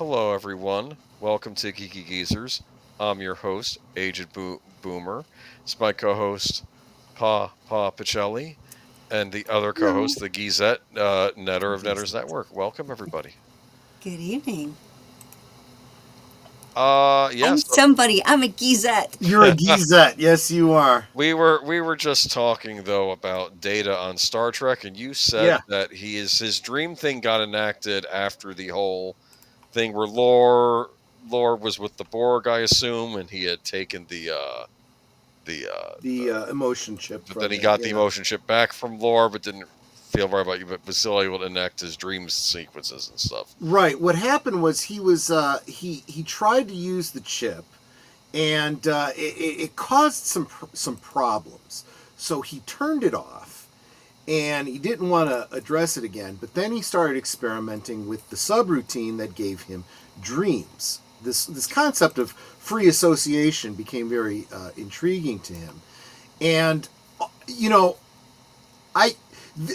Hello, everyone. Welcome to Geeky Geezers. I'm your host, Aged Boomer. It's my co-host, Pacelli, and the other Hello. co-host, the Geezette, Netter of Netters Network. Welcome, everybody. Good evening. I'm Yes, somebody. I'm a geezette. You're a geezette. Yes, you are. we were just talking though about Data on Star Trek, and you said Yeah. that his dream thing got enacted after the whole thing where lore was with the Borg, I assume, and he had taken The emotion chip but then from he it. got the Yeah. emotion chip back from lore, but didn't feel right about you, but was still able to enact his dream sequences and stuff. Right. What happened was he tried to use the chip, and it caused some problems. So he turned it off, and he didn't want to address it again. But then he started experimenting with the subroutine that gave him dreams. This concept of free association became very intriguing to him, and you know I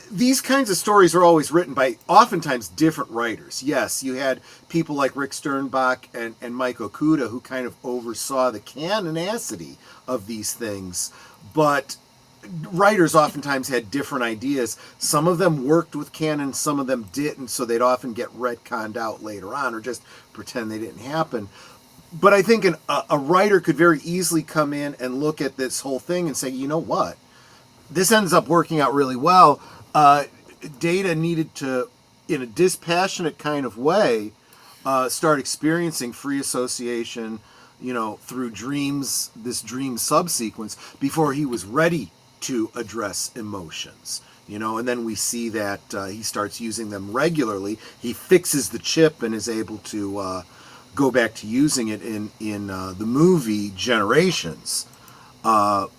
these kinds of stories are always written by oftentimes different writers. Yes, you had people like Rick Sternbach and Mike Okuda who kind of oversaw the canonicity of these things, but writers oftentimes had different ideas. Some of them worked with canon, some of them didn't, so they'd often get retconned out later on or just pretend they didn't happen. But I think a writer could very easily come in and look at this whole thing and say, you know what? This ends up working out really well. Data needed to, in a dispassionate kind of way, start experiencing free association, through dreams, this dream subsequence, before he was ready to address emotions. And then we see that he starts using them regularly. He fixes the chip and is able to go back to using it in the movie Generations,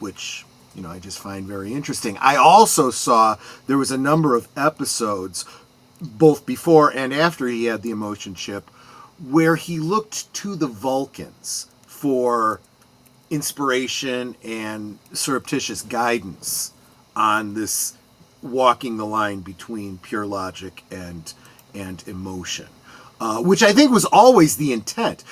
which I just find very interesting. I also saw there was a number of episodes, both before and after he had the emotion chip, where he looked to the Vulcans for inspiration and surreptitious guidance on this walking the line between pure logic and emotion. Which I think was always the intent.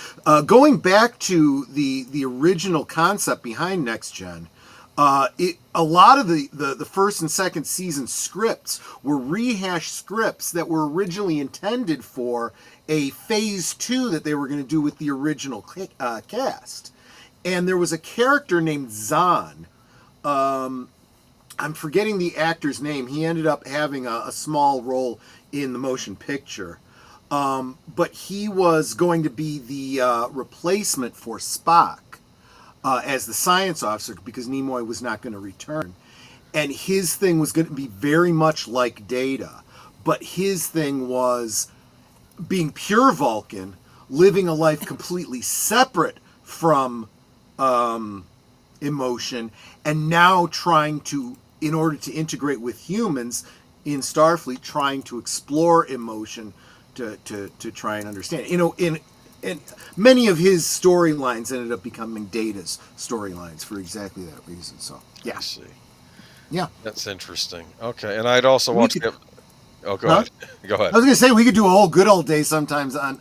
Going back to the original concept behind Next Gen, a lot of the first and second season scripts were rehashed scripts that were originally intended for a phase 2 that they were going to do with the original cast. And there was a character named Zahn. I'm forgetting the actor's name. He ended up having a small role in the motion picture. But he was going to be the replacement for Spock as the science officer because Nimoy was not going to return. And his thing was going to be very much like Data. But his thing was being pure Vulcan, living a life completely separate from emotion, and now trying to, in order to integrate with humans in Starfleet, trying to explore emotion to try and understand. In many of his storylines ended up becoming Data's storylines for exactly that reason. So I yeah, see. yeah. That's interesting. Okay, and I'd also We watched could, Oh, go huh? ahead. Go ahead. I was gonna say we could do a whole good old day sometimes on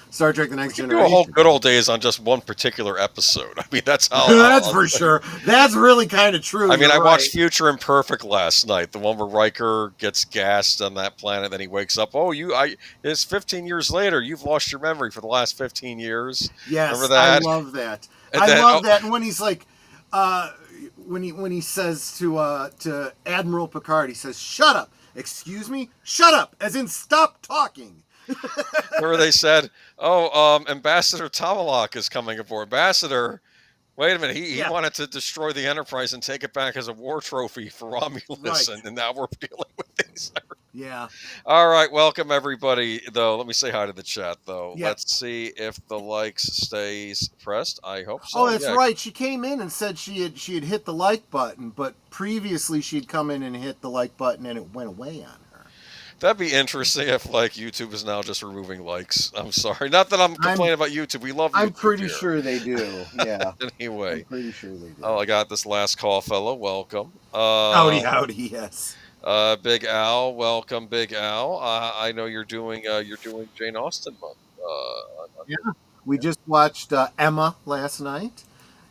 Star Trek: The We Next could do a whole Generation. good old days on just one particular episode. I mean, that's That's for sure. That's really kind of true. I mean, You're I right. watched Future Imperfect last night, the one where Riker gets gassed on that planet, then he wakes up. Oh, it's 15 years later. You've lost your memory for the last 15 years. Remember Yes, I that? love that. And I then, love oh, that. And when he's like, when he says to Admiral Picard, he says, "Shut up." Excuse me. Shut up. As in, stop talking. remember they said, oh, Ambassador Tamalak is coming aboard. Ambassador, wait a minute. He Yeah. wanted to destroy the Enterprise and take it back as a war trophy for Romulus, Right. and now we're dealing with these. Yeah. All right, welcome everybody. Though, let me say hi to the chat. Though, Yeah. let's see if the likes stays pressed. I hope Oh, so. that's Yeah, right. She came in and said she had hit the like button, but previously she'd come in and hit the like button and it went away on her. that'd be interesting if like YouTube is now just removing likes. I'm sorry, not that I'm I'm complaining about YouTube. We love I'm YouTube pretty here. sure they do. Yeah. I'm Anyway, pretty sure they oh, do. I got this last call, fellow. Welcome. Howdy, howdy. Yes. Big Al, welcome, Big Al. I know you're doing Jane Austen month. Yeah, we just watched Emma last night,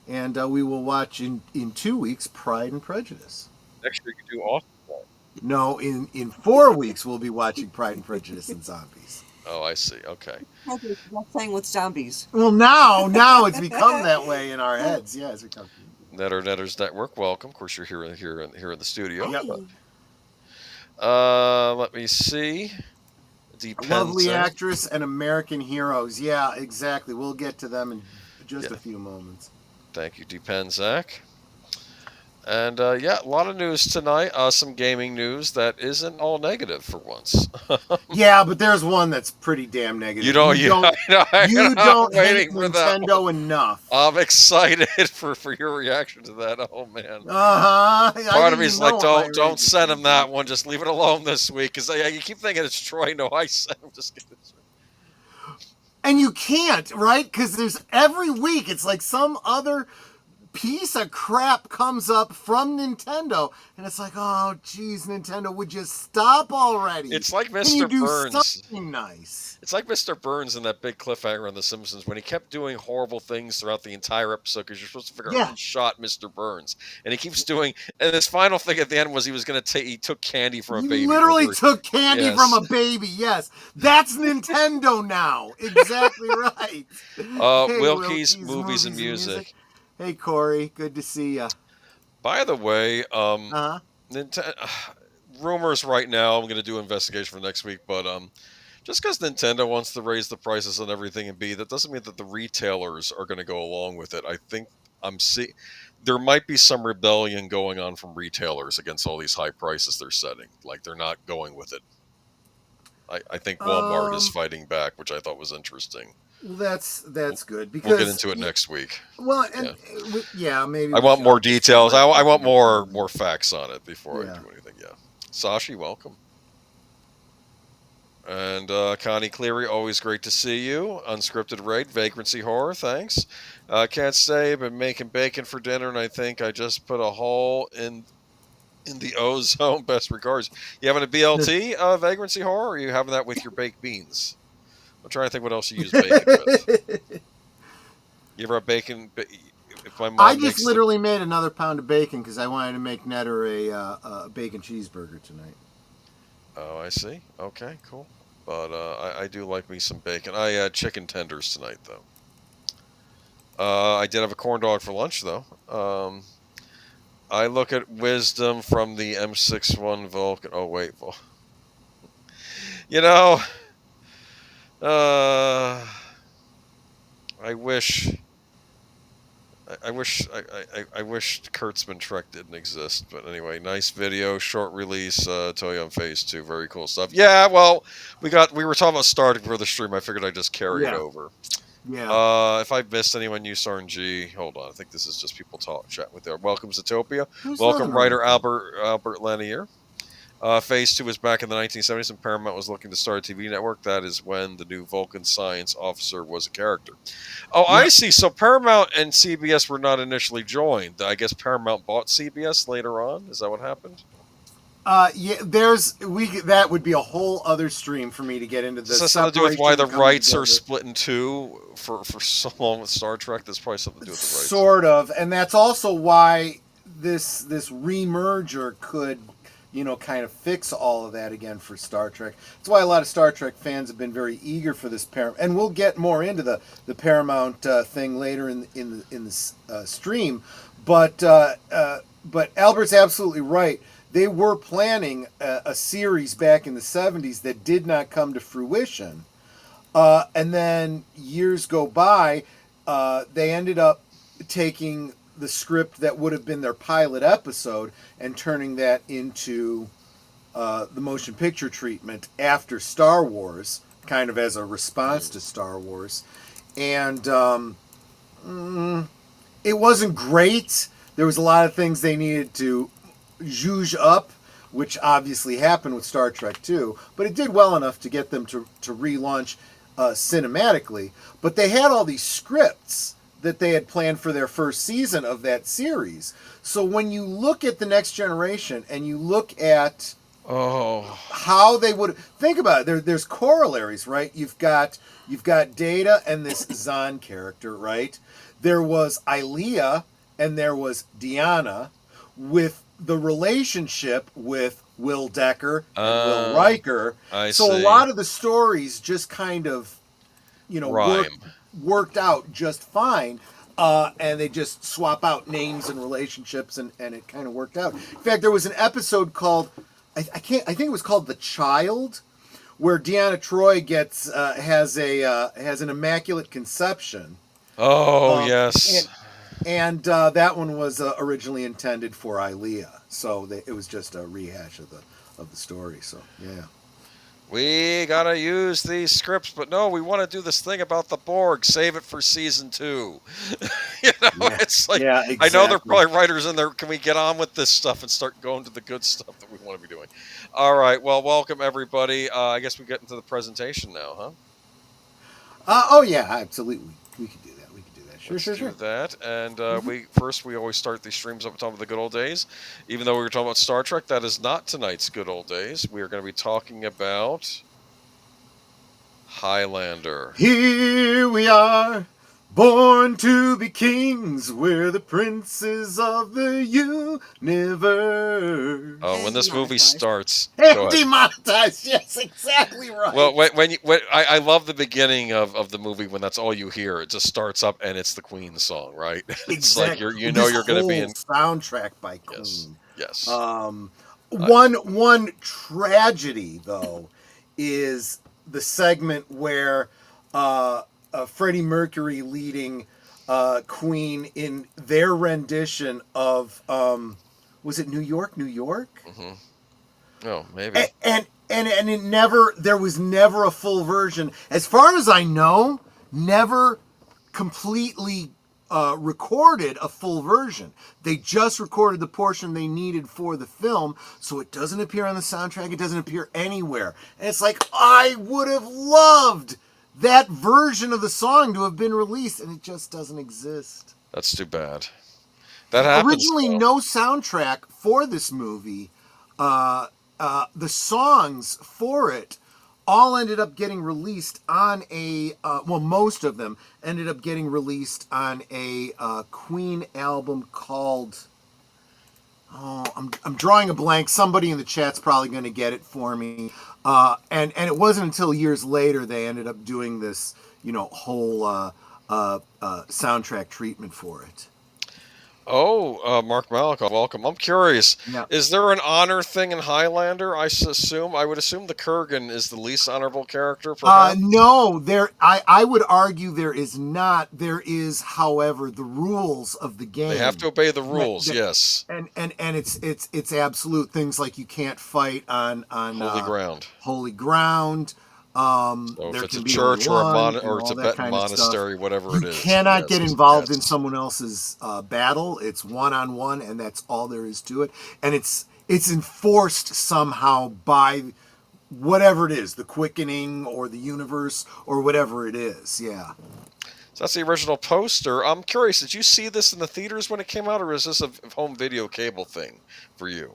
and we will watch in 2 weeks Pride and Prejudice. Next year you can do Austin. No, in 4 weeks we'll be watching Pride and Prejudice and Zombies. Oh, I see. Okay. Not playing with zombies. Well, now it's become that way in our heads. Yeah, it's become. Netters Network, welcome. Of course, you're here in the studio. Yep. Let me see. Depends. Lovely actress and American heroes. Yeah, exactly. We'll get to them in just a few moments. Thank you, Depends, Zach. And a lot of news tonight. Some gaming news that isn't all negative for once. Yeah, but there's one that's pretty damn negative. You don't hate Nintendo enough. I'm excited for your reaction to that. Oh man. Part of me is like, don't send him that one. Just leave it alone this week, because you keep thinking it's Troy. No, I sent him. Just kidding. And you can't, right? Because there's every week it's like some other piece of crap comes up from Nintendo, and it's like, oh, geez, Nintendo, would you stop already? It's like Can you Mr. do Burns. something nice? It's like Mr. Burns in that big cliffhanger on The Simpsons when he kept doing horrible things throughout the entire episode because you're supposed to figure out who shot Mr. Burns, and he keeps doing. And his final thing at the end was he was going to take. He took candy from a baby. Literally took candy from a baby. Yes, that's Nintendo now. Exactly right. Wilkie's Movies and Music. Hey, Corey. Good to see you. By the way, rumors right now, I'm going to do an investigation for next week, but just because Nintendo wants to raise the prices on everything and that doesn't mean that the retailers are going to go along with it. I think there might be some rebellion going on from retailers against all these high prices they're setting. Like, they're not going with it. I think Walmart is fighting back, which I thought was interesting. That's good, because we'll get into it next week. Well, and maybe I want more details. I want more facts on it before I do anything. Yeah, Sashi, welcome, and Connie Cleary, always great to see you. Unscripted Raid, Vagrancy Horror, thanks. Can't say, been making bacon for dinner, and I think I just put a hole in the ozone. Best regards. You having a BLT, Vagrancy Horror, or are you having that with your baked beans? I'm trying to think what else you use bacon with. You ever have bacon? If my mom I just literally made another pound of bacon because I wanted to make Netter a bacon cheeseburger tonight. Oh, I see. Okay, cool. But I do like me some bacon. I had chicken tenders tonight, though. I did have a corn dog for lunch, though. I look at wisdom from the M61 Vulcan. Oh, wait. You know... I wish Kurtzman Trek didn't exist, but anyway, nice video, short release, Toy on Phase 2, very cool stuff. Yeah, well, we were talking about Star Trek for the stream. I figured I'd just carry it over. Yeah. If I missed anyone, use RNG. Hold on, I think this is just people chat with there. Welcome to Topia. Welcome, writer Albert Lanier. Phase 2 was back in the 1970s, and Paramount was looking to start a TV network. That is when the new Vulcan science officer was a character. Oh, yeah. I see. So Paramount and CBS were not initially joined. I guess Paramount bought CBS later on. Is that what happened? That would be a whole other stream for me to get into. This has something to do with why the rights are split in two for so long with Star Trek. There's probably something to do with the rights. Sort of, and that's also why this remerger could, kind of fix all of that again for Star Trek. That's why a lot of Star Trek fans have been very eager for this Paramount, and we'll get more into the Paramount thing later in the stream. But Albert's absolutely right. They were planning a series back in the 70s that did not come to fruition, and then years go by. They ended up taking the script that would have been their pilot episode and turning that into the motion picture treatment after Star Wars, kind of as a response to Star Wars. And it wasn't great. There was a lot of things they needed to zhuzh up, which obviously happened with Star Trek 2, but it did well enough to get them to relaunch cinematically. But they had all these scripts that they had planned for their first season of that series. So when you look at The Next Generation and you look at Oh. How they would think about it. There's corollaries, right? You've got Data and this Zahn character, right? There was Ilea and there was Deanna, with the relationship with Will Decker and Will Riker. I so see. a lot of the stories just kind of, Rhyme. worked out just fine. And they just swap out names and relationships, and it kind of worked out. In fact, there was an episode called, I think it was called The Child, where Deanna Troi has an immaculate conception. Oh, yes. And that one was originally intended for Ilea, so it was just a rehash of the story. So yeah. We gotta use these scripts, but no, we want to do this thing about the Borg. Save it for season 2. It's like, yeah, exactly. I know there are probably writers in there. Can we get on with this stuff and start going to the good stuff that we want to be doing? All right. Well, welcome everybody. I guess we get into the presentation now, huh? Oh yeah, absolutely. We could do that. Sure. Do that. And we always start these streams up talking about the good old days. Even though we were talking about Star Trek, that is not tonight's good old days. We are going to be talking about Highlander. Here we are, born to be kings. We're the princes of the universe. Oh, when this movie starts, and demonetized. Yes, exactly right. Well, I love the beginning of the movie when that's all you hear. It just starts up and it's the Queen song, right? It's exactly. like you're going to be in soundtrack by Queen. Yes. One tragedy though is the segment where Freddie Mercury leading Queen in their rendition of was it New York? Mm-hmm. Oh, maybe. And there was never a full version, as far as I know. Never completely recorded a full version. They just recorded the portion they needed for the film, so it doesn't appear on the soundtrack. It doesn't appear anywhere. And it's like, I would have loved that version of the song to have been released, and it just doesn't exist. That's too bad. That happens. Originally, no soundtrack for this movie. The songs for it all ended up getting released on most of them ended up getting released on a Queen album called, I'm drawing a blank. Somebody in the chat's probably going to get it for me. And it wasn't until years later they ended up doing this, whole soundtrack treatment for it. Oh, Marc Malnekoff, welcome. I'm curious. Yeah. Is there an honor thing in Highlander? I would assume the Kurgan is the least honorable character. No, I would argue there is not. There is, however, the rules of the game. They have to obey the rules. Yes. And it's absolute things like you can't fight on holy ground. So if it's a church or a Tibetan monastery, whatever it is, you cannot get involved in someone else's battle. It's one-on-one, and that's all there is to it. And it's enforced somehow by whatever it is, the quickening or the universe or whatever it is. Yeah. So that's the original poster. I'm curious, did you see this in the theaters when it came out, or is this a home video cable thing for you?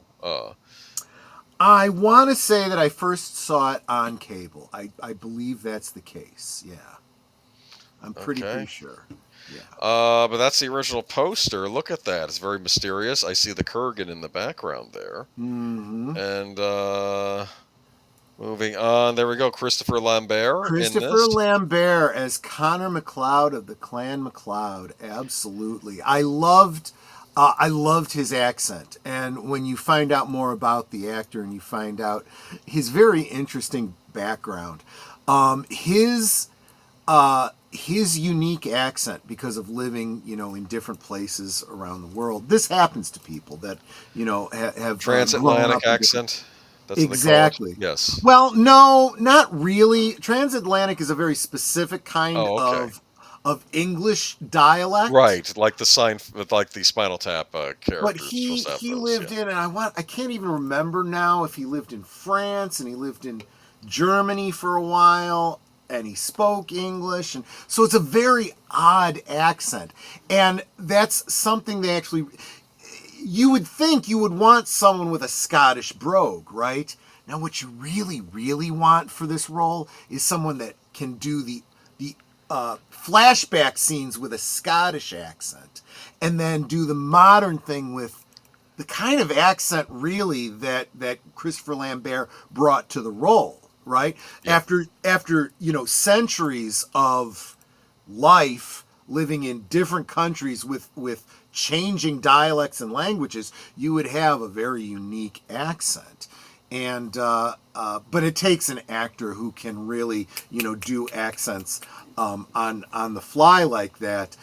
I want to say that I first saw it on cable. I believe that's the case. Yeah. I'm pretty sure. Yeah. But that's the original poster. Look at that. It's very mysterious. I see the Kurgan in the background there. Mm-hmm. And moving on, there we go. Christopher Lambert. Christopher Lambert as Connor MacLeod of the Clan MacLeod. Absolutely. I loved his accent, and when you find out more about the actor and you find out his very interesting background, his unique accent because of living, in different places around the world. This happens to people that, have transatlantic accent. That's exactly. Yes. Well, no, not really. Transatlantic is a very specific kind of English dialect, right? Like the Spinal Tap character. But he lived in, and I can't even remember now if he lived in France and he lived in Germany for a while, and he spoke English, and so it's a very odd accent, and that's something they actually. you would think you would want someone with a Scottish brogue, right? Now, what you really, really want for this role is someone that can do the flashback scenes with a Scottish accent, and then do the modern thing with the kind of accent, really, that Christopher Lambert brought to the role, right? Yeah. After centuries of life living in different countries with changing dialects and languages, you would have a very unique accent. And but it takes an actor who can really do accents on the fly like that.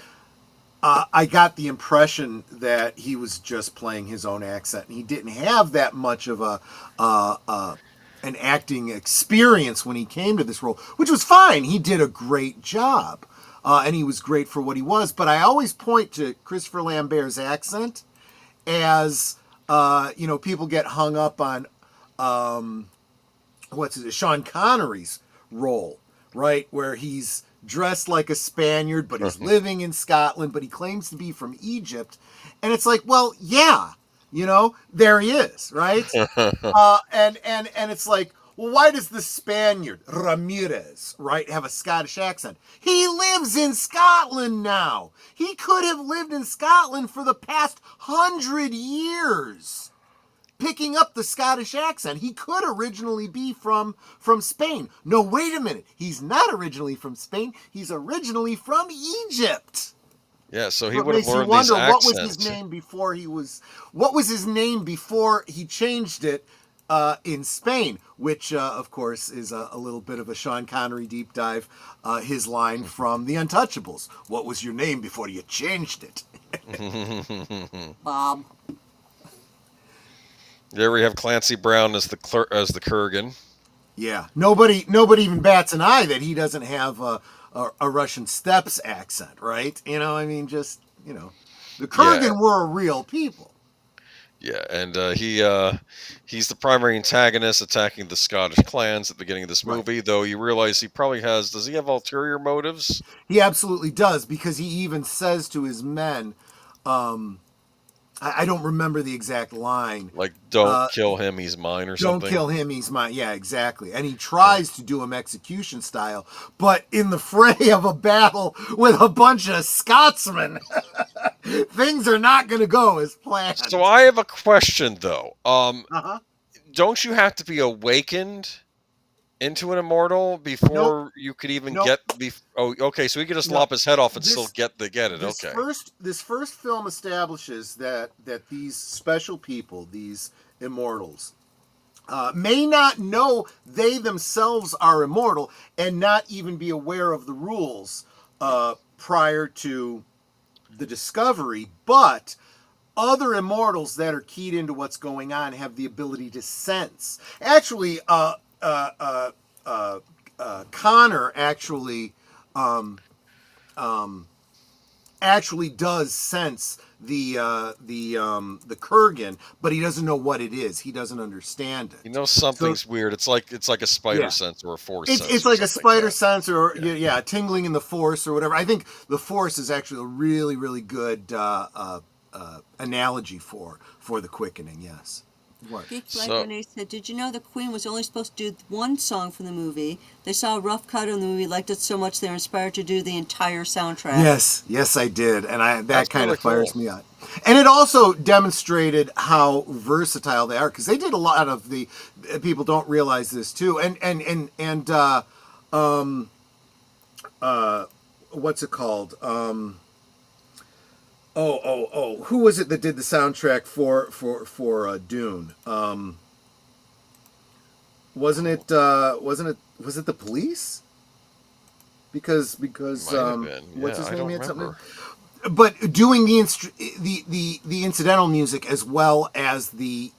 I got the impression that he was just playing his own accent, and he didn't have that much of an acting experience when he came to this role, which was fine. He did a great job, and he was great for what he was. But I always point to Christopher Lambert's accent as people get hung up on Sean Connery's role, right, where he's dressed like a Spaniard, but he's living in Scotland, but he claims to be from Egypt. And it's like, well, yeah, there he is, right? And it's like, well, why does the Spaniard, Ramirez, right, have a Scottish accent? He lives in Scotland now. He could have lived in Scotland for the past 100 years, picking up the Scottish accent. He could originally be from Spain. No, wait a minute. He's not originally from Spain. He's originally from Egypt. Yeah, so he would have learned these accents. What was his name before what was his name before he changed it in Spain, which, of course, is a little bit of a Sean Connery deep dive. His line from The Untouchables. What was your name before you changed it? Bob. There we have Clancy Brown as the Kurgan. Yeah, nobody even bats an eye that he doesn't have a Russian steppes accent, right? The Kurgan were real people. Yeah, and he's the primary antagonist attacking the Scottish clans at the beginning of this movie, right. Though you realize he probably does he have ulterior motives? He absolutely does, because he even says to his men, I don't remember the exact line. Like, don't kill him, he's mine, or something? Don't kill him, he's mine. Yeah, exactly. And he tries to do him execution style, but in the fray of a battle with a bunch of Scotsmen, things are not going to go as planned. So I have a question, though. Don't you have to be awakened into an immortal before you could even get okay, so he could just lop his head off and still get it. Okay. This first film establishes that these special people, these immortals, may not know they themselves are immortal and not even be aware of the rules prior to the discovery, but other immortals that are keyed into what's going on have the ability to sense. Actually, Connor actually does sense the Kurgan, but he doesn't know what it is. He doesn't understand it. He knows something's weird. It's like a spider sense or a force sense. It's like a spider sense or tingling in the force or whatever. I think the force is actually a really, really good analogy for the quickening. Yes. What? Renee said, did you know the Queen was only supposed to do one song from the movie? They saw a rough cut of the movie, liked it so much they were inspired to do the entire soundtrack. Yes, I did, and that kind of fires me up. And it also demonstrated how versatile they are, because they did a lot of the people don't realize this too, and what's it called? Who was it that did the soundtrack for Dune? Was it the Police? Because what's his name? He had something. But doing the incidental music as well as the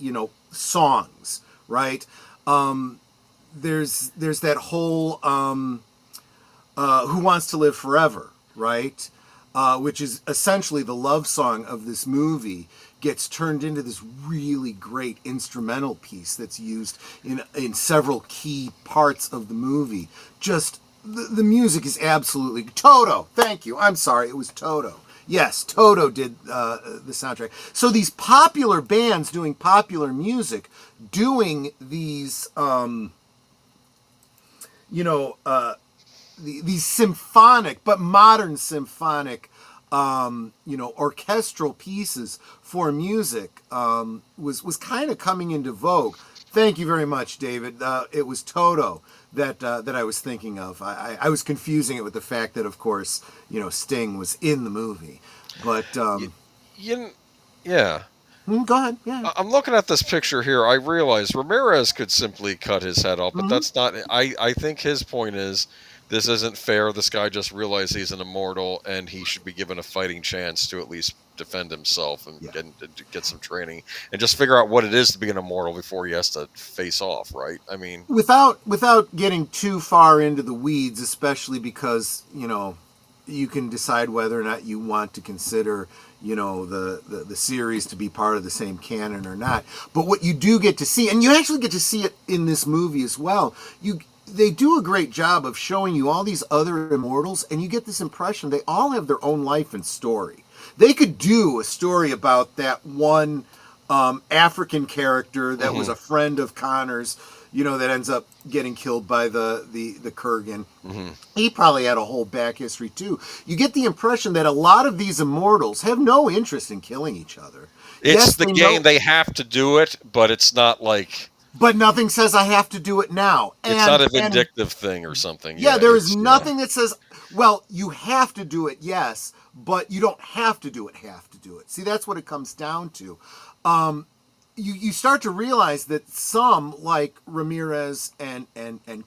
songs, right? There's that whole Who Wants to Live Forever, right? Which is essentially the love song of this movie, gets turned into this really great instrumental piece that's used in several key parts of the movie. Just the music is absolutely Toto. Thank you. I'm sorry, it was Toto. Yes, Toto did the soundtrack. So these popular bands doing popular music, doing these, these symphonic, but modern symphonic, orchestral pieces for music was kind of coming into vogue. Thank you very much, David. It was Toto that I was thinking of. I was confusing it with the fact that, of course, Sting was in the movie. But yeah. Go ahead. Yeah. I'm looking at this picture here. I realize Ramirez could simply cut his head off, but that's not. I think his point is this isn't fair. This guy just realized he's an immortal, and he should be given a fighting chance to at least defend himself and get some training and just figure out what it is to be an immortal before he has to face off. Right? I mean, without getting too far into the weeds, especially because you can decide whether or not you want to consider the series to be part of the same canon or not. But what you do get to see, and you actually get to see it in this movie as well, they do a great job of showing you all these other immortals, and you get this impression they all have their own life and story. They could do a story about that one African character that was a friend of Connor's, that ends up getting killed by the Kurgan. He probably had a whole back history too. You get the impression that a lot of these immortals have no interest in killing each other. It's the game. They have to do it, but it's not like... But nothing says I have to do it now. It's not a vindictive thing or something. Yeah, there is nothing that says, well, you have to do it, yes, but you don't have to do it, See, that's what it comes down to. You start to realize that some, like Ramirez and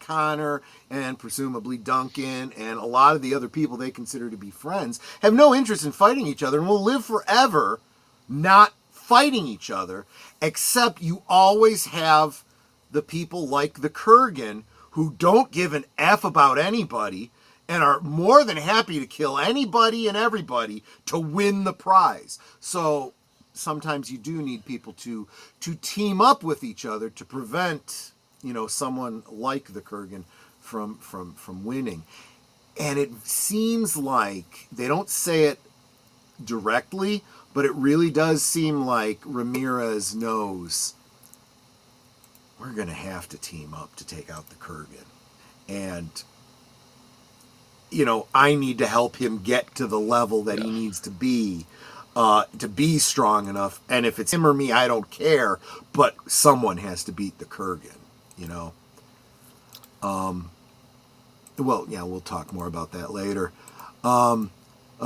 Connor and presumably Duncan and a lot of the other people they consider to be friends, have no interest in fighting each other and will live forever not fighting each other, except you always have the people like the Kurgan who don't give an F about anybody and are more than happy to kill anybody and everybody to win the prize. So sometimes you do need people to team up with each other to prevent, someone like the Kurgan from winning. And it seems like they don't say it directly, but it really does seem like Ramirez knows we're going to have to team up to take out the Kurgan. And, I need to help him get to the level that he needs to be strong enough. And if it's him or me, I don't care, but someone has to beat the Kurgan, Well, yeah, we'll talk more about that later. Of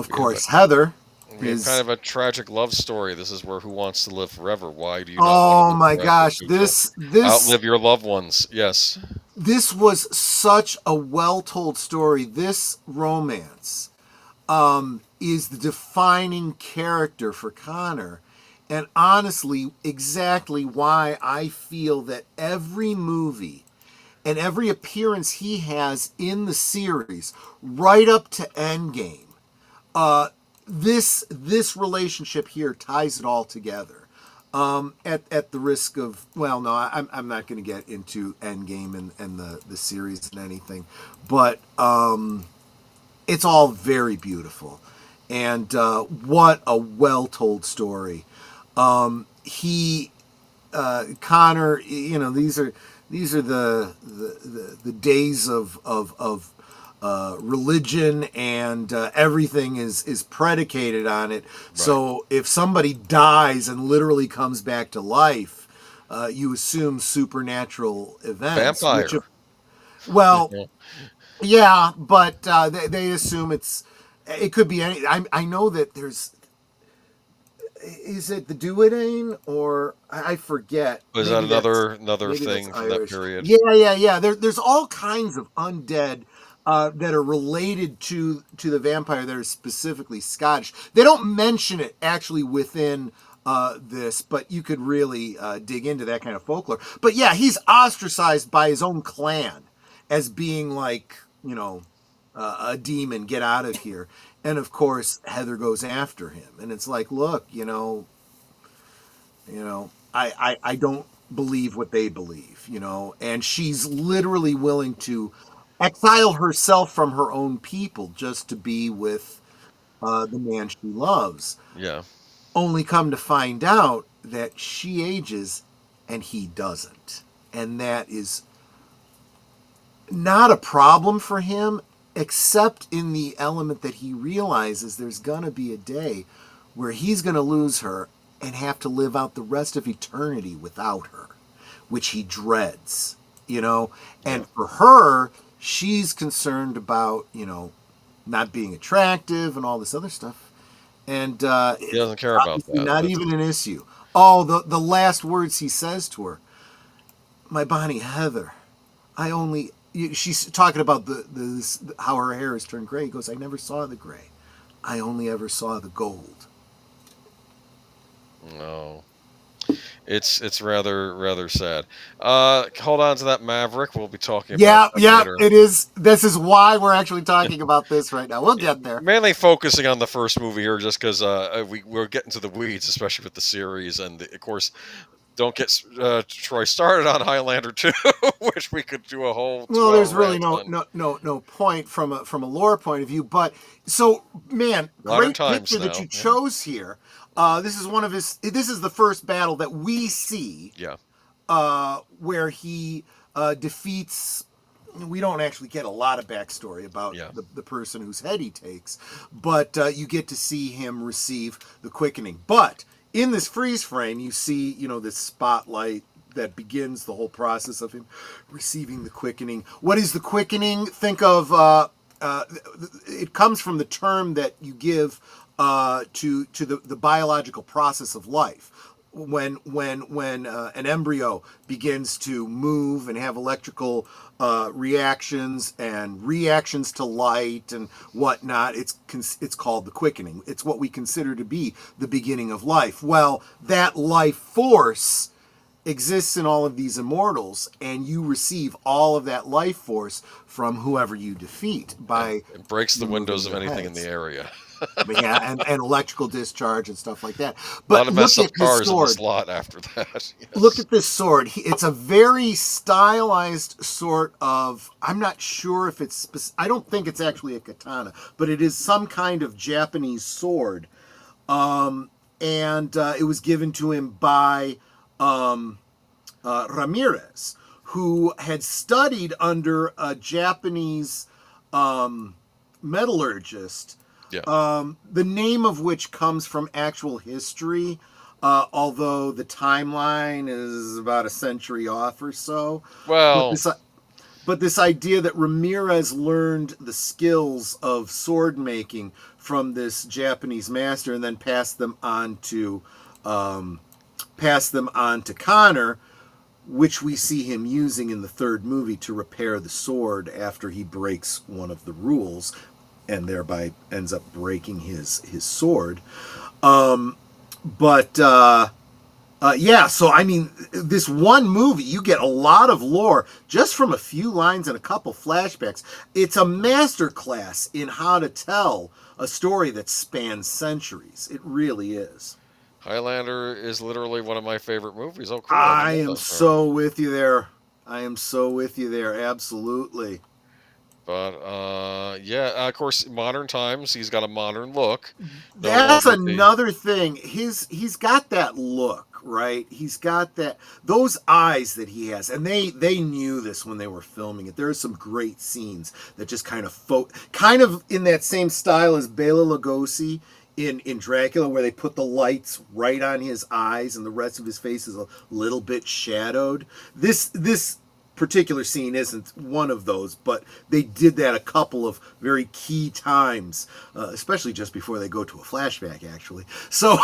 course, Heather is kind of a tragic love story. This is where Who Wants to Live Forever? Why do you? Oh my gosh, this outlive your loved ones. Yes, this was such a well-told story. This romance is the defining character for Connor, and honestly, exactly why I feel that every movie and every appearance he has in the series, right up to Endgame, this relationship here ties it all together. At the risk of, well, no, I'm not going to get into Endgame and the series and anything, but it's all very beautiful, and what a well-told story. Connor, these are the days of religion, and everything is predicated on it. Right. So if somebody dies and literally comes back to life, you assume supernatural events. Vampire. Yeah, but they assume it could be any. I know that there's. Is it the Duodane, or I forget? Was that another thing from that period? Yeah. There's all kinds of undead that are related to the vampire that are specifically Scottish. They don't mention it actually within this, but you could really dig into that kind of folklore. But yeah, he's ostracized by his own clan as being like, a demon, get out of here. And of course, Heather goes after him, and it's like, look, I don't believe what they believe, and she's literally willing to exile herself from her own people just to be with the man she loves. Yeah. Only come to find out that she ages and he doesn't. And that is not a problem for him, except in the element that he realizes there's going to be a day where he's going to lose her and have to live out the rest of eternity without her, which he dreads, you know? And for her, she's concerned about, you know, not being attractive and all this other stuff. And He doesn't care about that. not even an issue. Oh, the last words he says to her, my Bonnie Heather, I only... She's talking about how her hair has turned gray. He goes, I never saw the gray. I only ever saw the gold. No. It's rather sad. Hold on to that, Maverick. We'll be talking about that later. It is. This is why we're actually talking about this right now. We'll get there. Mainly focusing on the first movie here, just because we're getting to the weeds, especially with the series, and of course, don't get Troy started on Highlander 2, which we could do a whole. Well, there's really no point from a lore point of view. But so, man, Modern great picture that you chose here. This is one of his. This is the first battle that we see. Yeah. Where he defeats. We don't actually get a lot of backstory about the person whose head he takes, but you get to see him receive the quickening. But in this freeze frame, you see, you know, this spotlight that begins the whole process of him receiving the quickening. What is the quickening? Think of it comes from the term that you give to the biological process of life. When an embryo begins to move and have electrical reactions and reactions to light and whatnot, it's called the quickening. It's what we consider to be the beginning of life. Well, that life force exists in all of these immortals, and you receive all of that life force from whoever you defeat by it breaks the windows of anything in the area. Yeah, and electrical discharge and stuff like that. But a lot of messed up cars in the slot after that. Yes. Look at this sword. It's a very stylized sort of... I'm not sure if it's... I don't think it's actually a katana, but it is some kind of Japanese sword. And it was given to him by Ramirez, who had studied under a Japanese metallurgist. Yeah. The name of which comes from actual history, although the timeline is about a century off or so. Well, but this idea that Ramirez learned the skills of sword making from this Japanese master and then passed them on to Connor, which we see him using in the third movie to repair the sword after he breaks one of the rules, and thereby ends up breaking his sword. So I mean, this one movie, you get a lot of lore just from a few lines and a couple flashbacks. It's a masterclass in how to tell a story that spans centuries. It really is. Highlander is literally one of my favorite movies. Oh, cool. I am so with you there. Absolutely. But, of course, modern times, he's got a modern look. That's another thing. He's got that look, right? He's got those eyes that he has. And they knew this when they were filming it. There are some great scenes that just kind of in that same style as Bela Lugosi in Dracula, where they put the lights right on his eyes and the rest of his face is a little bit shadowed. This particular scene isn't one of those, but they did that a couple of very key times, especially just before they go to a flashback, actually. So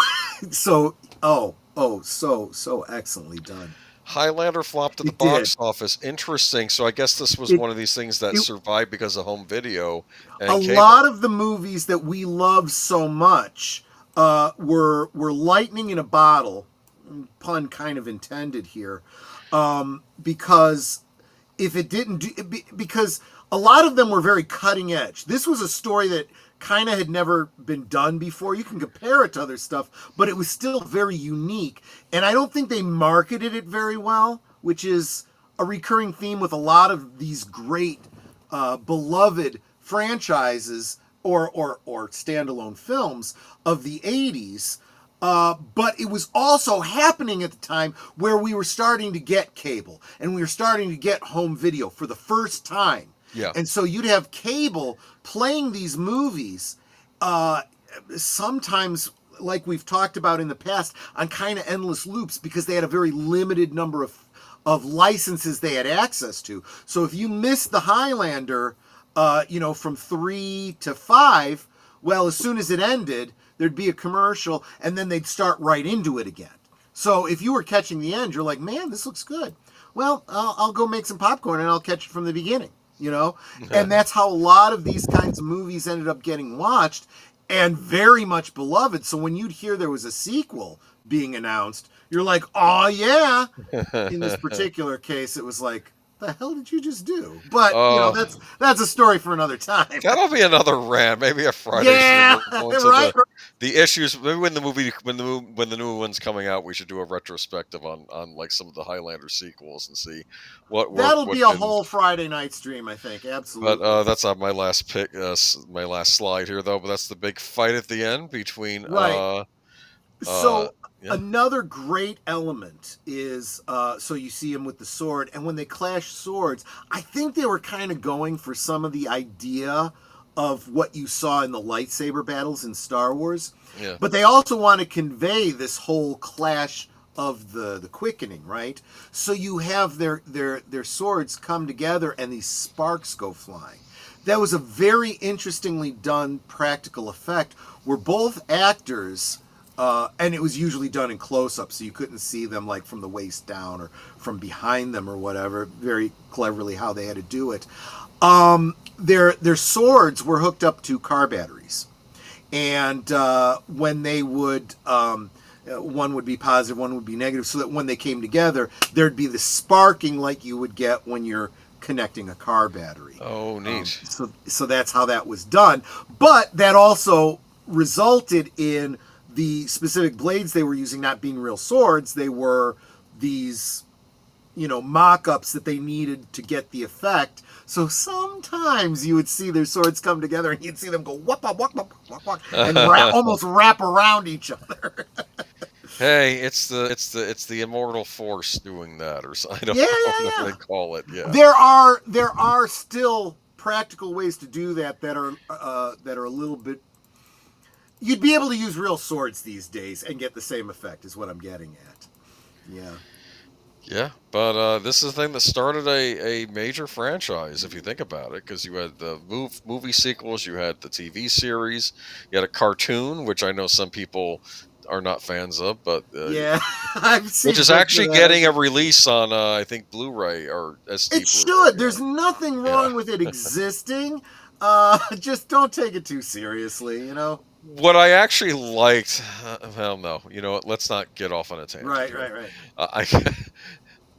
excellently done. Highlander flopped at the box office. Interesting. So I guess this was one of these things that survived because of home video. A lot of the movies that we love so much were lightning in a bottle, pun kind of intended here, because if it didn't do, because a lot of them were very cutting edge. This was a story that kind of had never been done before. You can compare it to other stuff, but it was still very unique. And I don't think they marketed it very well, which is a recurring theme with a lot of these great, beloved franchises or standalone films of the 80s. But it was also happening at the time where we were starting to get cable and we were starting to get home video for the first time. Yeah. And so you'd have cable playing these movies, sometimes, like we've talked about in the past, on kind of endless loops because they had a very limited number of licenses they had access to. So if you missed the Highlander, from 3 to 5, well, as soon as it ended, there'd be a commercial, and then they'd start right into it again. So if you were catching the end, you're like, man, this looks good. Well, I'll go make some popcorn, and I'll catch it from the beginning, And that's how a lot of these kinds of movies ended up getting watched and very much beloved. So when you'd hear there was a sequel being announced, you're like, oh, yeah. In this particular case, it was like, the hell did you just do? But that's a story for another time. That'll be another rant, maybe a Friday. Yeah, right. The issues. Maybe when the new one's coming out, we should do a retrospective on like some of the Highlander sequels and see what. That'll be a whole Friday night stream, I think. Absolutely. But that's not my last pick. My last slide here, though. But that's the big fight at the end between. Right. Another great element is, so you see him with the sword, and when they clash swords, I think they were kind of going for some of the idea of what you saw in the lightsaber battles in Star Wars. Yeah. But they also want to convey this whole clash of the quickening, right? So you have their swords come together and these sparks go flying. That was a very interestingly done practical effect where both actors... and it was usually done in close-up, so you couldn't see them like from the waist down or from behind them or whatever. Very cleverly how they had to do it. Their swords were hooked up to car batteries, and when they would, one would be positive, one would be negative, so that when they came together, there'd be the sparking like you would get when you're connecting a car battery. Oh, neat. So that's how that was done. But that also resulted in the specific blades they were using not being real swords. They were these, mock-ups that they needed to get the effect. So sometimes you would see their swords come together and you'd see them go whoop, whoop, whoop, whoop, whoop, whoop, and almost wrap around each other. Hey, it's the immortal force doing that, or something. I don't know what they call it. Yeah. There are still practical ways to do that are a little bit. You'd be able to use real swords these days and get the same effect, is what I'm getting at. Yeah. Yeah, but this is the thing that started a major franchise, if you think about it, because you had the movie sequels, you had the TV series, you had a cartoon, which I know some people are not fans of, but I've seen, which is actually getting a release on I think Blu-ray or SD. It should. There's nothing wrong with it existing. Just don't take it too seriously, What I actually liked, well, no, you know what? Let's not get off on a tangent. Right.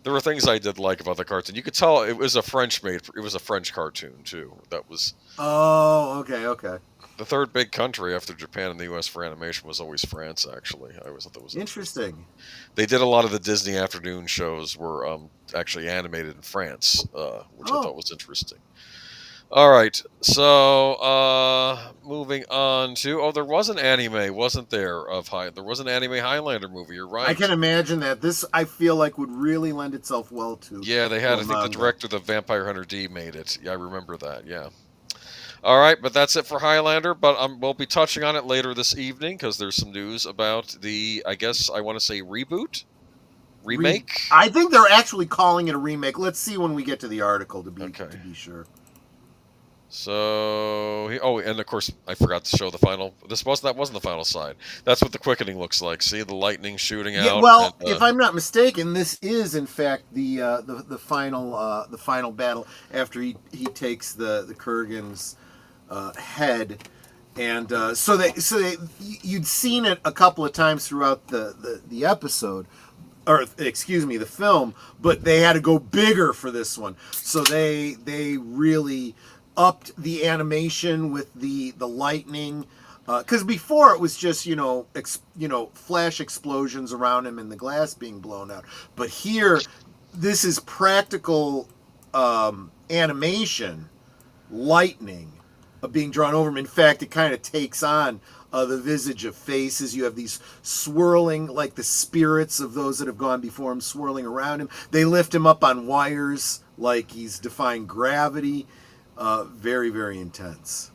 There were things I did like about the cartoon. You could tell it was a French cartoon too. That was. Oh, okay. The third big country after Japan and the U.S. for animation was always France. Actually, I always thought that was interesting. They did a lot of the Disney afternoon shows were actually animated in France, which I thought was interesting. All right, so moving on to there was an anime, wasn't there? There was an anime Highlander movie. You're right. I can imagine that. This I feel like would really lend itself well to. Yeah, they had. I think the director of the Vampire Hunter D made it. Yeah, I remember that. Yeah. All right, but that's it for Highlander. But we'll be touching on it later this evening because there's some news about the. I guess I want to say remake. I think they're actually calling it a remake. Let's see when we get to the article to be sure. So, and of course, I forgot to show the final. That wasn't the final side. That's what the quickening looks like. See the lightning shooting out. Well, if I'm not mistaken, this is in fact the final battle after he takes the Kurgan's head, and so you'd seen it a couple of times throughout the episode. Or excuse me, the film, but they had to go bigger for this one. So they really upped the animation with the lightning, because before it was just flash explosions around him and the glass being blown out. But here, this is practical animation, lightning, being drawn over him. In fact, it kind of takes on the visage of faces. You have these swirling, like the spirits of those that have gone before him, swirling around him. They lift him up on wires like he's defying gravity. Very, very intense.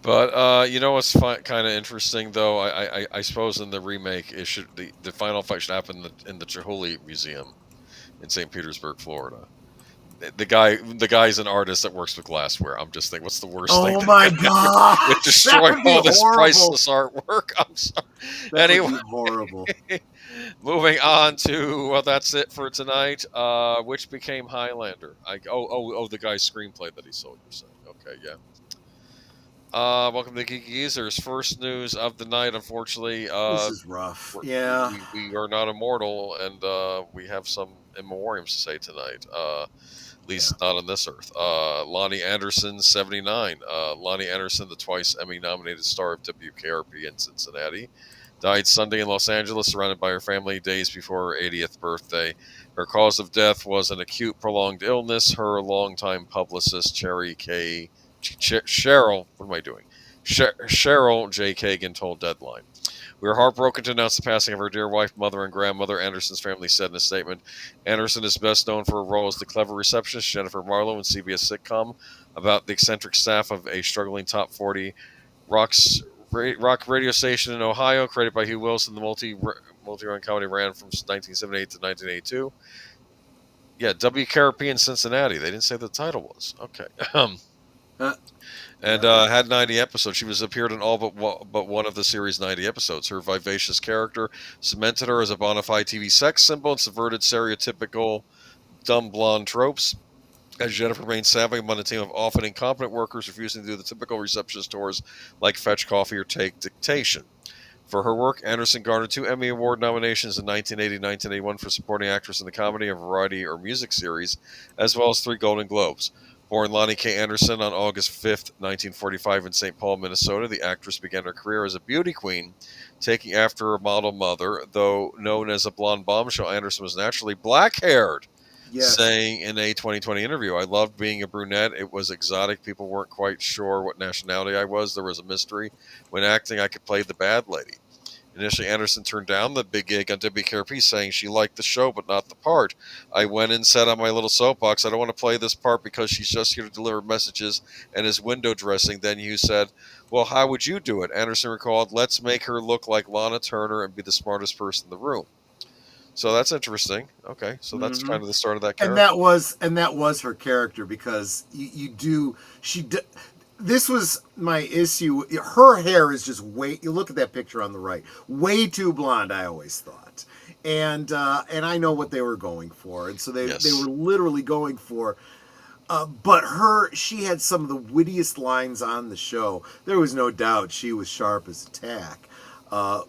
But you know what's kind of interesting though? I suppose in the remake, the final fight should happen in the Chihuly Museum in St. Petersburg, Florida. The guy's an artist that works with glassware. I'm just thinking, what's the worst thing? Oh my god! Would destroy all this horrible. priceless artwork. I'm sorry. That Anyway, would be horrible. moving on to well, that's it for tonight. Which became Highlander? The guy's screenplay that he sold. You're saying, okay, yeah. Welcome to Geeky Geezers. First news of the night. Unfortunately, this is rough. Yeah, we are not immortal, and we have some in memoriams to say tonight. At least not on this earth. Lonnie Anderson, 79. Lonnie Anderson, the twice Emmy-nominated star of WKRP in Cincinnati, died Sunday in Los Angeles, surrounded by her family days before her 80th birthday. Her cause of death was an acute, prolonged illness. Her longtime publicist, Cheryl, what am I doing? Cheryl J. Kagan told Deadline. We are heartbroken to announce the passing of our dear wife, mother, and grandmother, Anderson's family said in a statement. Anderson is best known for her role as the clever receptionist Jennifer Marlowe in CBS sitcom about the eccentric staff of a struggling top 40 rock radio station in Ohio, created by Hugh Wilson. The multi-run comedy ran from 1978 to 1982. Yeah, WKRP in Cincinnati. They didn't say the title was. Okay. And had 90 episodes. She appeared in all but one of the series' 90 episodes. Her vivacious character cemented her as a bona fide TV sex symbol and subverted stereotypical dumb blonde tropes. As Jennifer remained savvy among a team of often incompetent workers refusing to do the typical receptionist chores like fetch coffee or take dictation. For her work, Anderson garnered 2 Emmy Award nominations in 1980 and 1981 for supporting actress in the comedy, a variety, or music series, as well as 3 Golden Globes. Born Lonnie K. Anderson on August 5, 1945 in St. Paul, Minnesota, the actress began her career as a beauty queen, taking after her model mother. Though known as a blonde bombshell, Anderson was naturally black-haired, saying in a 2020 interview, "I loved being a brunette. It was exotic. People weren't quite sure what nationality I was. There was a mystery. When acting, I could play the bad lady." Initially, Anderson turned down the big gig on WKRP, saying she liked the show but not the part. "I went and said on my little soapbox, I don't want to play this part because she's just here to deliver messages and is window dressing." Then Hugh said, "Well, how would you do it?" Anderson recalled, "Let's make her look like Lana Turner and be the smartest person in the room." So that's interesting. Okay, so that's kind of the start of that character. And that was her character, because this was my issue. Her hair is just you look at that picture on the right, way too blonde, I always thought. And I know what they were going for. And so they were literally going for, but she had some of the wittiest lines on the show. There was no doubt she was sharp as a tack,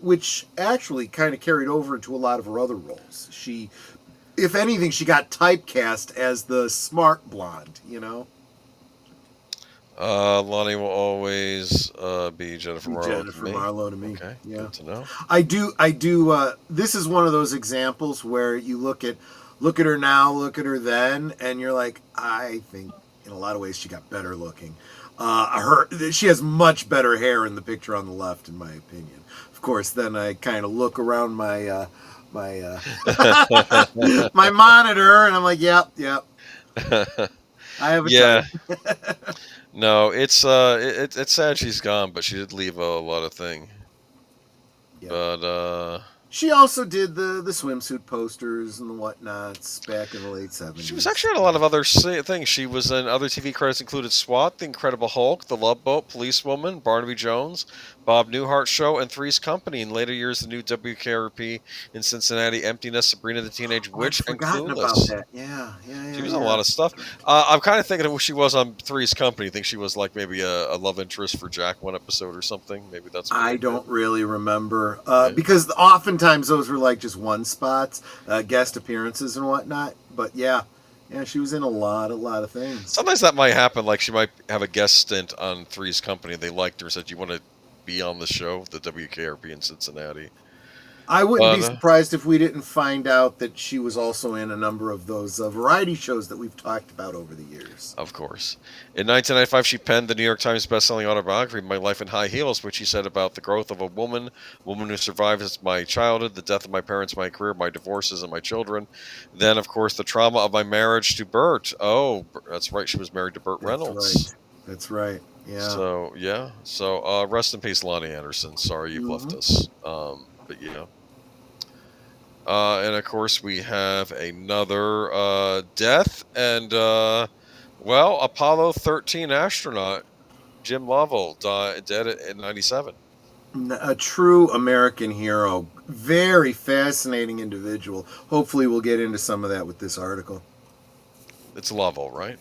which actually kind of carried over into a lot of her other roles. If anything, she got typecast as the smart blonde, you know? Lonnie will always be Jennifer Marlowe to me. Okay, yeah. Good to know. I do. This is one of those examples where you look at her now, look at her then, and you're like, I think in a lot of ways she got better looking. She has much better hair in the picture on the left, in my opinion. Of course, then I kind of look around my my monitor, and I'm like, yep. I have a type. No, it's sad she's gone, but she did leave a lot of thing. Yep. But she also did the swimsuit posters and the whatnots back in the late 70s. She was actually in a lot of other things. She was in other TV credits included SWAT, The Incredible Hulk, The Love Boat, Policewoman, Barnaby Jones, Bob Newhart Show, and Three's Company. In later years, the new WKRP in Cincinnati, Emptiness, Sabrina the Teenage Witch, and Clueless. About that. Yeah. She was in a lot of stuff. I'm kind of thinking of who she was on Three's Company. I think she was like maybe a love interest for Jack one episode or something. Maybe that's what I don't really remember. Because oftentimes those were like just one spots, guest appearances and whatnot. But yeah, she was in a lot of things. Sometimes that might happen. Like she might have a guest stint on Three's Company. They liked her, said, "You want to be on the show, the WKRP in Cincinnati?" I wouldn't be But, surprised if we didn't find out that she was also in a number of those variety shows that we've talked about over the years. of course. In 1995, she penned the New York Times bestselling autobiography, My Life in High Heels, which she said about the growth of a woman who survives my childhood, the death of my parents, my career, my divorces, and my children. Then, of course, the trauma of my marriage to Burt. Oh, that's right. She was married to Burt That's Reynolds. right. That's right. Yeah. So, yeah. So, rest in peace, Lonnie Anderson. Sorry you've left us. But, yeah. And of course, we have another death, and Apollo 13 astronaut Jim Lovell died dead at 97. A true American hero. Very fascinating individual. Hopefully, we'll get into some of that with this article. It's Lovell, right?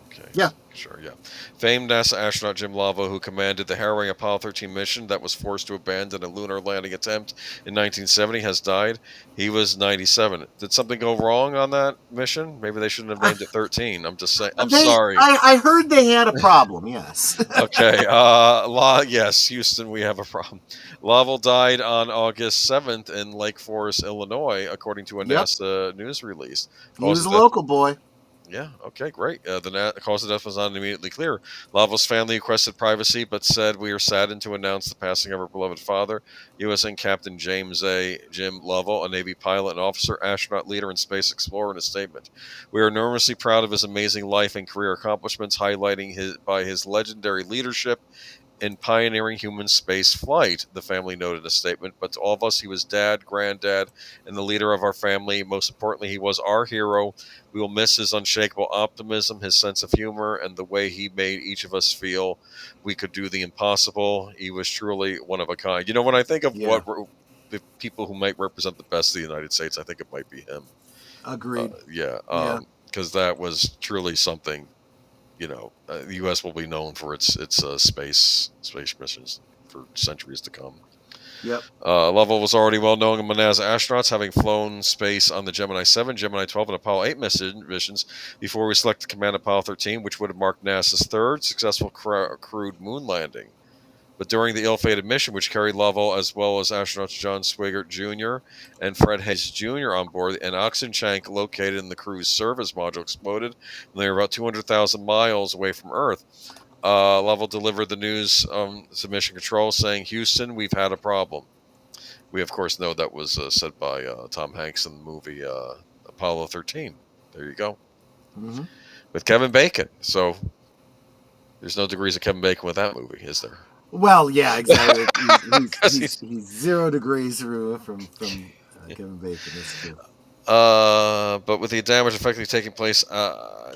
Okay. Yeah. Sure, yeah. Famed NASA astronaut Jim Lovell, who commanded the harrowing Apollo 13 mission that was forced to abandon a lunar landing attempt in 1970, has died. He was 97. Did something go wrong on that mission? Maybe they shouldn't have named it 13. I'm just saying. I'm sorry. I heard they had a problem, yes. Okay. Yes, Houston, we have a problem. Lovell died on August 7th in Lake Forest, Illinois, according to a NASA news release. He was a local boy. Yeah, okay, great. The cause of death was not immediately clear. Lovell's family requested privacy, but said, "We are saddened to announce the passing of our beloved father, USN Captain James A. Jim Lovell, a Navy pilot and officer, astronaut, leader, and space explorer," in a statement. "We are enormously proud of his amazing life and career accomplishments, highlighting his legendary leadership in pioneering human space flight," the family noted in a statement. "But to all of us, he was dad, granddad, and the leader of our family. Most importantly, he was our hero. We will miss his unshakable optimism, his sense of humor, and the way he made each of us feel we could do the impossible. He was truly one of a kind." You know, when I think of the people who might represent the best of the United States, I think it might be him. Agreed. Because that was truly something. You know, the U.S. will be known for its space missions for centuries to come. Yep. Lovell was already well known among NASA astronauts, having flown space on the Gemini 7, Gemini 12, and Apollo 8 missions before we selected Command Apollo 13, which would have marked NASA's third successful crewed moon landing. But during the ill-fated mission, which carried Lovell as well as astronauts John Swigert Jr. and Fred Hayes Jr. on board, an oxygen tank located in the crew's service module exploded, and they were about 200,000 miles away from Earth. Lovell delivered the news to Mission Control, saying, "Houston, we've had a problem." We, of course, know that was said by Tom Hanks in the movie Apollo 13. There you go. Mm-hmm. With Kevin Bacon. So there's no degrees of Kevin Bacon with that movie, is there? Well, yeah, exactly. he's 0 degrees removed from Kevin Bacon. That's true. But with the damage effectively taking place,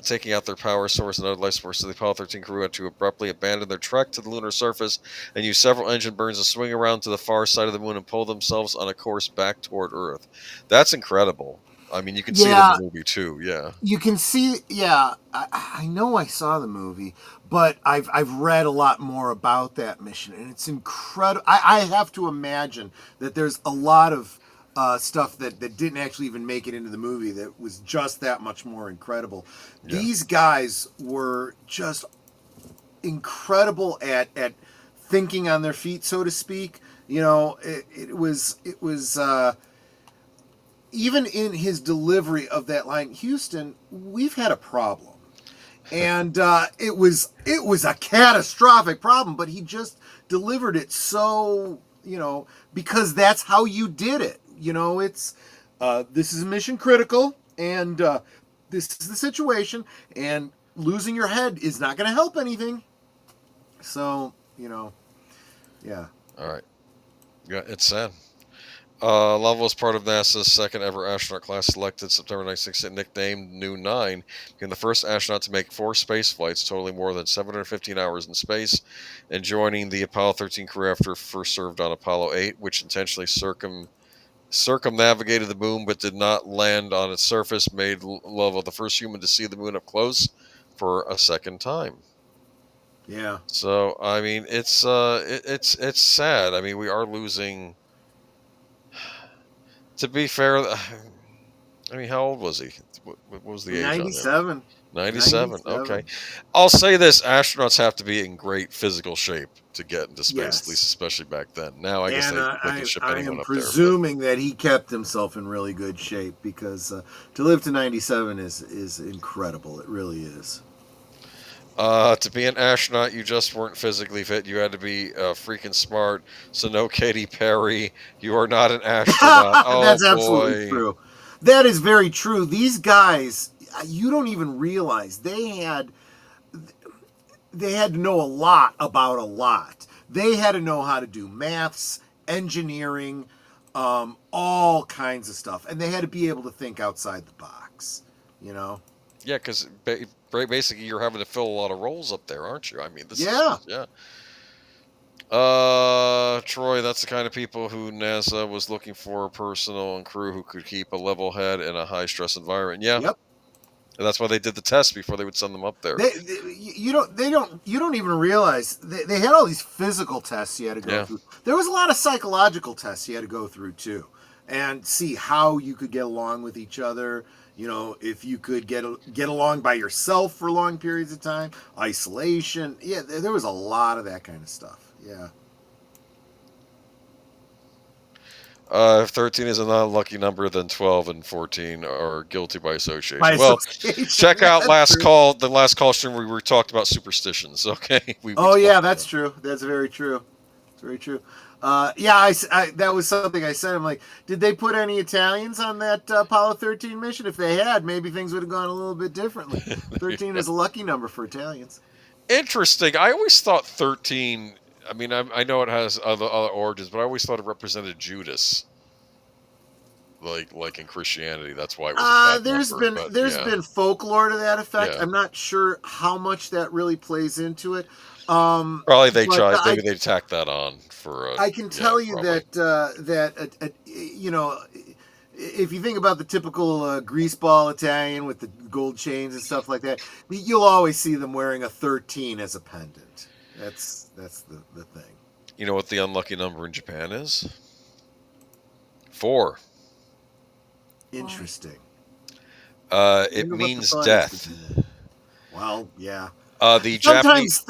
taking out their power source and other life sources, the Apollo 13 crew had to abruptly abandon their trek to the lunar surface and use several engine burns to swing around to the far side of the moon and pull themselves on a course back toward Earth. That's incredible. I mean, you can see it in the movie too. Yeah, you can see. Yeah, I know I saw the movie, but I've read a lot more about that mission, and it's incredible. I have to imagine that there's a lot of stuff that didn't actually even make it into the movie that was just that much more incredible. Yeah. These guys were just incredible at thinking on their feet, so to speak. You know, it was even in his delivery of that line, "Houston, we've had a problem," and it was a catastrophic problem, but he just delivered it so, you know, because that's how you did it. You know, it's this is mission critical, and this is the situation, and losing your head is not going to help anything. So, you know, yeah. All right. Yeah, it's sad. Lovell was part of NASA's second ever astronaut class, selected September 1966, nicknamed New 9, became the first astronaut to make 4 space flights, totaling more than 715 hours in space, and joining the Apollo 13 crew after first served on Apollo 8, which intentionally circumnavigated the moon but did not land on its surface, made Lovell the first human to see the moon up close for a second time. Yeah. So, I mean, it's sad. I mean, we are losing. To be fair, I mean, how old was he? What was the age on him? 97. 97. Okay. I'll say this: astronauts have to be in great physical shape to get into space, Yes. at least especially back then. Now I guess And they can ship I anyone am up there. presuming that he kept himself in really good shape because to live to 97 is incredible. It really is. To be an astronaut, you just weren't physically fit. You had to be freaking smart. So no Katy Perry. You are not an astronaut. Oh, That's absolutely boy. true. That is very true. These guys, you don't even realize they had to know a lot about a lot. They had to know how to do maths, engineering, all kinds of stuff, and they had to be able to think outside the box. You know. Yeah, because basically you're having to fill a lot of roles up there, aren't you? I mean, this Yeah. is yeah. Troy, that's the kind of people who NASA was looking for, personnel and crew who could keep a level head in a high stress environment. Yeah. Yep. And that's why they did the test before they would send them up there. You don't even realize they had all these physical tests you had to go through. There was a lot of psychological tests you had to go through too, and see how you could get along with each other. You know, if you could get along by yourself for long periods of time, isolation. Yeah, there was a lot of that kind of stuff. Yeah. If 13 is a non-lucky number, then 12 and 14 are guilty by association. Check out the last call stream where we talked about superstitions. Okay. That's true. That's very true. It's very true. That was something I said. I'm like, did they put any Italians on that Apollo 13 mission? If they had, maybe things would have gone a little bit differently. 13 is a lucky number for Italians. Interesting. I always thought 13. I mean, I know it has other origins, but I always thought it represented Judas. Like in Christianity, that's why it was a bad number, there's been folklore to that effect. Yeah. I'm not sure how much that really plays into it. Probably they tried. Maybe they tacked that on for. I can tell you that you know, if you think about the typical greaseball Italian with the gold chains and stuff like that, you'll always see them wearing a 13 as a pendant. That's the thing. You know what the unlucky number in Japan is? 4. Interesting. It means death. Well, yeah. The Japanese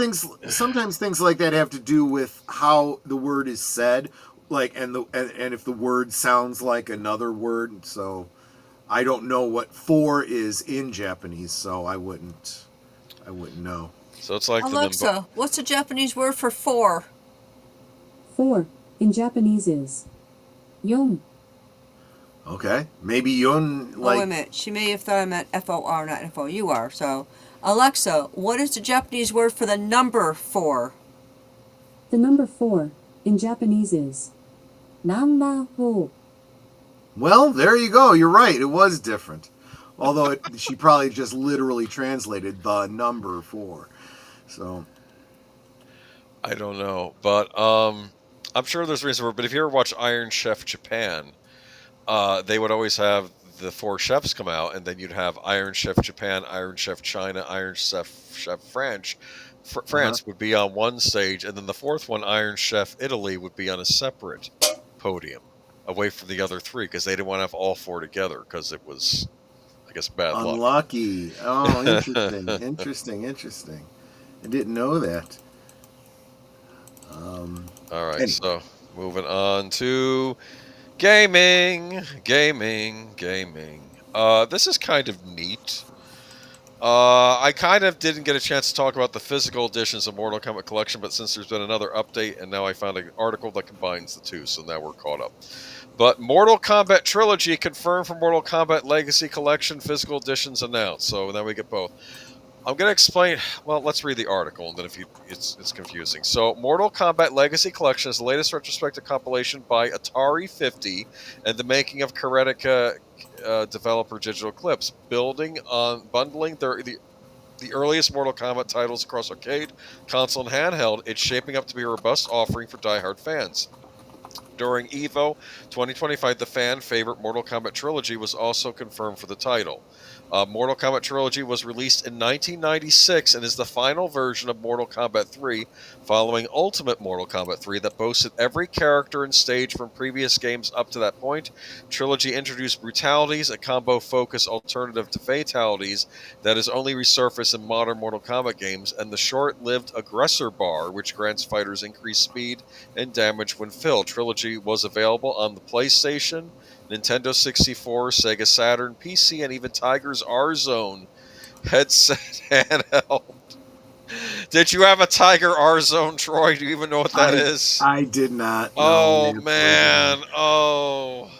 sometimes things like that have to do with how the word is said, like and if the word sounds like another word. So I don't know what 4 is in Japanese, so I wouldn't know. So it's like Alexa, what's the Japanese word for 4? 4 in Japanese is yon. Okay, maybe yon. Wait a minute. She may have thought I meant FOR, not FOUR. So, Alexa, what is the Japanese word for the number 4? The number 4 in Japanese is number 4. Well, there you go. You're right. It was different. Although she probably just literally translated the number 4. So I don't know, but I'm sure there's a reason for it. But if you ever watch Iron Chef Japan, they would always have the 4 chefs come out, and then you'd have Iron Chef Japan, Iron Chef China, Iron Chef France would be on one stage, and then the 4th one, Iron Chef Italy, would be on a separate podium away from the other 3 because they didn't want to have all 4 together because it was, I guess, bad luck. Unlucky. Oh, interesting. interesting. I didn't know that. All right, anyway. So moving on to gaming. This is kind of neat. I kind of didn't get a chance to talk about the physical editions of Mortal Kombat Collection, but since there's been another update, and now I found an article that combines the two, so now we're caught up. But Mortal Kombat Trilogy confirmed for Mortal Kombat Legacy Collection physical editions announced. So now we get both. I'm going to explain. Well, let's read the article, and then it's confusing. So, Mortal Kombat Legacy Collection is the latest retrospective compilation by Atari 50 and the making of Karetica developer Digital Eclipse, bundling the earliest Mortal Kombat titles across arcade, console, and handheld. It's shaping up to be a robust offering for diehard fans. During EVO 2025, the fan favorite Mortal Kombat Trilogy was also confirmed for the title. Mortal Kombat Trilogy was released in 1996 and is the final version of Mortal Kombat 3, following Ultimate Mortal Kombat 3 that boasted every character and stage from previous games up to that point. Trilogy introduced brutalities, a combo-focused alternative to fatalities that is only resurfaced in modern Mortal Kombat games, and the short-lived Aggressor Bar, which grants fighters increased speed and damage when filled. Trilogy was available on the PlayStation, Nintendo 64, Sega Saturn, PC, and even Tiger's R-Zone headset handheld. Did you have a Tiger R-Zone, Troy? Do you even know what that is? I did not. Oh, No, man. Oh.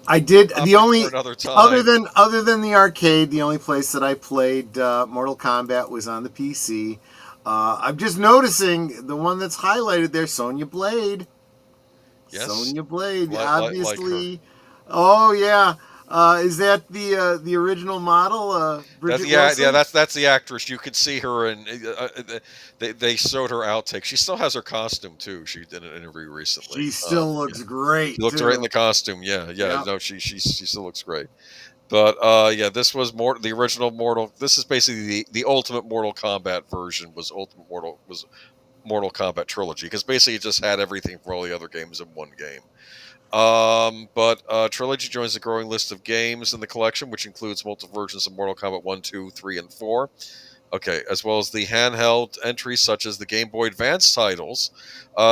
I did. The only another time. other than the arcade, the only place that I played Mortal Kombat was on the PC. I'm just noticing the one that's highlighted there, Sonya Blade. Yes. Sonya Blade, Like obviously. her. Oh yeah. Is that the original model? Bridget Wilson? Yeah, that's the actress. You could see her, and they showed her outtake. She still has her costume too. She did an interview recently. She still looks great. She looks too. great in the costume. Yeah. Yep. No, she still looks great. But yeah, this was the original Mortal. This is basically the Ultimate Mortal Kombat version. Was Mortal Kombat Trilogy, because basically it just had everything for all the other games in one game. But Trilogy joins the growing list of games in the collection, which includes multiple versions of Mortal Kombat 1, 2, 3, and 4. Okay, as well as the handheld entries such as the Game Boy Advance titles.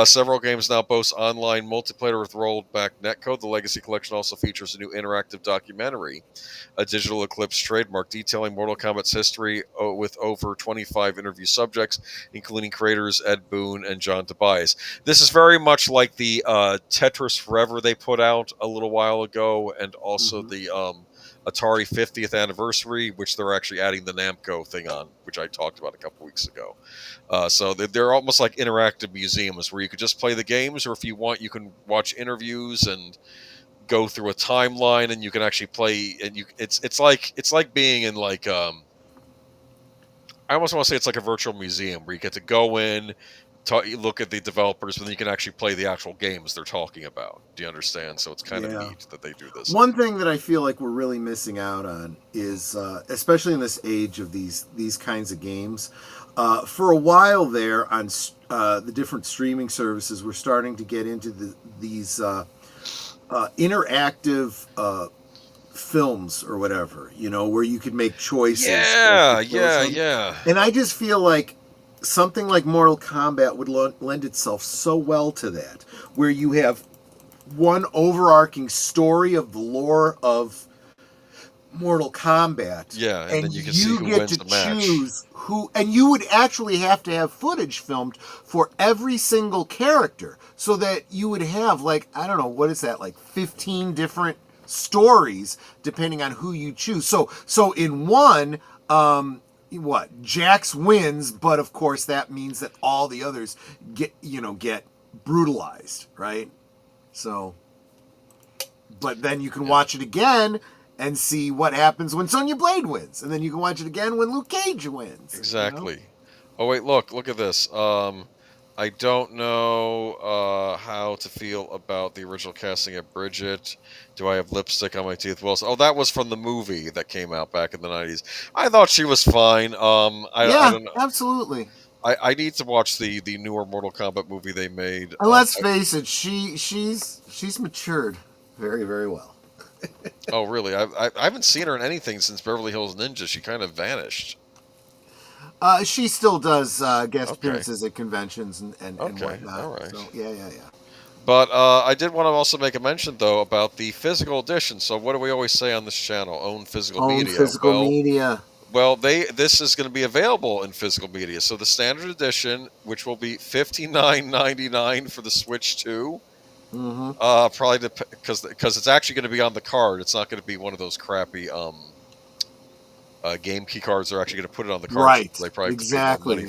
Several games now boast online multiplayer with rolled-back netcode. The Legacy Collection also features a new interactive documentary, a Digital Eclipse trademark detailing Mortal Kombat's history with over 25 interview subjects, including creators Ed Boon and John Tobias. This is very much like the Tetris Forever they put out a little while ago, and also the Atari 50th anniversary, which they're actually adding the Namco thing on, which I talked about a couple weeks ago. So they're almost like interactive museums where you could just play the games, or if you want, you can watch interviews and go through a timeline, and you can actually play. And it's like being in like I almost want to say it's like a virtual museum where you get to go in, you look at the developers, but then you can actually play the actual games they're talking about. Do you understand? So it's kind of neat that they do this. One thing that I feel like we're really missing out on is, especially in this age of these kinds of games, for a while there on the different streaming services, we're starting to get into these interactive films or whatever, where you could make choices. Yeah. And I just feel like something like Mortal Kombat would lend itself so well to that, where you have one overarching story of the lore of Mortal Kombat. Yeah, and then you can see who wins the match. Choose who, and you would actually have to have footage filmed for every single character, so that you would have, like, I don't know, what is that, like 15 different stories depending on who you choose. So in one, Jax wins, but of course that means that all the others get brutalized, right? So, but then you can watch it again and see what happens when Sonya Blade wins, and then you can watch it again when Luke Cage wins. Exactly. Oh wait, look at this. I don't know how to feel about the original casting of Bridget. Do I have lipstick on my teeth? Well, that was from the movie that came out back in the 90s. I thought she was fine. I don't know. Absolutely. I need to watch the newer Mortal Kombat movie they made. And let's face it, she's matured very, very well. Oh, really? I haven't seen her in anything since Beverly Hills Ninja. She kind of vanished. She still does guest appearances at conventions and whatnot. All right. So, yeah. But I did want to also make a mention, though, about the physical edition. So what do we always say on this channel? Own physical media. Well, this is going to be available in physical media. So the standard edition, which will be $59.99 for the Switch 2, probably because it's actually going to be on the card. It's not going to be one of those crappy game key cards. They're actually going to put it on the card. Right. So they probably Exactly.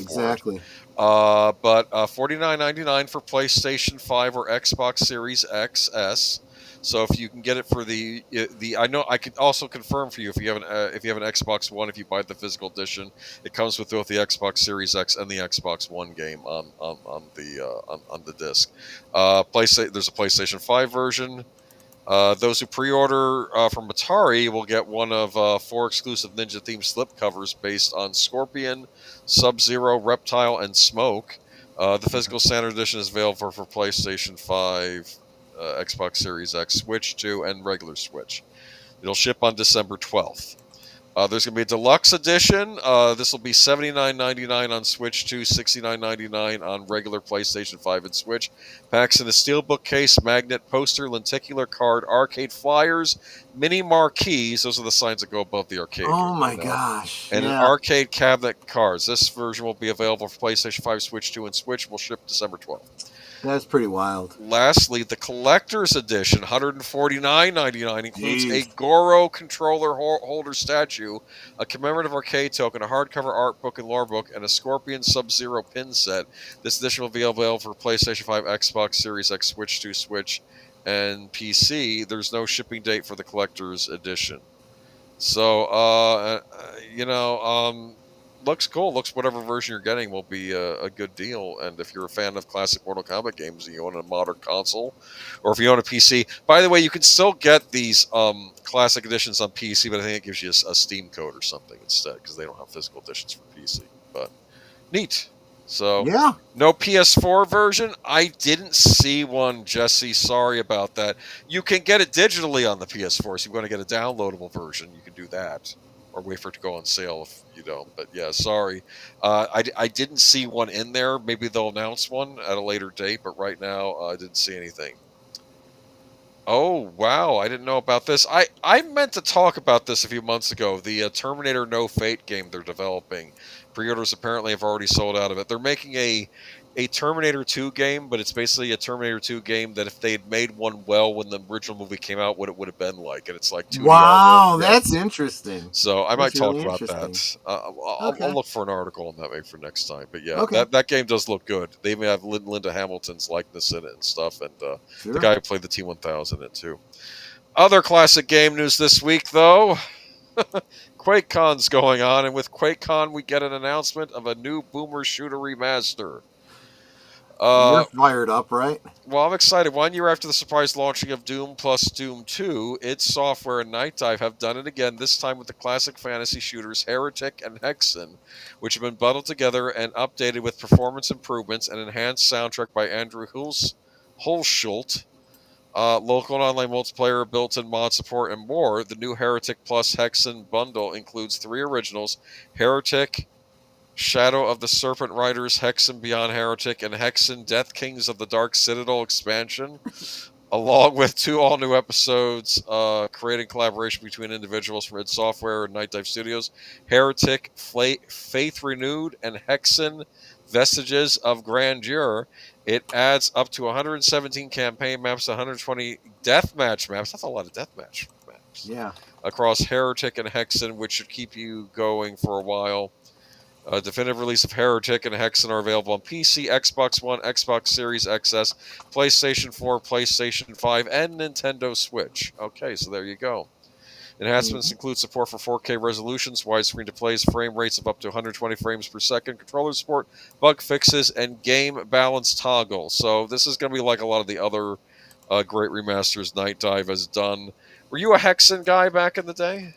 But $49.99 for PlayStation 5 or Xbox Series XS. So if you can get it for the I know I could also confirm for you if you have an Xbox One, if you buy the physical edition, it comes with both the Xbox Series X and the Xbox One game on the disc. There's a PlayStation 5 version. Those who pre-order from Atari will get one of 4 exclusive Ninja-themed slipcovers based on Scorpion, Sub-Zero, Reptile, and Smoke. The physical standard edition is available for PlayStation 5, Xbox Series X, Switch 2, and regular Switch. It'll ship on December 12th. There's going to be a deluxe edition. This will be $79.99 on Switch 2, $69.99 on regular PlayStation 5 and Switch. Packs in a steelbook case, magnet, poster, lenticular card, arcade flyers, mini marquees. Those are the signs that go above the arcade. Oh my gosh. And an arcade cabinet cards. This version will be available for PlayStation 5, Switch 2, and Switch. Will ship December 12th. That's pretty wild. Lastly, the collector's edition, $149.99, includes a Goro controller holder statue, a commemorative arcade token, a hardcover art book and lore book, and a Scorpion Sub-Zero pin set. This edition will be available for PlayStation 5, Xbox Series X, Switch 2, Switch, and PC. There's no shipping date for the collector's edition. So, looks cool. Looks whatever version you're getting will be a good deal. And if you're a fan of classic Mortal Kombat games and you own a modern console, or if you own a PC, by the way, you can still get these classic editions on PC, but I think it gives you a Steam code or something instead because they don't have physical editions for PC. But neat. So yeah, no PS4 version. I didn't see one, Jesse. Sorry about that. You can get it digitally on the PS4, so you're going to get a downloadable version. You can do that. Or wait for it to go on sale if you don't. But yeah, sorry. I didn't see one in there. Maybe they'll announce one at a later date, but right now I didn't see anything. Oh, wow. I didn't know about this. I meant to talk about this a few months ago. The Terminator No Fate game they're developing. Pre-orders apparently have already sold out of it. They're making a Terminator 2 game, but it's basically a Terminator 2 game that if they had made one well when the original movie came out, what it would have been like. And it's like 2D wow, that's interesting. So I might That's talk really about that. Okay. I'll look for an article on that maybe for next time. But yeah, Okay. that game does look good. They even have Linda Hamilton's likeness in it and stuff, and the Sure. guy who played the T-1000 in it too. Other classic game news this week, though. QuakeCon's going on, and with QuakeCon, we get an announcement of a new Boomer Shooter remaster. You're fired up, right? Well, I'm excited. 1 year after the surprise launching of Doom plus Doom 2, id Software and Night Dive have done it again, this time with the classic fantasy shooters Heretic and Hexen, which have been bundled together and updated with performance improvements and enhanced soundtrack by Andrew Hulschult. Local and online multiplayer, built-in mod support, and more. The new Heretic plus Hexen bundle includes 3 originals: Heretic, Shadow of the Serpent Riders, Hexen Beyond Heretic, and Hexen Death Kings of the Dark Citadel expansion, along with 2 all-new episodes creating collaboration between individuals from id Software and Night Dive Studios. Heretic, Faith Renewed, and Hexen, Vestiges of Grandeur. It adds up to 117 campaign maps, 120 deathmatch maps. That's a lot of deathmatch maps. Yeah. Across Heretic and Hexen, which should keep you going for a while. Definitive release of Heretic and Hexen are available on PC, Xbox One, Xbox Series XS, PlayStation 4, PlayStation 5, and Nintendo Switch. Okay, so there you go. Enhancements include support for 4K resolutions, widescreen displays, frame rates of up to 120 frames per second, controller support, bug fixes, and game balance toggle. So this is going to be like a lot of the other great remasters Night Dive has done. Were you a Hexen guy back in the day?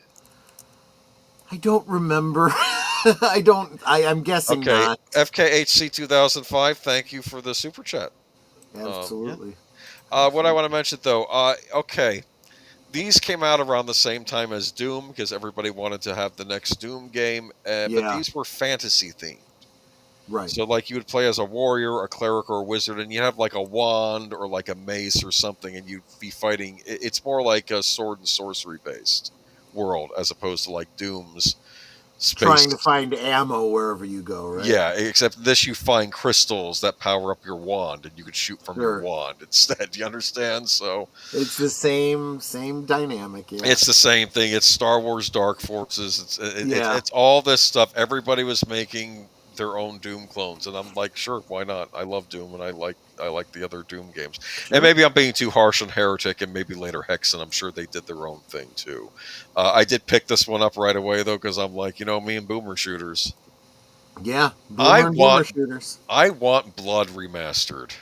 I don't remember. I'm guessing not. FKHC 2005, thank you for the super chat. Absolutely. What I want to mention, though, okay. These came out around the same time as Doom because everybody wanted to have the next Doom game, but these were fantasy themed. Right. So, like, you would play as a warrior, a cleric, or a wizard, and you have like a wand or like a mace or something, and you'd be fighting. It's more like a sword and sorcery based world as opposed to like Doom's space. Trying to find ammo wherever you go, right? Yeah, except this you find crystals that power up your wand, and you could shoot from your wand instead. Do you understand? So it's the same dynamic. Yeah. It's the same thing. It's Star Wars Dark Forces. It's all this stuff. Everybody was making their own Doom clones, and I'm like, sure, why not? I love Doom, and I like the other Doom games. And maybe I'm being too harsh on Heretic, and maybe later Hexen. I'm sure they did their own thing too. I did pick this one up right away though, because I'm like, me and boomer shooters. Yeah, Boomer shooters. I want Blood remastered.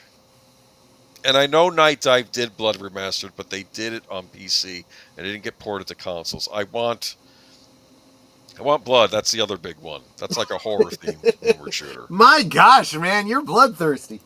And I know Night Dive did Blood remastered, but they did it on PC and it didn't get ported to consoles. I want Blood. That's the other big one. That's like a horror themed boomer shooter. My gosh, man, you're bloodthirsty.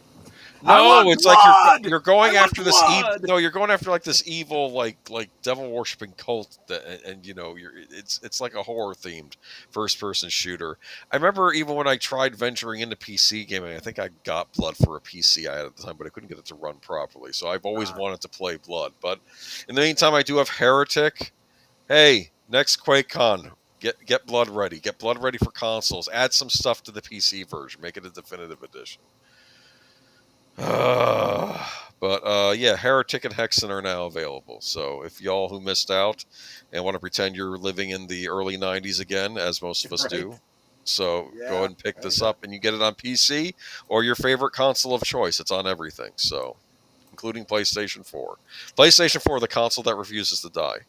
No, it's like you're going after this evil. No, you're going after like this evil like devil worshipping cult and it's like a horror themed first person shooter. I remember even when I tried venturing into PC gaming, I think I got Blood for a PC I had at the time, but I couldn't get it to run properly. So I've always wanted to play Blood. But in the meantime, I do have Heretic. Hey, next QuakeCon, get Blood ready. Get Blood ready for consoles. Add some stuff to the PC version. Make it a definitive edition. Yeah, Heretic and Hexen are now available. So if y'all who missed out and want to pretend you're living in the early 90s again, as most of us do, so go ahead and pick this up, and you get it on PC or your favorite console of choice. It's on everything, so including PlayStation 4. PlayStation 4, the console that refuses to die.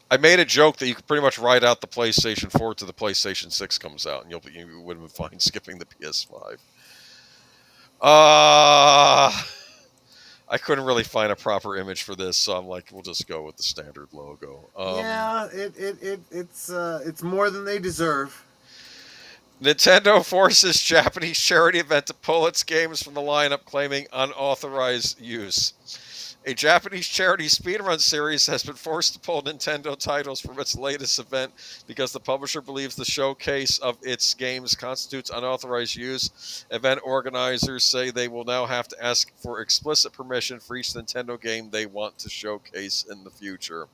I made a joke that you could pretty much ride out the PlayStation 4 to the PlayStation 6 comes out, and you would have been fine skipping the PS5. I couldn't really find a proper image for this, so I'm like, we'll just go with the standard logo. It's more than they deserve. Nintendo forces Japanese charity event to pull its games from the lineup, claiming unauthorized use. A Japanese charity speedrun series has been forced to pull Nintendo titles from its latest event because the publisher believes the showcase of its games constitutes unauthorized use. Event organizers say they will now have to ask for explicit permission for each Nintendo game they want to showcase in the future.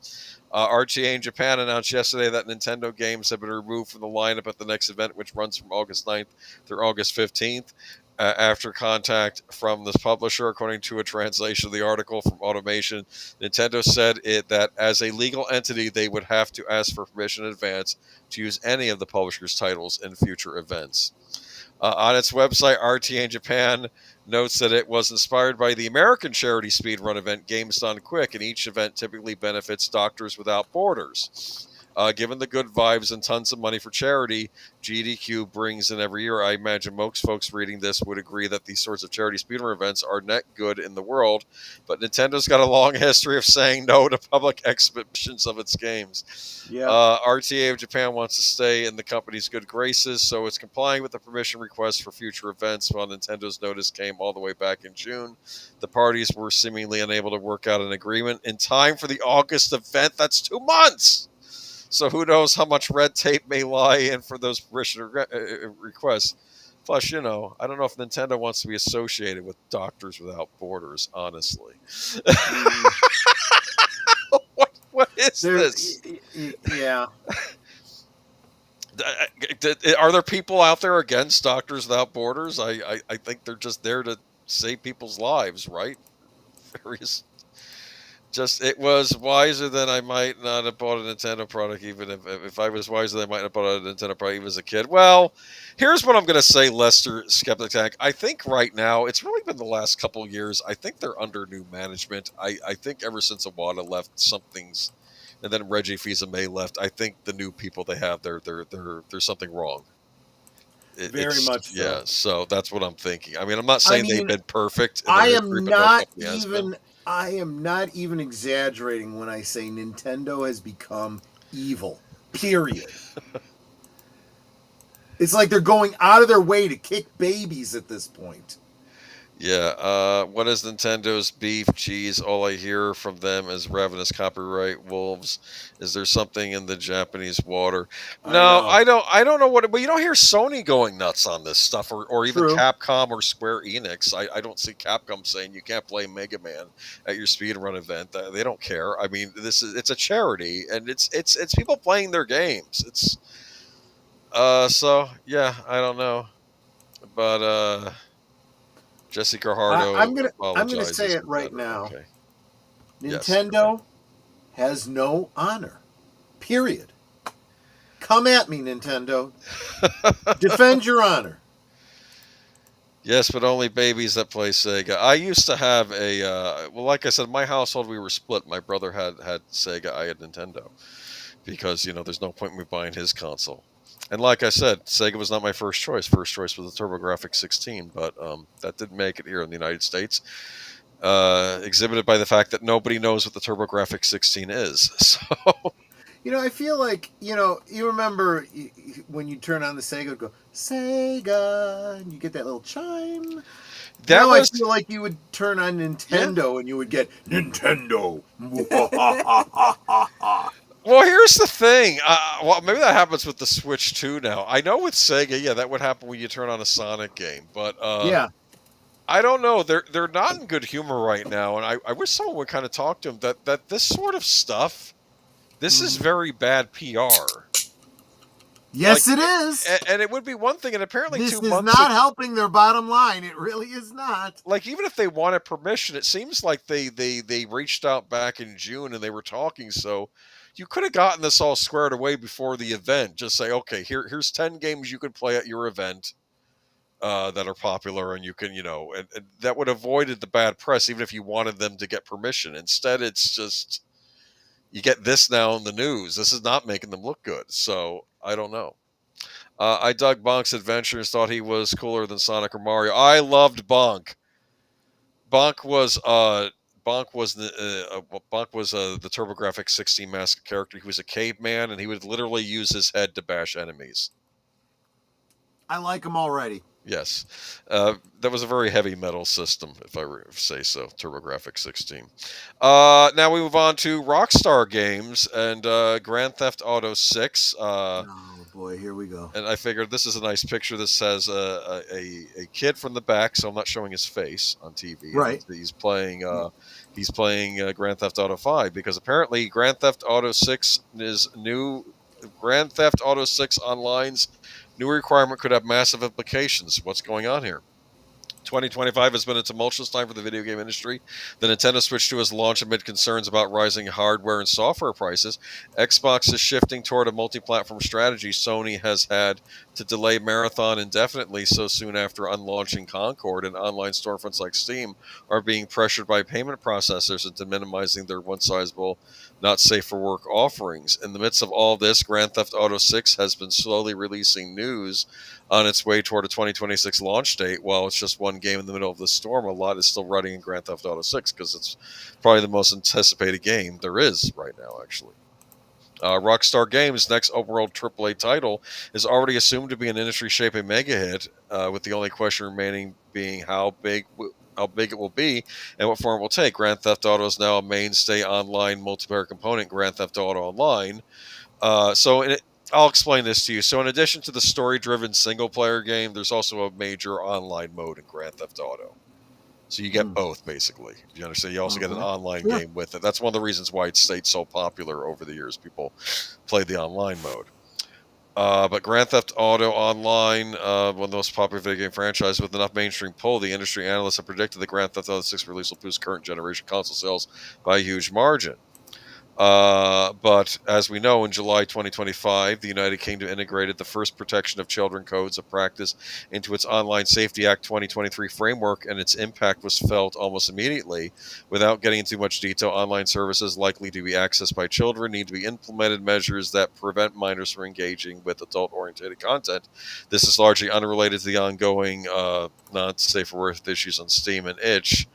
RTA in Japan announced yesterday that Nintendo games have been removed from the lineup at the next event, which runs from August 9th through August 15th. After contact from this publisher, according to a translation of the article from Automation, Nintendo said that as a legal entity, they would have to ask for permission in advance to use any of the publisher's titles in future events. On its website, RTA in Japan notes that it was inspired by the American charity speedrun event Games Done Quick, and each event typically benefits Doctors Without Borders. Given the good vibes and tons of money for charity GDQ brings in every year, I imagine most folks reading this would agree that these sorts of charity speedrun events are net good in the world, but Nintendo's got a long history of saying no to public exhibitions of its games. RTA of Japan wants to stay in the company's good graces, so it's complying with the permission request for future events. While Nintendo's notice came all the way back in June, the parties were seemingly unable to work out an agreement in time for the August event. That's 2 months! So who knows how much red tape may lie in for those permission requests. Plus, I don't know if Nintendo wants to be associated with Doctors Without Borders, honestly. What is this? Yeah. Are there people out there against Doctors Without Borders? I think they're just there to save people's lives, right? It was wiser than I might not have bought a Nintendo product, even if I was wiser than I might have bought a Nintendo product even as a kid. Well, here's what I'm going to say, Lester Skeptic Tank. I think right now, it's really been the last couple of years, I think they're under new management. I think ever since Iwata left, something's, and then Reggie Fils-Aimé left, I think the new people they have, there's something wrong. Very much so. Yeah, so that's what I'm thinking. I mean, I'm not saying they've been perfect. I am not even exaggerating when I say Nintendo has become evil. Period. It's like they're going out of their way to kick babies at this point. Yeah, what is Nintendo's beef? Geez, all I hear from them is ravenous copyright wolves. Is there something in the Japanese water? No, I don't know what. But you don't hear Sony going nuts on this stuff, or even Capcom or Square Enix. I don't see Capcom saying you can't play Mega Man at your speedrun event. They don't care. I mean, it's a charity, and it's people playing their games. It's so yeah, I don't know, but Jesse Carhardo. I'm gonna say it right now. Okay. Nintendo has no honor. Period. Come at me, Nintendo. Defend your honor. Yes, but only babies that play Sega. I used to have a well, like I said, in my household we were split. My brother had Sega, I had Nintendo, because there's no point in me buying his console. And like I said, Sega was not my first choice. First choice was the TurboGrafx 16, but that didn't make it here in the United States. Exhibited by the fact that nobody knows what the TurboGrafx 16 is. So I feel like, you remember when you turn on the Sega, it would go, Sega, and you get that little chime. I feel like you would turn on Nintendo and you would get Nintendo. Well, here's the thing. Well, maybe that happens with the Switch too now. I know with Sega, yeah, that would happen when you turn on a Sonic game. But yeah. I don't know. They're not in good humor right now, and I wish someone would kind of talk to them. That this sort of stuff, this is very bad PR. Yes, it is. And it would be one thing, and apparently this 2 is months not helping their bottom line. It really is not. Like, even if they wanted permission, it seems like they reached out back in June and they were talking. So you could have gotten this all squared away before the event. Just say, okay, here's 10 games you can play at your event that are popular, and you can, and that would have avoided the bad press, even if you wanted them to get permission. Instead, it's just, you get this now in the news. This is not making them look good. So I don't know. I dug Bonk's adventures, thought he was cooler than Sonic or Mario. I loved Bonk. Bonk was the TurboGrafx 16 mask character. He was a caveman, and he would literally use his head to bash enemies. I like him already. Yes. That was a very heavy metal system, if I say so, TurboGrafx 16. Now we move on to Rockstar Games and Grand Theft Auto 6. Oh, boy, here we go. And I figured this is a nice picture. This has a kid from the back, so I'm not showing his face on TV. Right. He's playing Grand Theft Auto 5, because apparently Grand Theft Auto 6 is new. Grand Theft Auto 6 Online's new requirement could have massive implications. What's going on here? 2025 has been a tumultuous time for the video game industry. The Nintendo Switch 2 has launched amid concerns about rising hardware and software prices. Xbox is shifting toward a multi-platform strategy. Sony has had to delay Marathon indefinitely so soon after unlaunching Concord, and online storefronts like Steam are being pressured by payment processors into minimizing their one-sizable, not safe for work offerings. In the midst of all this, Grand Theft Auto 6 has been slowly releasing news on its way toward a 2026 launch date. While it's just one game in the middle of the storm, a lot is still running in Grand Theft Auto 6 because it's probably the most anticipated game there is right now, actually. Rockstar Games' next open-world AAA title is already assumed to be an industry-shaping mega hit, with the only question remaining being how big it will be and what form it will take. Grand Theft Auto is now a mainstay online multiplayer component, Grand Theft Auto Online. I'll explain this to you. So in addition to the story-driven single-player game, there's also a major online mode in Grand Theft Auto. So you get both, basically. You understand? You also get an online game with it. That's one of the reasons why it stayed so popular over the years. People played the online mode. But Grand Theft Auto Online, one of the most popular video game franchises with enough mainstream pull, the industry analysts have predicted the Grand Theft Auto 6 release will boost current generation console sales by a huge margin. But as we know, in July 2025, the United Kingdom integrated the first protection of children codes of practice into its Online Safety Act 2023 framework, and its impact was felt almost immediately. Without getting into much detail, online services likely to be accessed by children need to be implemented measures that prevent minors from engaging with adult-oriented content. This is largely unrelated to the ongoing not safe for work issues on Steam and itch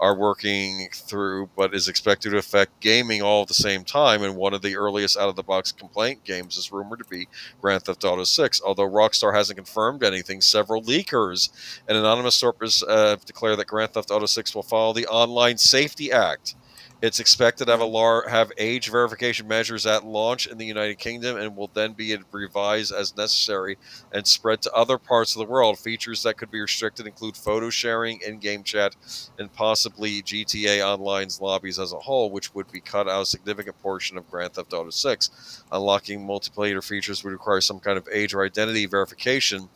are working through, but is expected to affect gaming all at the same time. And one of the earliest out-of-the-box complaint games is rumored to be Grand Theft Auto 6. Although Rockstar hasn't confirmed anything, several leakers and anonymous sources have declared that Grand Theft Auto 6 will follow the Online Safety Act. It's expected to have age verification measures at launch in the United Kingdom and will then be revised as necessary and spread to other parts of the world. Features that could be restricted include photo sharing, in-game chat, and possibly GTA Online's lobbies as a whole, which would be cut out a significant portion of Grand Theft Auto 6. Unlocking multiplayer features would require some kind of age or identity verification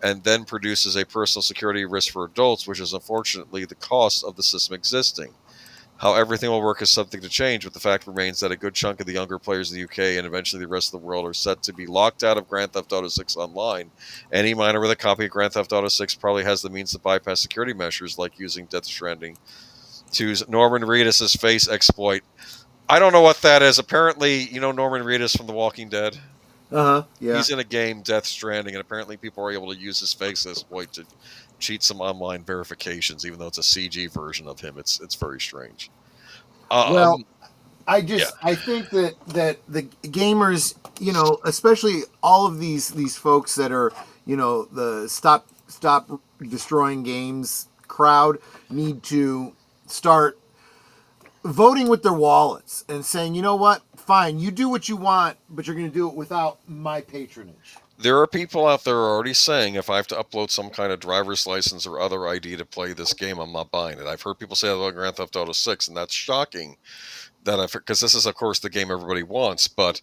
and then produces a personal security risk for adults, which is unfortunately the cost of the system existing. How everything will work is something to change, but the fact remains that a good chunk of the younger players in the UK and eventually the rest of the world are set to be locked out of Grand Theft Auto 6 online. Any miner with a copy of Grand Theft Auto 6 probably has the means to bypass security measures like using Death Stranding 2's Norman Reedus' face exploit. I don't know what that is. Apparently, you know Norman Reedus from The Walking Dead? Yeah. He's in a game, Death Stranding, and apparently people are able to use his face exploit to cheat some online verifications, even though it's a CG version of him. It's very strange. Well, I yeah. think that the gamers, you know, especially all of these folks that are, you know, the stop destroying games crowd need to start voting with their wallets and saying, you know what, fine, you do what you want, but you're going to do it without my patronage. There are people out there already saying if I have to upload some kind of driver's license or other ID to play this game, I'm not buying it. I've heard people say that about Grand Theft Auto 6, and that's shocking. Because this is, of course, the game everybody wants. But,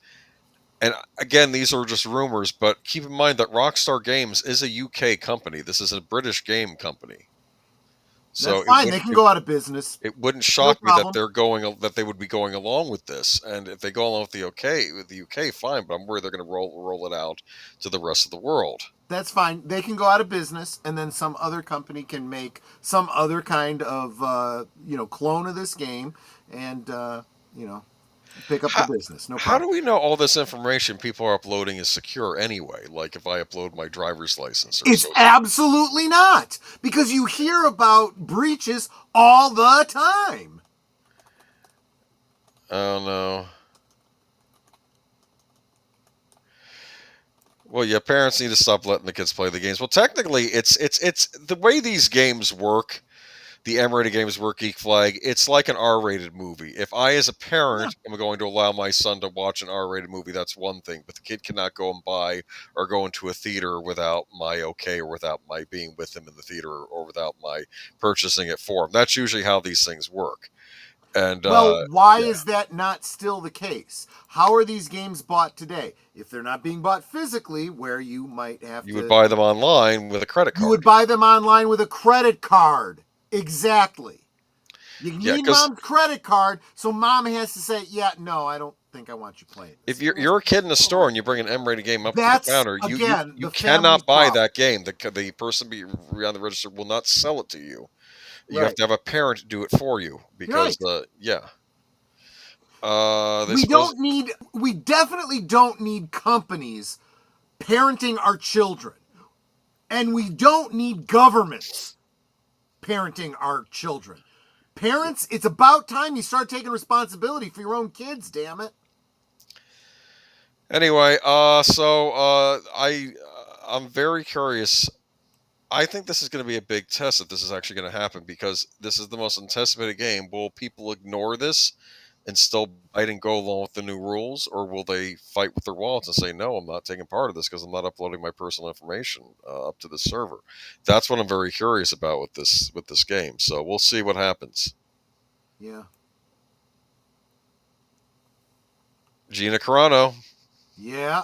and again, these are just rumors, but keep in mind that Rockstar Games is a UK company. This is a British game company. So that's fine. They can go out of business. It wouldn't shock me that they would be going along with this. And if they go along with the UK, fine. But I'm worried they're going to roll it out to the rest of the world. That's fine. They can go out of business, and then some other company can make some other kind of clone of this game, and pick up the business. No problem. How do we know all this information people are uploading is secure anyway? Like if I upload my driver's license, it's absolutely not, because you hear about breaches all the time. Oh no. Well, yeah, parents need to stop letting the kids play the games. Well, technically, it's the way these games work. The M-rated games work, Geek Flag. It's like an R-rated movie. If I, as a parent, am going to allow my son to watch an R-rated movie, that's one thing. But the kid cannot go and buy or go into a theater without my okay, or without my being with him in the theater, or without my purchasing it for him. That's usually how these things work. And why is that not still the case? How are these games bought today? If they're not being bought physically, where you might have you would buy them online with a credit card. You would buy them online with a credit card. Exactly. You need mom's credit card, so mom has to say, yeah, no, I don't think I want you playing this. If you're a kid in a store and you bring an M-rated game up to the counter, you cannot buy that game. The person behind the register will not sell it to you. You have to have a parent do it for you, because we definitely don't need companies parenting our children, and we don't need governments parenting our children. Parents, it's about time you start taking responsibility for your own kids, damn it. Anyway, I'm very curious. I think this is going to be a big test if this is actually going to happen, because this is the most anticipated game. Will people ignore this and still bite and go along with the new rules, or will they fight with their wallets and say, no, I'm not taking part of this because I'm not uploading my personal information up to the server? That's what I'm very curious about with this game. So we'll see what happens. Yeah. Gina Carano. Yeah.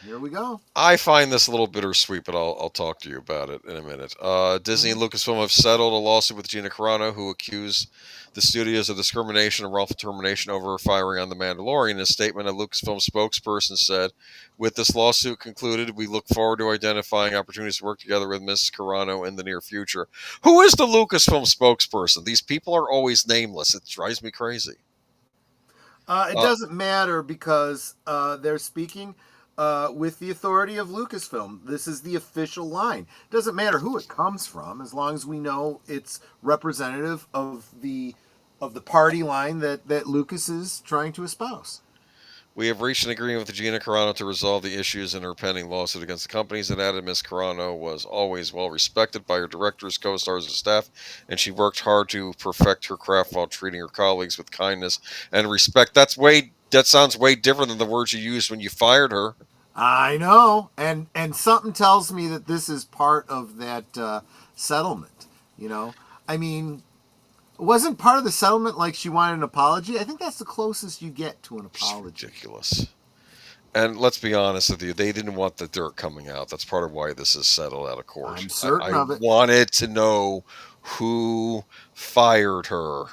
Here we go. I find this a little bittersweet, but I'll talk to you about it in a minute. Disney and Lucasfilm have settled a lawsuit with Gina Carano, who accused the studios of discrimination and wrongful termination over her firing on The Mandalorian. In a statement, a Lucasfilm spokesperson said, with this lawsuit concluded, we look forward to identifying opportunities to work together with Ms. Carano in the near future. Who is the Lucasfilm spokesperson? These people are always nameless. It drives me crazy. It doesn't matter, because they're speaking with the authority of Lucasfilm. This is the official line. It doesn't matter who it comes from, as long as we know it's representative of the party line that Lucas is trying to espouse. We have reached an agreement with Gina Carano to resolve the issues in her pending lawsuit against the companies, and added Ms. Carano was always well respected by her directors, co-stars, and staff, and she worked hard to perfect her craft while treating her colleagues with kindness and respect. That sounds way different than the words you used when you fired her. I know, and something tells me that this is part of that settlement. You know, I mean, wasn't part of the settlement like she wanted an apology? I think that's the closest you get to an apology. It's ridiculous. And let's be honest with you, they didn't want the dirt coming out. That's part of why this is settled out of court. I'm certain of it. I wanted to know who fired her.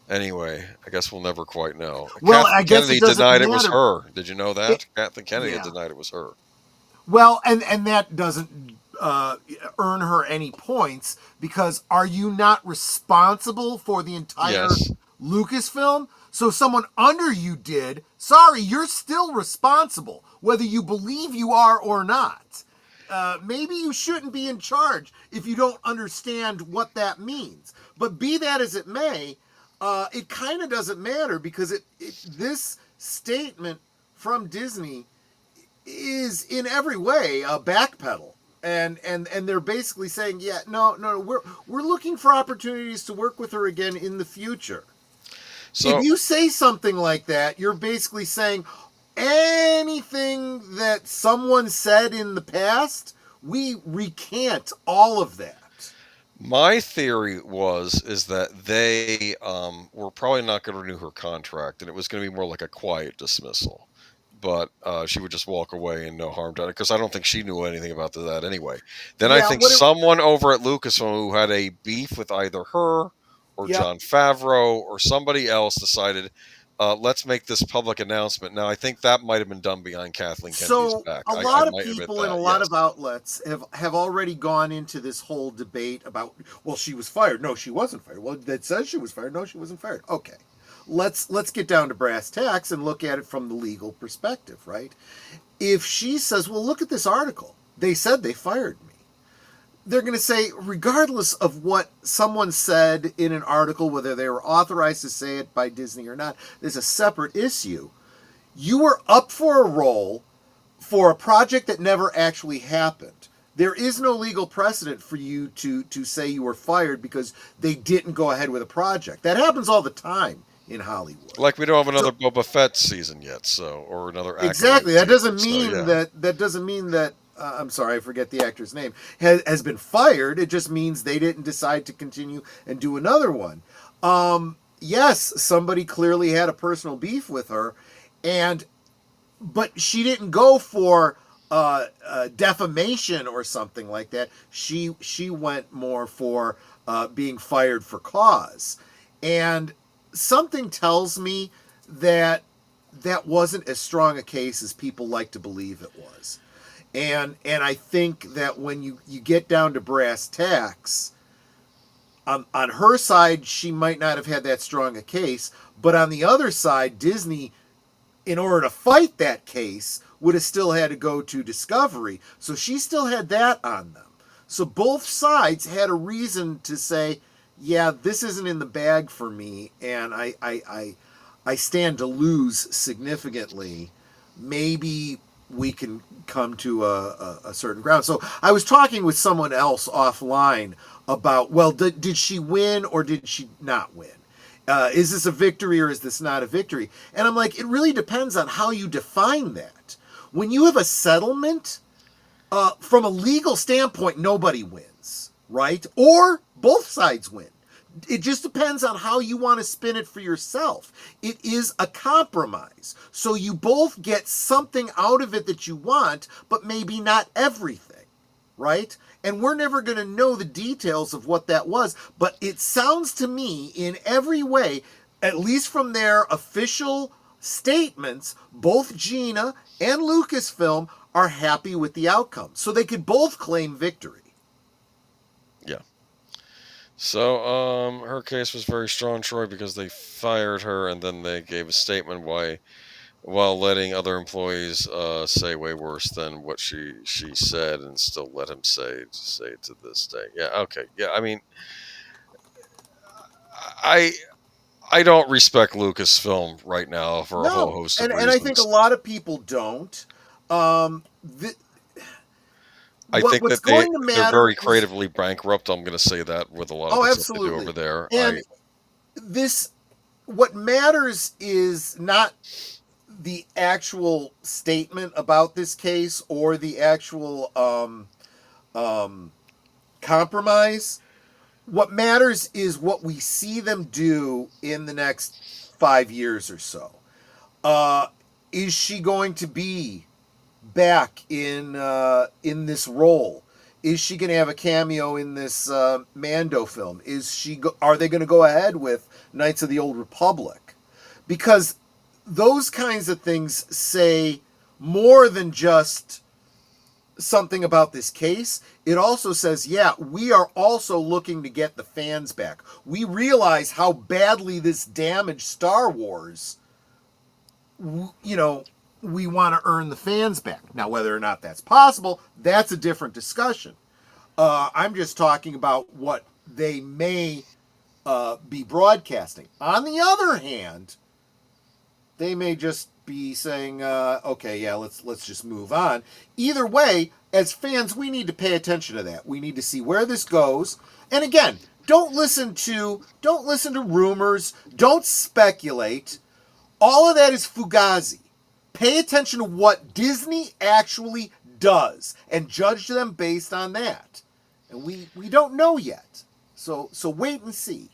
Anyway, I guess we'll never quite know. Well, Kathleen I guess Kennedy it doesn't denied it was matter. her. Did you know that? Kathleen Kennedy had Yeah. denied it was her. Well, and that doesn't earn her any points, because are you not responsible for the entire Yes. Lucasfilm? So someone under you did. Sorry, you're still responsible, whether you believe you are or not. Maybe you shouldn't be in charge if you don't understand what that means. But be that as it may, it kind of doesn't matter, because this statement from Disney is in every way a backpedal. And they're basically saying, yeah, no, we're looking for opportunities to work with her again in the future. So If you say something like that, you're basically saying anything that someone said in the past, we recant all of that. my theory is that they were probably not going to renew her contract, and it was going to be more like a quiet dismissal. But she would just walk away and no harm done, because I don't think she knew anything about that anyway. Then I Yeah, think what it- someone over at Lucasfilm who had a beef with either her or Yep. Jon Favreau or somebody else decided, let's make this public announcement. Now, I think that might have been done behind Kathleen Kennedy's So back. a I lot of might admit people and a that, lot yes. of outlets have already gone into this whole debate about, well, she was fired. No, she wasn't fired. Well, that says she was fired. No, she wasn't fired. Okay. Let's get down to brass tacks and look at it from the legal perspective, right? If she says, well, look at this article. They said they fired me. They're going to say, regardless of what someone said in an article, whether they were authorized to say it by Disney or not, there's a separate issue. You were up for a role for a project that never actually happened. There is no legal precedent for you to say you were fired because they didn't go ahead with a project. That happens all the time in Hollywood. Like we don't have another Boba Fett season yet, or another Exactly. Acolyte That doesn't season, mean so, yeah. that doesn't mean that I'm sorry, I forget the actor's name, has been fired. It just means they didn't decide to continue and do another one. Yes, somebody clearly had a personal beef with her, but she didn't go for defamation or something like that. She went more for being fired for cause, and something tells me that wasn't as strong a case as people like to believe it was. And I think that when you get down to brass tacks, on her side, she might not have had that strong a case, but on the other side, Disney, in order to fight that case, would have still had to go to discovery. So she still had that on them. So both sides had a reason to say, yeah, this isn't in the bag for me, and I stand to lose significantly. Maybe we can come to a certain ground. So I was talking with someone else offline about, well, did she win or did she not win? Is this a victory or is this not a victory? And I'm like, it really depends on how you define that. When you have a settlement, from a legal standpoint, nobody wins, right? Or both sides win. It just depends on how you want to spin it for yourself. It is a compromise. So you both get something out of it that you want, but maybe not everything, right? And we're never going to know the details of what that was, but it sounds to me in every way, at least from their official statements, both Gina and Lucasfilm are happy with the outcome. So they could both claim victory. Yeah. So her case was very strong, Troy, because they fired her and then they gave a statement while letting other employees say way worse than what she said, and still let him say it to this day. Yeah, okay. Yeah, I mean, I don't respect Lucasfilm right now for a whole host of reasons. And I think a lot of people don't. I think that they're very is, creatively bankrupt. I'm going to say that with a lot of the stuff they do over there. And what matters is not the actual statement about this case or the actual compromise. What matters is what we see them do in the next 5 years or so. Is she going to be back in this role? Is she going to have a cameo in this Mando film? Are they going to go ahead with Knights of the Old Republic? Because those kinds of things say more than just something about this case. It also says, yeah, we are also looking to get the fans back. We realize how badly this damaged Star Wars, you know, we want to earn the fans back. Now, whether or not that's possible, that's a different discussion. I'm just talking about what they may be broadcasting. On the other hand, they may just be saying, okay, yeah, let's just move on. Either way, as fans, we need to pay attention to that. We need to see where this goes. And again, don't listen to rumors. Don't speculate. All of that is fugazi. Pay attention to what Disney actually does and judge them based on that. And we don't know yet. So wait and see.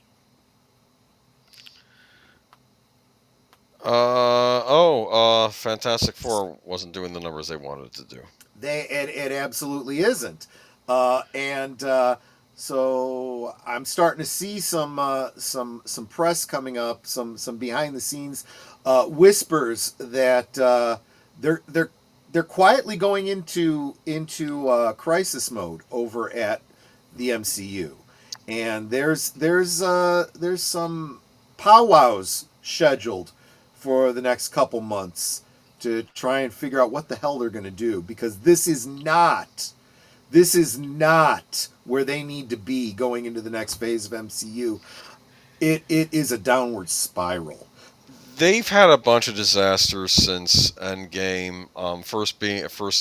Fantastic Four wasn't doing the numbers they wanted it to do. It absolutely isn't. So I'm starting to see some press coming up, some behind the scenes whispers that they're quietly going into crisis mode over at the MCU, and there's some powwows scheduled for the next couple months to try and figure out what the hell they're going to do, because this is not where they need to be going into the next phase of MCU. It is a downward spiral. They've had a bunch of disasters since Endgame. First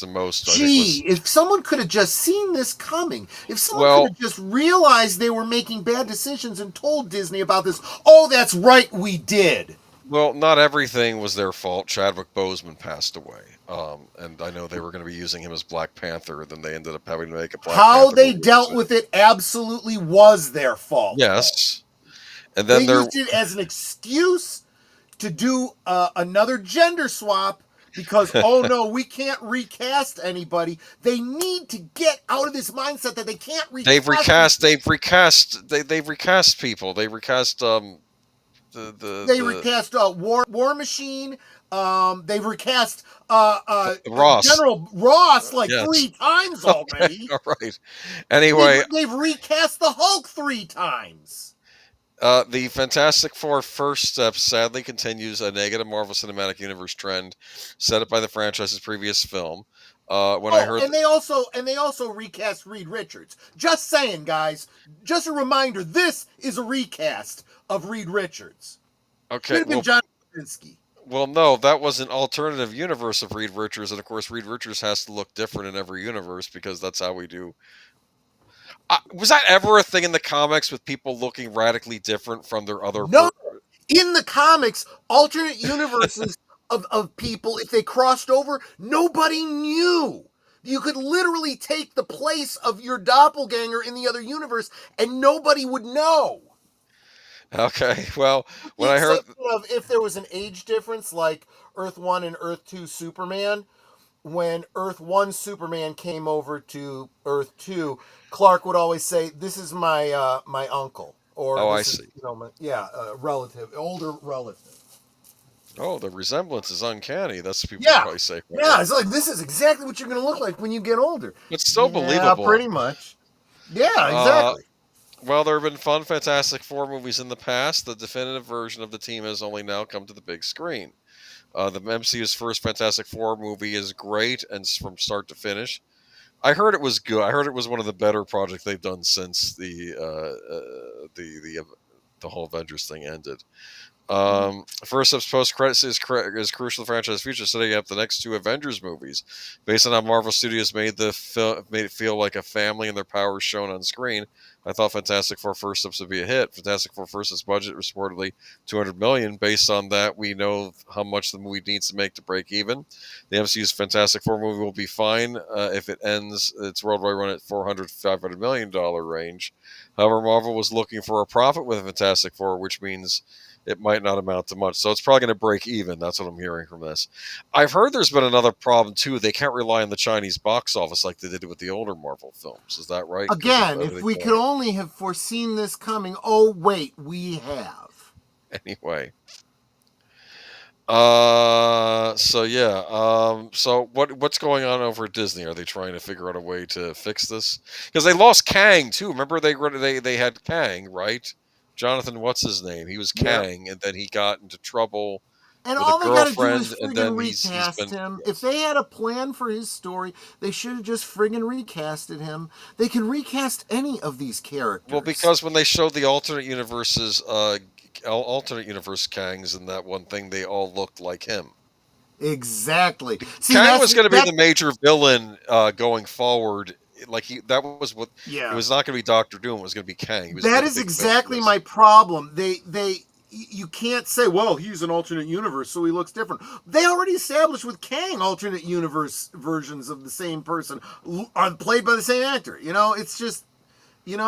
and most. If someone could have just seen this coming, if someone could have just realized they were making bad decisions and told Disney about this, oh, that's right, we did. Well, not everything was their fault. Chadwick Boseman passed away, and I know they were going to be using him as Black Panther, then they ended up having to make a Black Panther. How they dealt with it absolutely was their fault. Yes, and then they used it as an excuse to do another gender swap because, oh no, we can't recast anybody. They need to get out of this mindset that they can't recast. They've recast people. They recast recast War Machine. They've recast Ross. General Ross like 3 times already. All right. Anyway, they've recast the Hulk 3 times. The Fantastic Four first step sadly continues a negative Marvel Cinematic Universe trend set up by the franchise's previous film. They also recast Reed Richards. Just saying, guys. Just a reminder. This is a recast of Reed Richards. Okay. Could have been John Krasinski. Well, no, that was an alternative universe of Reed Richards, and of course, Reed Richards has to look different in every universe because that's how we do. Was that ever a thing in the comics with people looking radically different from their other? No, in the comics, alternate universes of people, if they crossed over, nobody knew. You could literally take the place of your doppelganger in the other universe, and nobody would know. Okay, well, when I heard if there was an age difference, like Earth 1 and Earth 2 Superman, when Earth 1 Superman came over to Earth 2, Clark would always say, "This is my my uncle," or I see. Relative, older relative. Oh, the resemblance is uncanny. That's what people probably say. Right? Yeah, it's like this is exactly what you're going to look like when you get older. It's still believable. Pretty much. Yeah, exactly. Well, there have been fun Fantastic Four movies in the past. The definitive version of the team has only now come to the big screen. The MCU's first Fantastic Four movie is great and from start to finish. I heard it was good. I heard it was one of the better projects they've done since the whole Avengers thing ended. First Up's post-credits is crucial to the franchise future, setting up the next 2 Avengers movies. Based on how Marvel Studios made it feel like a family and their powers shown on screen, I thought Fantastic Four First Ups would be a hit. Fantastic Four First Ups budget was reportedly $200 million. Based on that, we know how much the movie needs to make to break even. The MCU's Fantastic Four movie will be fine if it ends its worldwide run at $400-500 million range. However, Marvel was looking for a profit with Fantastic Four, which means it might not amount to much. So it's probably going to break even. That's what I'm hearing from this. I've heard there's been another problem too. They can't rely on the Chinese box office like they did with the older Marvel films. Is that right? Again, if we could only have foreseen this coming. Oh wait, we have. Anyway. So yeah. So what's going on over at Disney? Are they trying to figure out a way to fix this? Because they lost Kang too. Remember they had Kang, right? Jonathan, what's his name? He was Kang, and then he got into trouble and with all a they got to do girlfriend, is and friggin' then recast him. Yes. If they had a plan for his story, they should have just friggin' recasted him. They can recast any of these characters. Well, because when they showed the alternate universe Kangs in that one thing, they all looked like him. Exactly. See, Kang was going to be the major villain going forward. Like that was what. Yeah. It was not going to be Doctor Doom. It was going to be Kang. That is exactly my problem. You can't say, well, he's an alternate universe, so he looks different. They already established with Kang alternate universe versions of the same person are played by the same actor. It's just, Disney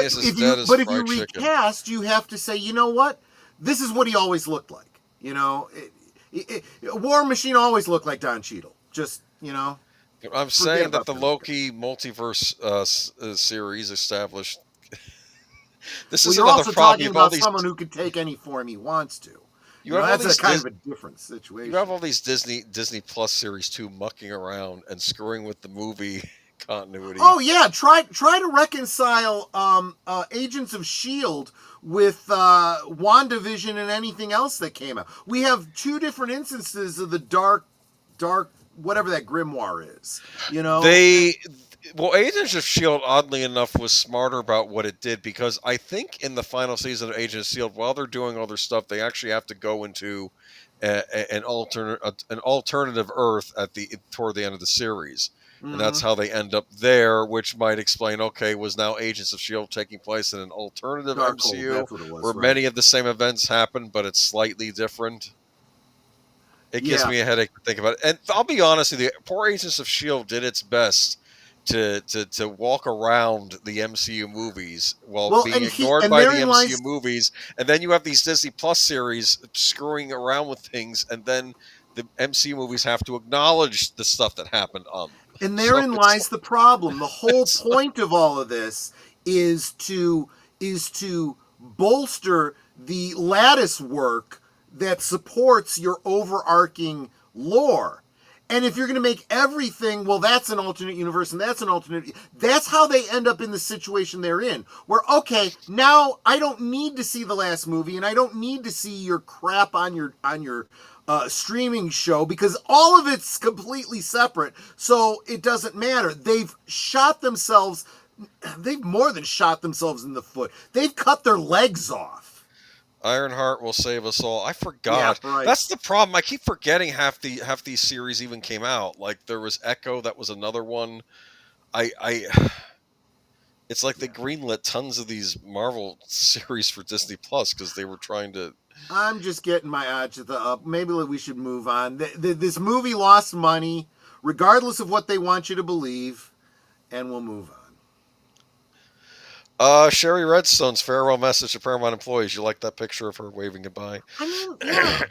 is as dead as fried chicken. But if you recast, you have to say, you know what? This is what he always looked like. War Machine always looked like Don Cheadle. Just, I'm saying that the Loki multiverse series established. This is another also problem. Talking about someone who can take any form he wants to. That's kind of a different situation. You have all these Disney Plus series too mucking around and screwing with the movie continuity. Oh yeah, try to reconcile Agents of S.H.I.E.L.D. with WandaVision and anything else that came out. We have two different instances of the dark whatever that grimoire is. Agents of S.H.I.E.L.D., oddly enough, was smarter about what it did, because I think in the final season of Agents of S.H.I.E.L.D., while they're doing all their stuff, they actually have to go into an alternative Earth toward the end of the series. Mm-hmm. And that's how they end up there, which might explain, was now Agents of S.H.I.E.L.D. taking place in an alternative MCU where many of the same events happen, but it's slightly different. It gives me a headache to think about it. And I'll be honest with you, poor Agents of S.H.I.E.L.D. did its best to walk around the MCU movies while being ignored by the MCU movies. And then you have these Disney Plus series screwing around with things, and then the MCU movies have to acknowledge the stuff that happened on them. And therein lies the problem. The whole point of all of this is to bolster the lattice work that supports your overarching lore. And if you're going to make everything, well, that's an alternate universe and that's an alternate. That's how they end up in the situation they're in. Where, okay, now I don't need to see the last movie and I don't need to see your crap on your streaming show because all of it's completely separate. So it doesn't matter. They've more than shot themselves in the foot. They've cut their legs off. Ironheart will save us all. I forgot. Yeah, right. That's the problem. I keep forgetting half these series even came out. Like there was Echo, that was another one. It's like they greenlit tons of these Marvel series for Disney Plus because they were trying to. I'm just getting my agita up. Maybe we should move on. This movie lost money, regardless of what they want you to believe, and we'll move on. Sherry Redstone's farewell message to Paramount employees. You like that picture of her waving goodbye? I mean, yeah.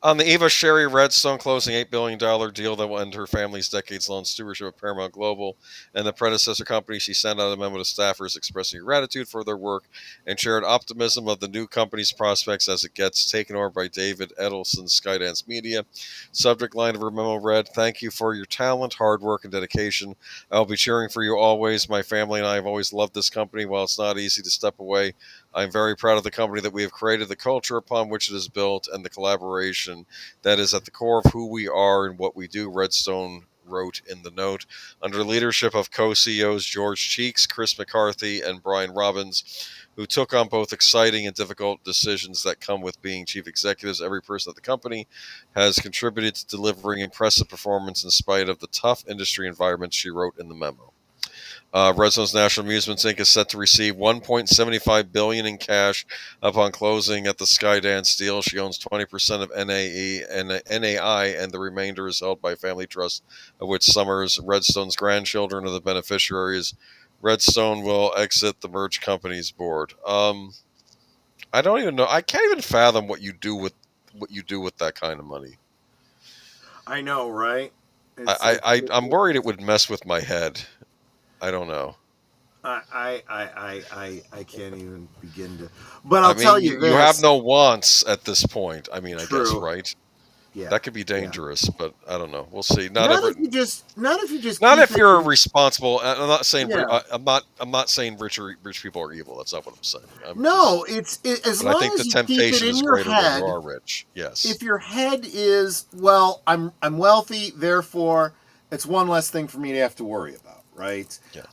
On the eve of Sherry Redstone closing $8 billion deal that will end her family's decades-long stewardship of Paramount Global and the predecessor company, she sent out a memo to staffers expressing gratitude for their work and shared optimism of the new company's prospects as it gets taken over by David Edelson's Skydance Media. Subject line of her memo read, "Thank you for your talent, hard work, and dedication. I'll be cheering for you always. My family and I have always loved this company. While it's not easy to step away, I'm very proud of the company that we have created, the culture upon which it is built, and the collaboration that is at the core of who we are and what we do," Redstone wrote in the note. Under leadership of co-CEOs George Cheeks, Chris McCarthy, and Brian Robbins, who took on both exciting and difficult decisions that come with being chief executives, every person at the company has contributed to delivering impressive performance in spite of the tough industry environment, she wrote in the memo. Redstone's National Amusements Inc. is set to receive $1.75 billion in cash upon closing at the Skydance deal. She owns 20% of NAI, and the remainder is held by a family trust, of which Summers Redstone's grandchildren are the beneficiaries. Redstone will exit the merged company's board. I don't even know. I can't even fathom what you do with that kind of money. I know, right? I'm worried it would mess with my head. I don't know. I can't even begin to. But I I'll tell mean, you you have this. no wants at this point. I mean, I guess, True. right? Yeah. That could be Yeah. dangerous, but I don't know. We'll see. Not if you just Not keep if it you're in- responsible. I'm not saying. Yeah. I'm not saying rich people are evil. That's not what I'm saying. No, as But I long think the as you keep it temptation in is your greater when head. you are rich. Yes. If your head is, well, I'm wealthy, therefore it's one less thing for me to have to worry about, right? Yeah.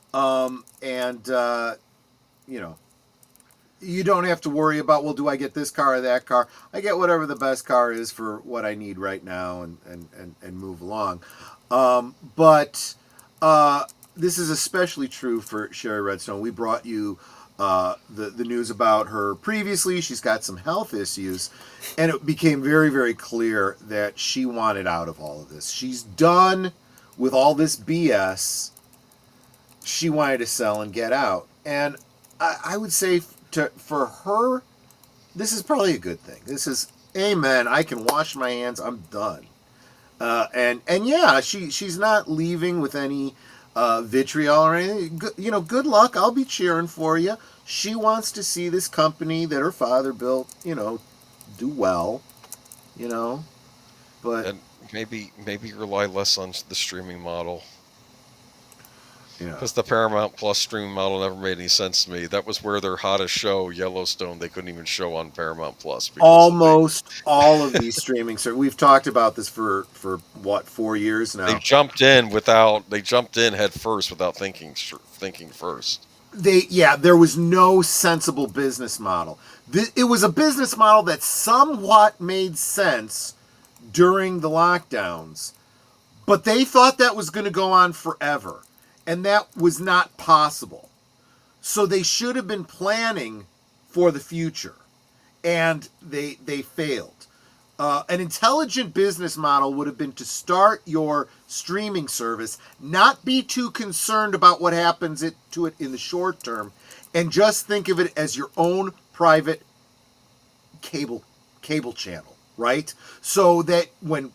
You know, you don't have to worry about, well, do I get this car or that car? I get whatever the best car is for what I need right now, and move along. But this is especially true for Sherry Redstone. We brought you the news about her previously. She's got some health issues, and it became very, very clear that she wanted out of all of this. She's done with all this BS. She wanted to sell and get out. And I would say for her, this is probably a good thing. This is, amen, I can wash my hands, I'm done. And yeah, she's not leaving with any vitriol or anything. Good luck. I'll be cheering for you. She wants to see this company that her father built, do well. But And maybe rely less on the streaming model. Because the Paramount Plus streaming model never made any sense to me. That was where their hottest show, Yellowstone, they couldn't even show on Paramount Plus. Almost all of these streaming services. We've talked about this for what, 4 years now. They jumped in head first without thinking first. There was no sensible business model. It was a business model that somewhat made sense during the lockdowns, but they thought that was going to go on forever, and that was not possible. So they should have been planning for the future, and they failed. An intelligent business model would have been to start your streaming service, not be too concerned about what happens to it in the short term, and just think of it as your own private cable channel, right? So that when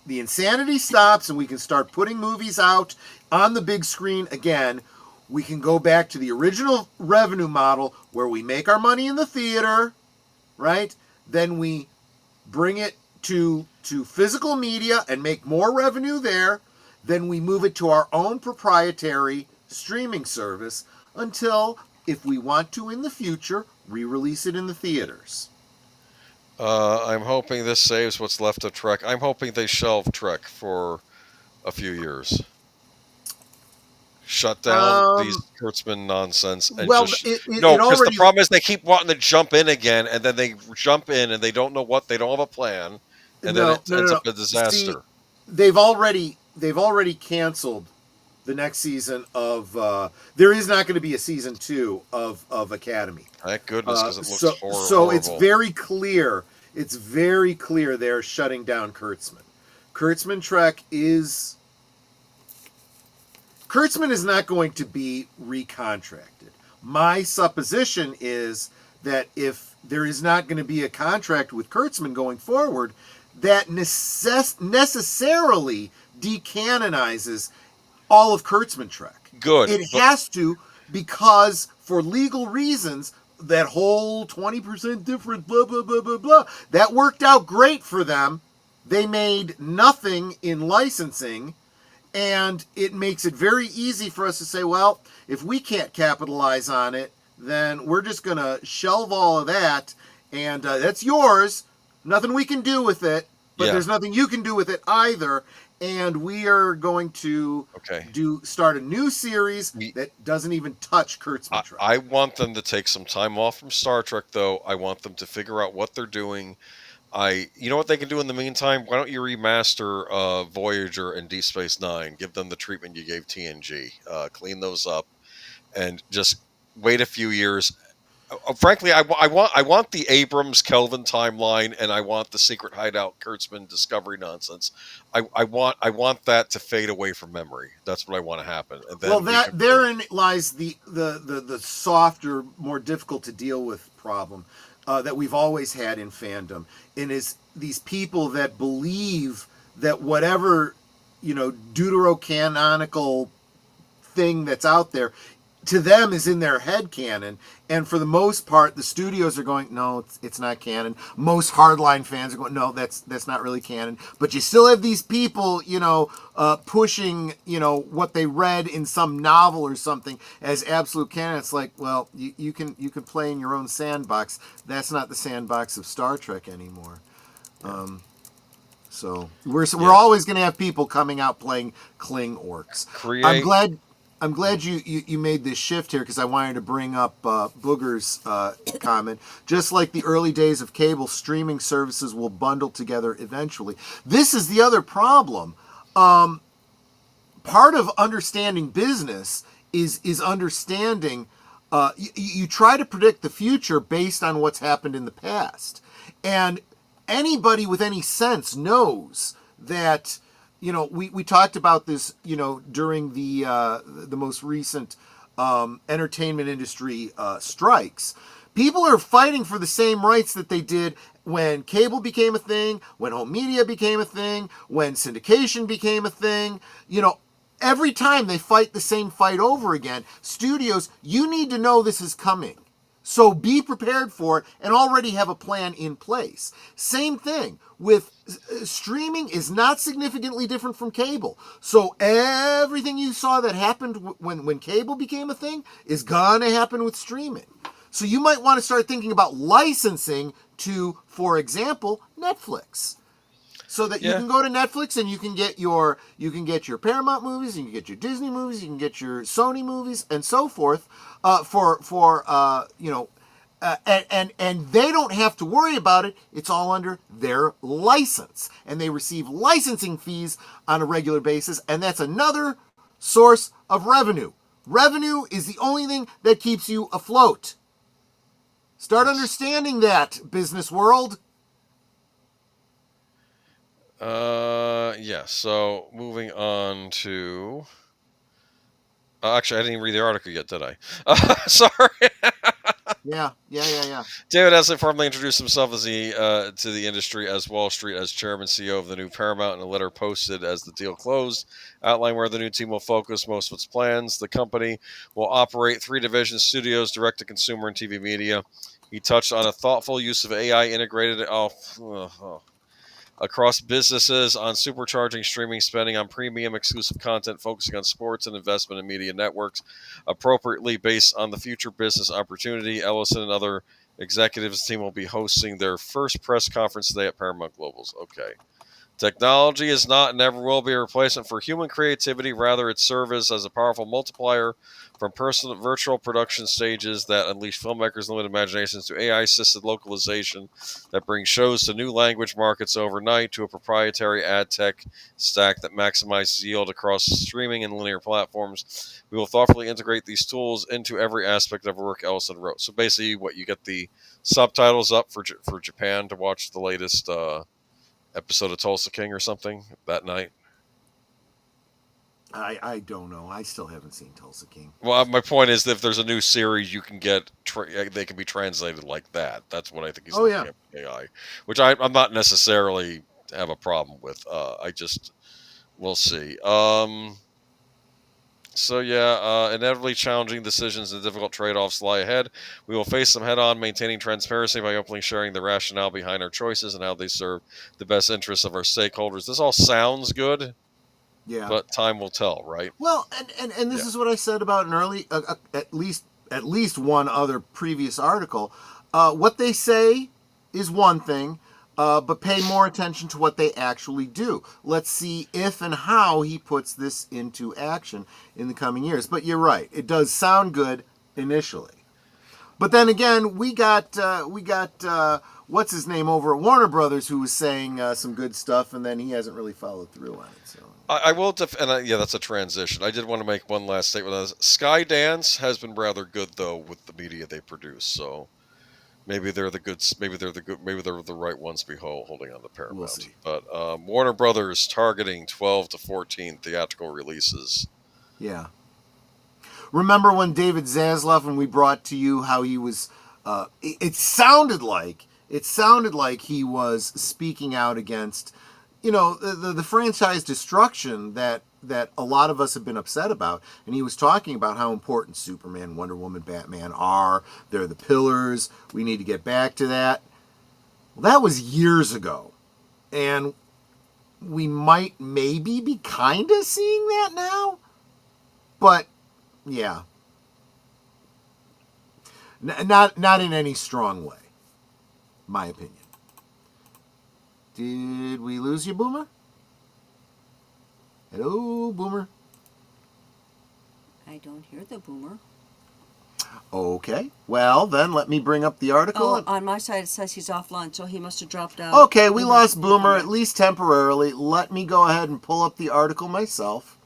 the insanity stops and we can start putting movies out on the big screen again, we can go back to the original revenue model where we make our money in the theater, right? Then we bring it to physical media and make more revenue there. Then we move it to our own proprietary streaming service until, if we want to in the future, re-release it in the theaters. I'm hoping this saves what's left of Trek. I'm hoping they shelve Trek for a few years. Shut down these Kurtzman nonsense. And because the problem is they keep wanting to jump in again, and then they jump in and they don't know what, they don't have a plan, and then it ends up a disaster. See, they've already canceled the next season of. There is not going to be a season 2 of Academy. Thank goodness, because it looks horrible. So it's very clear. It's very clear they're shutting down Kurtzman. Kurtzman is not going to be recontracted. My supposition is that if there is not going to be a contract with Kurtzman going forward, that necessarily decanonizes all of Kurtzman Trek. Good. It has to, because for legal reasons, that whole 20% difference, blah, blah, blah, blah, blah, that worked out great for them. They made nothing in licensing. And it makes it very easy for us to say, well, if we can't capitalize on it, then we're just going to shelve all of that. And that's yours. Nothing we can do with it. But there's nothing you can do with it either. And we are going to start a new series that doesn't even touch Kurtzman Trek. I want them to take some time off from Star Trek, though. I want them to figure out what they're doing. You know what they can do in the meantime? Why don't you remaster Voyager and Deep Space Nine? Give them the treatment you gave TNG. Clean those up, and just wait a few years. frankly, I want the Abrams Kelvin timeline, and I want the secret hideout Kurtzman discovery nonsense. I want that to fade away from memory. That's what I want to happen. And then Well, that therein lies the softer, more difficult to deal with problem that we've always had in fandom, and is these people that believe that whatever deuterocanonical thing that's out there to them is in their head canon, and for the most part the studios are going, no, it's not canon. Most hardline fans are going, no, that's not really canon. But you still have these people pushing what they read in some novel or something as absolute canon. It's like, well, you can play in your own sandbox. That's not the sandbox of Star Trek anymore. So we're always going to have people coming out playing Kling orcs. I'm glad you made this shift here, because I wanted to bring up Booger's comment. Just like the early days of cable, streaming services will bundle together eventually. This is the other problem. Part of understanding business is understanding. You try to predict the future based on what's happened in the past, and anybody with any sense knows that. We talked about this, during the most recent entertainment industry strikes. People are fighting for the same rights that they did when cable became a thing, when home media became a thing, when syndication became a thing. Every time they fight the same fight over again. Studios, you need to know this is coming. So be prepared for it and already have a plan in place. Same thing with streaming is not significantly different from cable. So everything you saw that happened when cable became a thing is going to happen with streaming. So you might want to start thinking about licensing to, for example, Netflix. So that you can go to Netflix and you can get your Paramount movies, you can get your Disney movies, you can get your Sony movies, and so forth. And they don't have to worry about it. It's all under their license, and they receive licensing fees on a regular basis, and that's another source of revenue. Revenue is the only thing that keeps you afloat. Start understanding that, business world. So moving on to. Actually, I didn't even read the article yet, did I? Sorry. Yeah. David Esley formally introduced himself as to the industry as Wall Street as chairman CEO of the new Paramount in a letter posted as the deal closed, outlining where the new team will focus most of its plans. The company will operate 3 divisions: studios, direct-to-consumer, and TV media. He touched on a thoughtful use of AI integrated across businesses, on supercharging streaming spending on premium exclusive content, focusing on sports, and investment in media networks appropriately based on the future business opportunity. Ellison and other executives team will be hosting their first press conference today at Paramount Global's. Okay. Technology is not and never will be a replacement for human creativity. Rather, it serves as a powerful multiplier from personal virtual production stages that unleash filmmakers' limited imaginations to AI-assisted localization that brings shows to new language markets overnight, to a proprietary ad tech stack that maximizes yield across streaming and linear platforms. We will thoughtfully integrate these tools into every aspect of work, Ellison wrote. So basically, you get the subtitles up for Japan to watch the latest episode of Tulsa King or something that night. I don't know. I still haven't seen Tulsa King. Well, my point is that if there's a new series, you can get they can be translated like that. That's what I think he's looking at AI, which I'm not necessarily have a problem with. We'll see. Inevitably challenging decisions and difficult trade-offs lie ahead. We will face them head-on, maintaining transparency by openly sharing the rationale behind our choices and how they serve the best interests of our stakeholders. This all sounds good. Yeah, but time will tell, right? Well, and this is what I said about an early, at least one other previous article. What they say is one thing, but pay more attention to what they actually do. Let's see if and how he puts this into action in the coming years. But you're right; it does sound good initially. But then again, we got what's his name over at Warner Brothers who was saying some good stuff, and then he hasn't really followed through on it. So I will, yeah, that's a transition. I did want to make one last statement. Skydance has been rather good though with the media they produce. So maybe they're the good, maybe they're the right ones to be holding on to Paramount. We'll see. But Warner Brothers targeting 12 to 14 theatrical releases. Yeah. Remember when David Zaslav, and we brought to you how he was, it sounded like he was speaking out against, the franchise destruction that a lot of us have been upset about. And he was talking about how important Superman, Wonder Woman, Batman are. They're the pillars. We need to get back to that. Well, that was years ago. And we might maybe be kind of seeing that now. But yeah, not in any strong way, my opinion. Did we lose you, Boomer? Hello, Boomer. I don't hear the Boomer. Okay, well then let me bring up the article. Oh, on my side it says he's offline, so he must have dropped out. Okay, we lost Boomer, at least temporarily. Let me go ahead and pull up the article myself.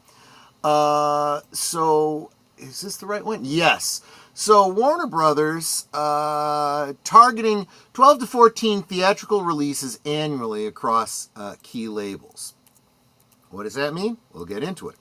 So is this the right one? Yes. So Warner Brothers targeting 12 to 14 theatrical releases annually across key labels. What does that mean? We'll get into it.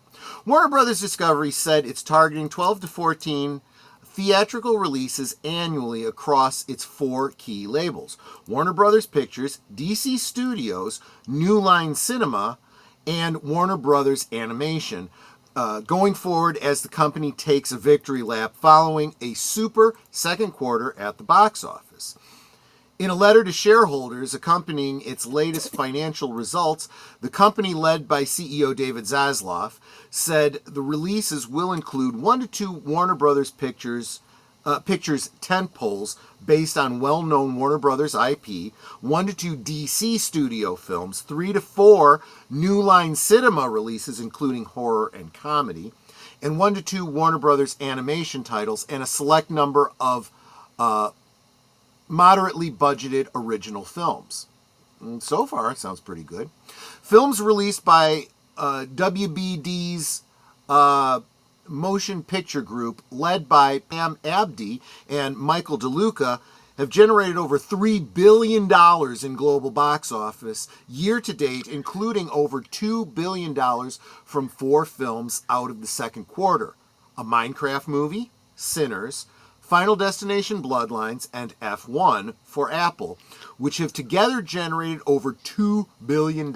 Warner Brothers Discovery said it's targeting 12 to 14 theatrical releases annually across its 4 key labels: Warner Brothers Pictures, DC Studios, New Line Cinema, and Warner Brothers Animation, going forward as the company takes a victory lap following a super second quarter at the box office. In a letter to shareholders accompanying its latest financial results, the company led by CEO David Zaslav said the releases will include 1 to 2 Warner Brothers Pictures tentpoles based on well-known Warner Brothers IP, 1 to 2 DC Studio films, 3 to 4 New Line Cinema releases including horror and comedy, and 1 to 2 Warner Brothers Animation titles, and a select number of moderately budgeted original films. And so far, it sounds pretty good. Films released by WBD's Motion Picture Group, led by Pam Abdi and Michael DeLuca, have generated over $3 billion in global box office year to date, including over $2 billion from 4 films out of the second quarter: a Minecraft movie, Sinners, Final Destination Bloodlines, and F1 for Apple, which have together generated over $2 billion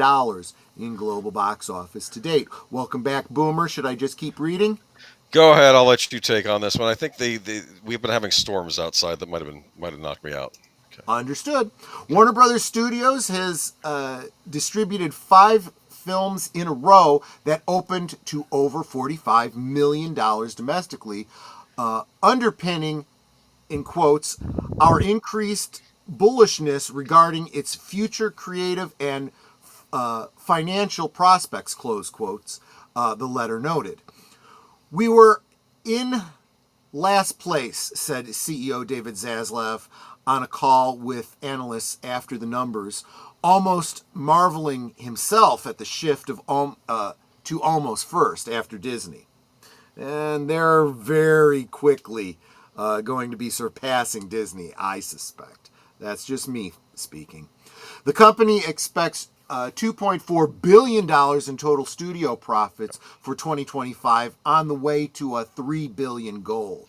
in global box office to date. Welcome back, Boomer. Should I just keep reading? Go ahead. I'll let you take on this one. I think we've been having storms outside that might have knocked me out. Okay. Understood. Warner Brothers Studios has distributed 5 films in a row that opened to over $45 million domestically, underpinning, in quotes, our increased bullishness regarding its future creative and financial prospects, close quotes, the letter noted. We were in last place, said CEO David Zaslav on a call with analysts after the numbers, almost marveling himself at the shift of to almost first after Disney. And they're very quickly going to be surpassing Disney, I suspect. That's just me speaking. The company expects $2.4 billion in total studio profits for 2025, on the way to a $3 billion goal.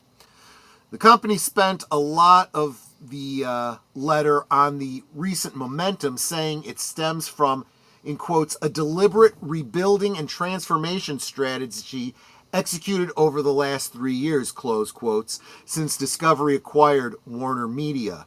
The company spent a lot of the letter on the recent momentum, saying it stems from, in quotes, a deliberate rebuilding and transformation strategy executed over the last 3 years, close quotes, since Discovery acquired Warner Media.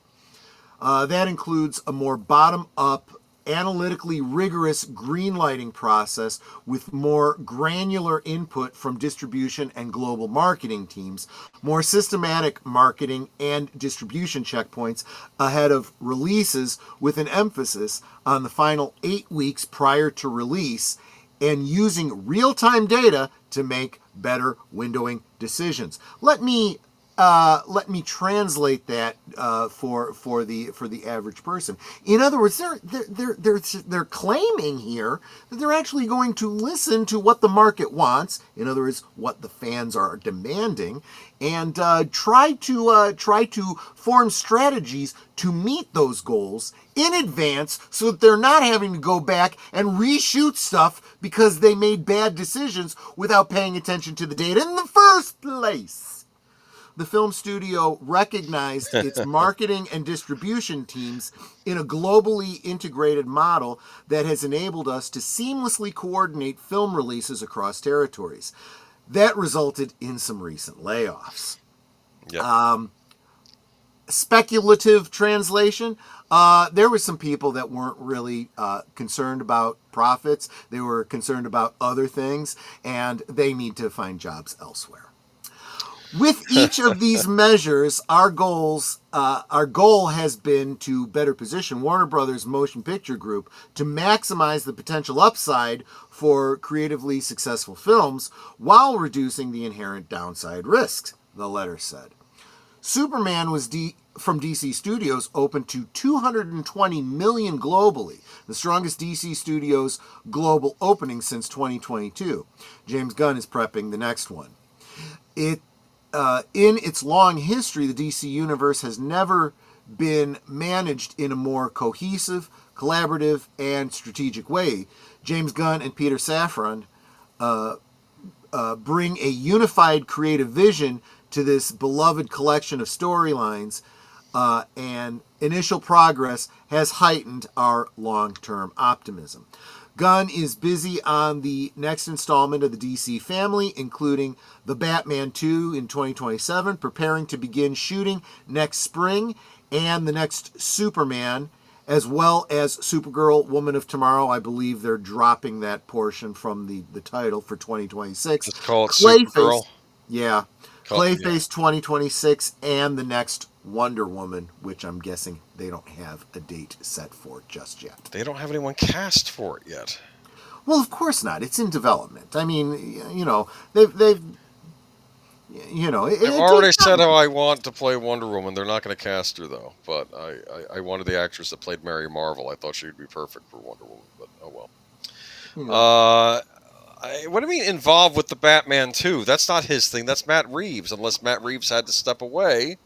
That includes a more bottom-up, analytically rigorous greenlighting process with more granular input from distribution and global marketing teams, more systematic marketing and distribution checkpoints ahead of releases with an emphasis on the final 8 weeks prior to release, and using real-time data to make better windowing decisions. Let me let me translate that for the average person. In other words, they're claiming here that they're actually going to listen to what the market wants. In other words, what the fans are demanding, and try to form strategies to meet those goals in advance, so that they're not having to go back and reshoot stuff because they made bad decisions without paying attention to the data in the first place. The film studio recognized its marketing and distribution teams in a globally integrated model that has enabled us to seamlessly coordinate film releases across territories. That resulted in some recent layoffs. Yep. Speculative translation. There were some people that weren't really concerned about profits. They were concerned about other things, and they need to find jobs elsewhere. With each of these measures, our goal has been to better position Warner Brothers Motion Picture Group to maximize the potential upside for creatively successful films while reducing the inherent downside risks, the letter said. Superman was from DC Studios opened to $220 million globally, the strongest DC Studios global opening since 2022. James Gunn is prepping the next one. In its long history, the DC Universe has never been managed in a more cohesive, collaborative, and strategic way. James Gunn and Peter Safran bring a unified creative vision to this beloved collection of storylines, and initial progress has heightened our long-term optimism. Gunn is busy on the next installment of the DC family, including The Batman 2 in 2027, preparing to begin shooting next spring, and the next Superman, as well as Supergirl, Woman of Tomorrow. I believe they're dropping that portion from the title for 2026. Just call it Supergirl. Yeah. Clayface 2026, and the next Wonder Woman, which I'm guessing they don't have a date set for just yet. They don't have anyone cast for it yet. Well, of course not. It's in development. I mean, they've already said how I want to play Wonder Woman. They're not going to cast her, though. But I wanted the actress that played Mary Marvel. I thought she would be perfect for Wonder Woman, but oh well. What do you mean involved with the Batman 2? That's not his thing. That's Matt Reeves, unless Matt Reeves had to step away.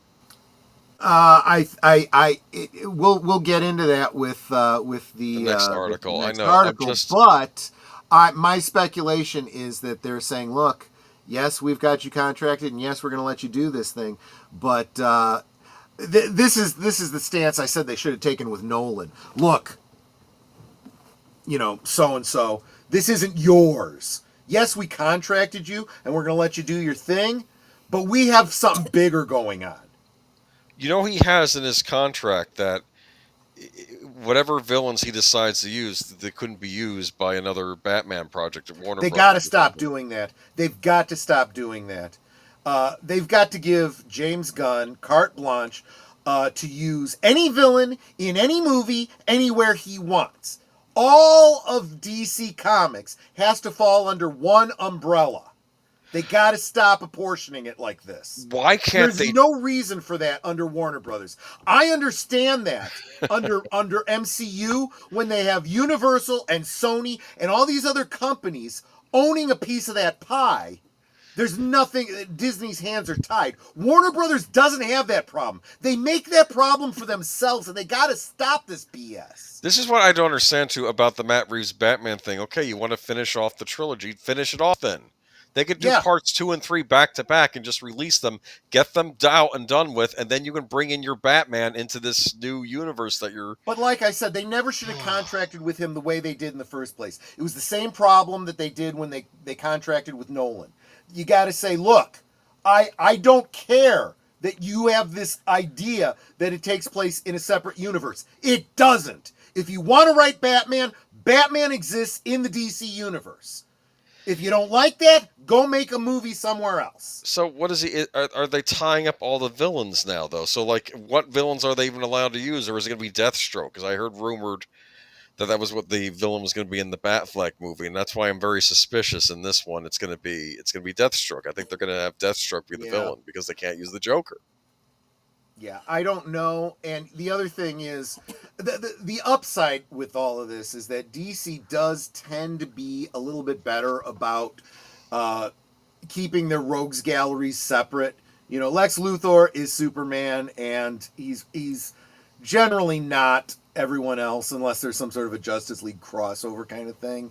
We'll get into that with the next article. The next I know. article, but my speculation is that they're saying, look, yes, we've got you contracted, and yes, we're going to let you do this thing, but this is the stance I said they should have taken with Nolan. Look, so and so. This isn't yours. Yes, we contracted you, and we're going to let you do your thing, but we have something bigger going on. He has in his contract that whatever villains he decides to use, they couldn't be used by another Batman project at Warner Brothers. They got to stop doing that. They've got to stop doing that. They've got to give James Gunn carte blanche to use any villain in any movie anywhere he wants. All of DC Comics has to fall under one umbrella. They got to stop apportioning it like this. Why can't There's no reason for that under Warner Brothers. I understand that under MCU when they have Universal and Sony and all these other companies owning a piece of that pie. There's nothing. Disney's hands are tied. Warner Brothers doesn't have that problem. They make that problem for themselves, and they got to stop this BS. This is what I don't understand too about the Matt Reeves Batman thing. Okay, you want to finish off the trilogy? Finish it off then. They could do parts 2 and 3 back to back and just release them, get them out and done with, and then you can bring in your Batman into this new universe that you're... But like I said, they never should have contracted with him the way they did in the first place. It was the same problem that they did when they contracted with Nolan. You got to say, look, I don't care that you have this idea that it takes place in a separate universe. It doesn't. If you want to write Batman, Batman exists in the DC universe. If you don't like that, go make a movie somewhere else. So what is he? Are they tying up all the villains now, though? So, like, what villains are they even allowed to use? Or is it going to be Deathstroke? Because I heard rumored that was what the villain was going to be in the Batfleck movie, and that's why I'm very suspicious in this one. It's going to be Deathstroke. I think they're going to have Deathstroke be the villain because they can't use the Joker. Yeah, I don't know. And the other thing is, the upside with all of this is that DC does tend to be a little bit better about keeping their rogues galleries separate. You know, Lex Luthor is Superman, and he's generally not everyone else unless there's some sort of a Justice League crossover kind of thing.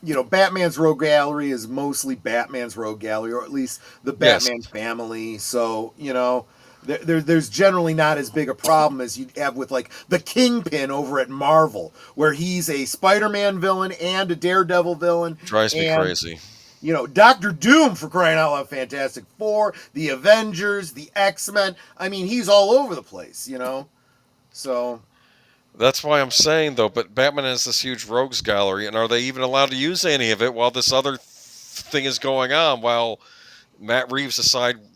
You know, Batman's rogue gallery is mostly Batman's rogue gallery, or at least the Batman family. So, you know, there's generally not as big a problem as you'd have with, like, the Kingpin over at Marvel, where he's a Spider-Man villain and a Daredevil villain. Drives me crazy. You know, Doctor Doom, for crying out loud, Fantastic Four, the Avengers, the X-Men. I mean, he's all over the place, you know? So... That's why I'm saying, though, but Batman has this huge rogues gallery, and are they even allowed to use any of it while this other thing is going on, while Matt Reeves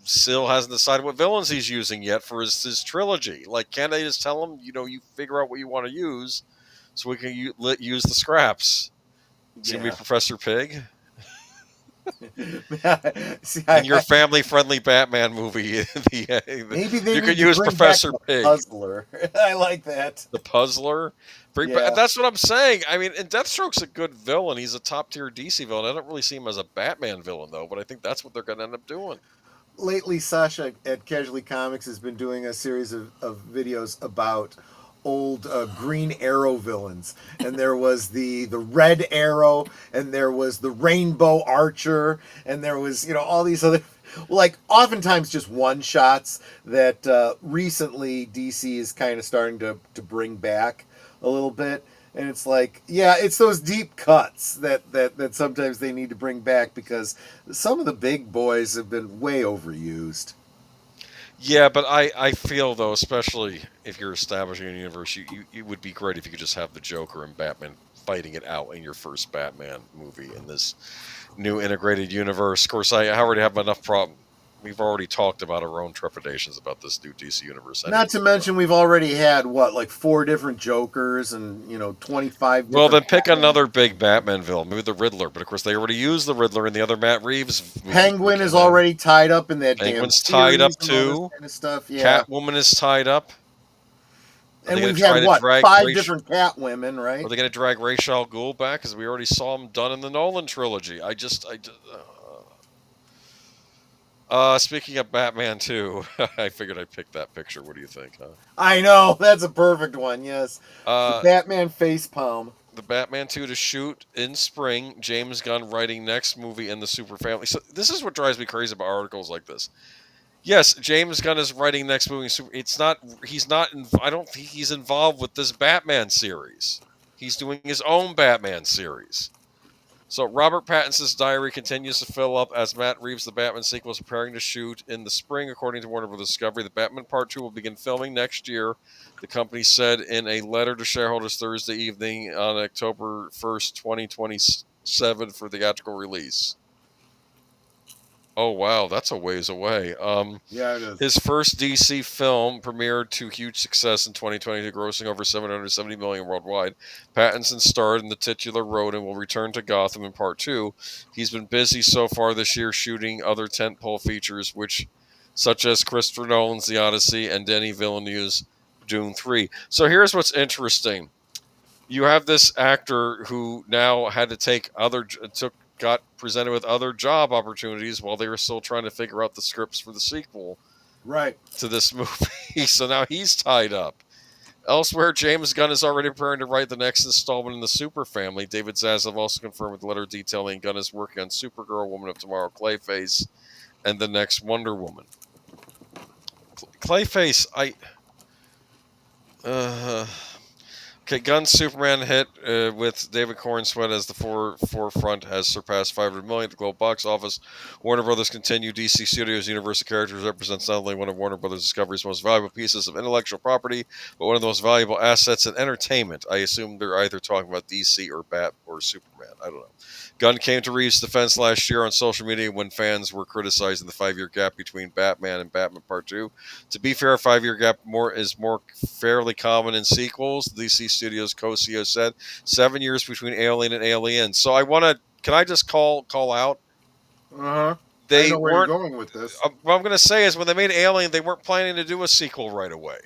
still hasn't decided what villains he's using yet for his trilogy? Like, can't they just tell him, you know, you figure out what you want to use so we can use the scraps? It's going to be Professor Pig? See, in your family-friendly Batman movie, maybe they you could use Professor Pig. Puzzler. I like that. The Puzzler. That's what I'm saying. I mean, and Deathstroke's a good villain. He's a top-tier DC villain. I don't really see him as a Batman villain, though, but I think that's what they're going to end up doing. Lately, Sasha at Casually Comics has been doing a series of videos about old Green Arrow villains, and there was the Red Arrow, and there was the Rainbow Archer, and there was, you know, all these other, like, oftentimes just one shots that recently DC is kind of starting to bring back a little bit. And it's like, yeah, it's those deep cuts that sometimes they need to bring back, because some of the big boys have been way overused. Yeah, but I feel, though, especially if you're establishing a universe, you would be great if you could just have the Joker and Batman fighting it out in your first Batman movie in this new integrated universe. Of course, I already have enough problem. We've already talked about our own trepidations about this new DC universe. Anyway. Not to mention, we've already had, like 4 different Jokers and, you know, 25 Well, then pick Batman. another big Batman villain, maybe the Riddler. But, of course, they already used the Riddler in the other Matt Reeves movie. Penguin is already tied up in that Penguin's damn tied up, series and all too. this kind of stuff. Yeah. Catwoman is tied up. And we've had, what, 5 different Catwomen, right? Are they going to drag Ra's al Ghul back? Because we already saw him done in the Nolan trilogy. Speaking of Batman 2, I figured I'd pick that picture. What do you think, huh? I know. That's a perfect one, yes. The Batman facepalm. The Batman 2 to shoot in spring. James Gunn writing next movie in the Super Family. So this is what drives me crazy about articles like this. Yes, James Gunn is writing next movie. I don't think he's involved with this Batman series. He's doing his own Batman series. So Robert Pattinson's diary continues to fill up as Matt Reeves' The Batman sequel is preparing to shoot in the spring, according to Warner Bros. Discovery. The Batman Part 2 will begin filming next year, the company said in a letter to shareholders Thursday evening on October 1st, 2027 for theatrical release. Oh, wow, that's a ways away. Yeah, it is. His first DC film premiered to huge success in 2020, grossing over $770 million worldwide. Pattinson starred in the titular role and will return to Gotham in Part 2. He's been busy so far this year shooting other tentpole features, such as Christopher Nolan's The Odyssey and Denis Villeneuve's Dune 3. So here's what's interesting. You have this actor who now had to got presented with other job opportunities while they were still trying to figure out the scripts for the sequel to this movie. So now he's tied up. Elsewhere, James Gunn is already preparing to write the next installment in the Super Family. David Zaslav also confirmed with a letter detailing Gunn is working on Supergirl, Woman of Tomorrow, Clayface, and the next Wonder Woman. Clayface, Okay, Gunn's Superman hit with David Corenswet as the forefront has surpassed $500 million at the global box office. Warner Brothers continue. DC Studios' universe of characters represents not only one of Warner Brothers Discovery's most valuable pieces of intellectual property, but one of the most valuable assets in entertainment. I assume they're either talking about DC or Bat or Superman. I don't know. Gunn came to Reeves' defense last year on social media when fans were criticizing the 5-year gap between Batman and Batman Part 2. To be fair, a 5-year gap is more fairly common in sequels. The DC Studios co-CEO said 7 years between Alien and Alien. So can I just call out? I They know where you're weren't. going with this. What I'm going to say is when they made Alien, they weren't planning to do a sequel right away.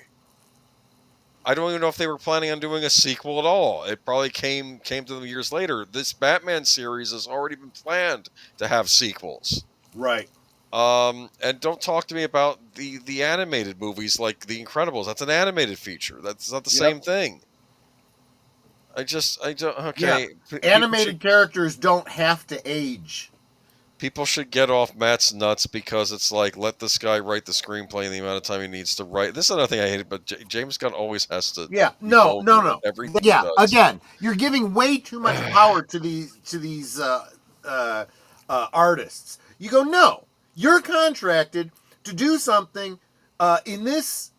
I don't even know if they were planning on doing a sequel at all. It probably came to them years later. This Batman series has already been planned to have sequels. Right. And don't talk to me about the animated movies like The Incredibles. That's an animated feature. That's not the same thing. I don't. Okay. Yeah. Animated characters don't have to age. People should get off Matt's nuts because it's like, let this guy write the screenplay in the amount of time he needs to write. This is another thing I hate, but James Gunn always has to. Yeah, no. Everything Yeah, he does. again, you're giving way too much power to these artists. You go, no, you're contracted to do something in this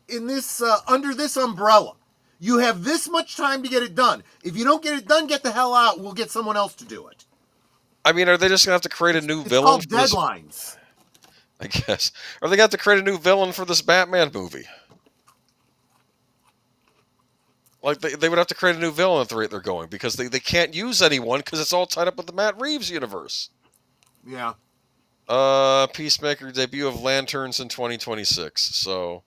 under this umbrella. You have this much time to get it done. If you don't get it done, get the hell out. We'll get someone else to do it. I mean, are they just gonna have to create a new It's villain? called For this? deadlines. I guess. Are they gonna have to create a new villain for this Batman movie? Like they would have to create a new villain at the rate they're going because they can't use anyone because it's all tied up with the Matt Reeves universe. Yeah. Peacemaker debut of Lanterns in 2026. So,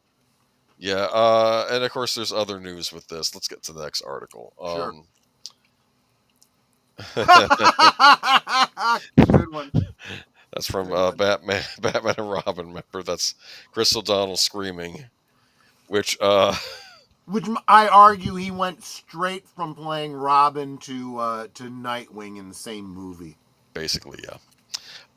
yeah. And of course, there's other news with this. Let's get to the next article. Sure. Good one. That's from Batman and Robin. Remember, that's Chris O'Donnell screaming, which I argue he went straight from playing Robin to Nightwing in the same movie. basically, yeah.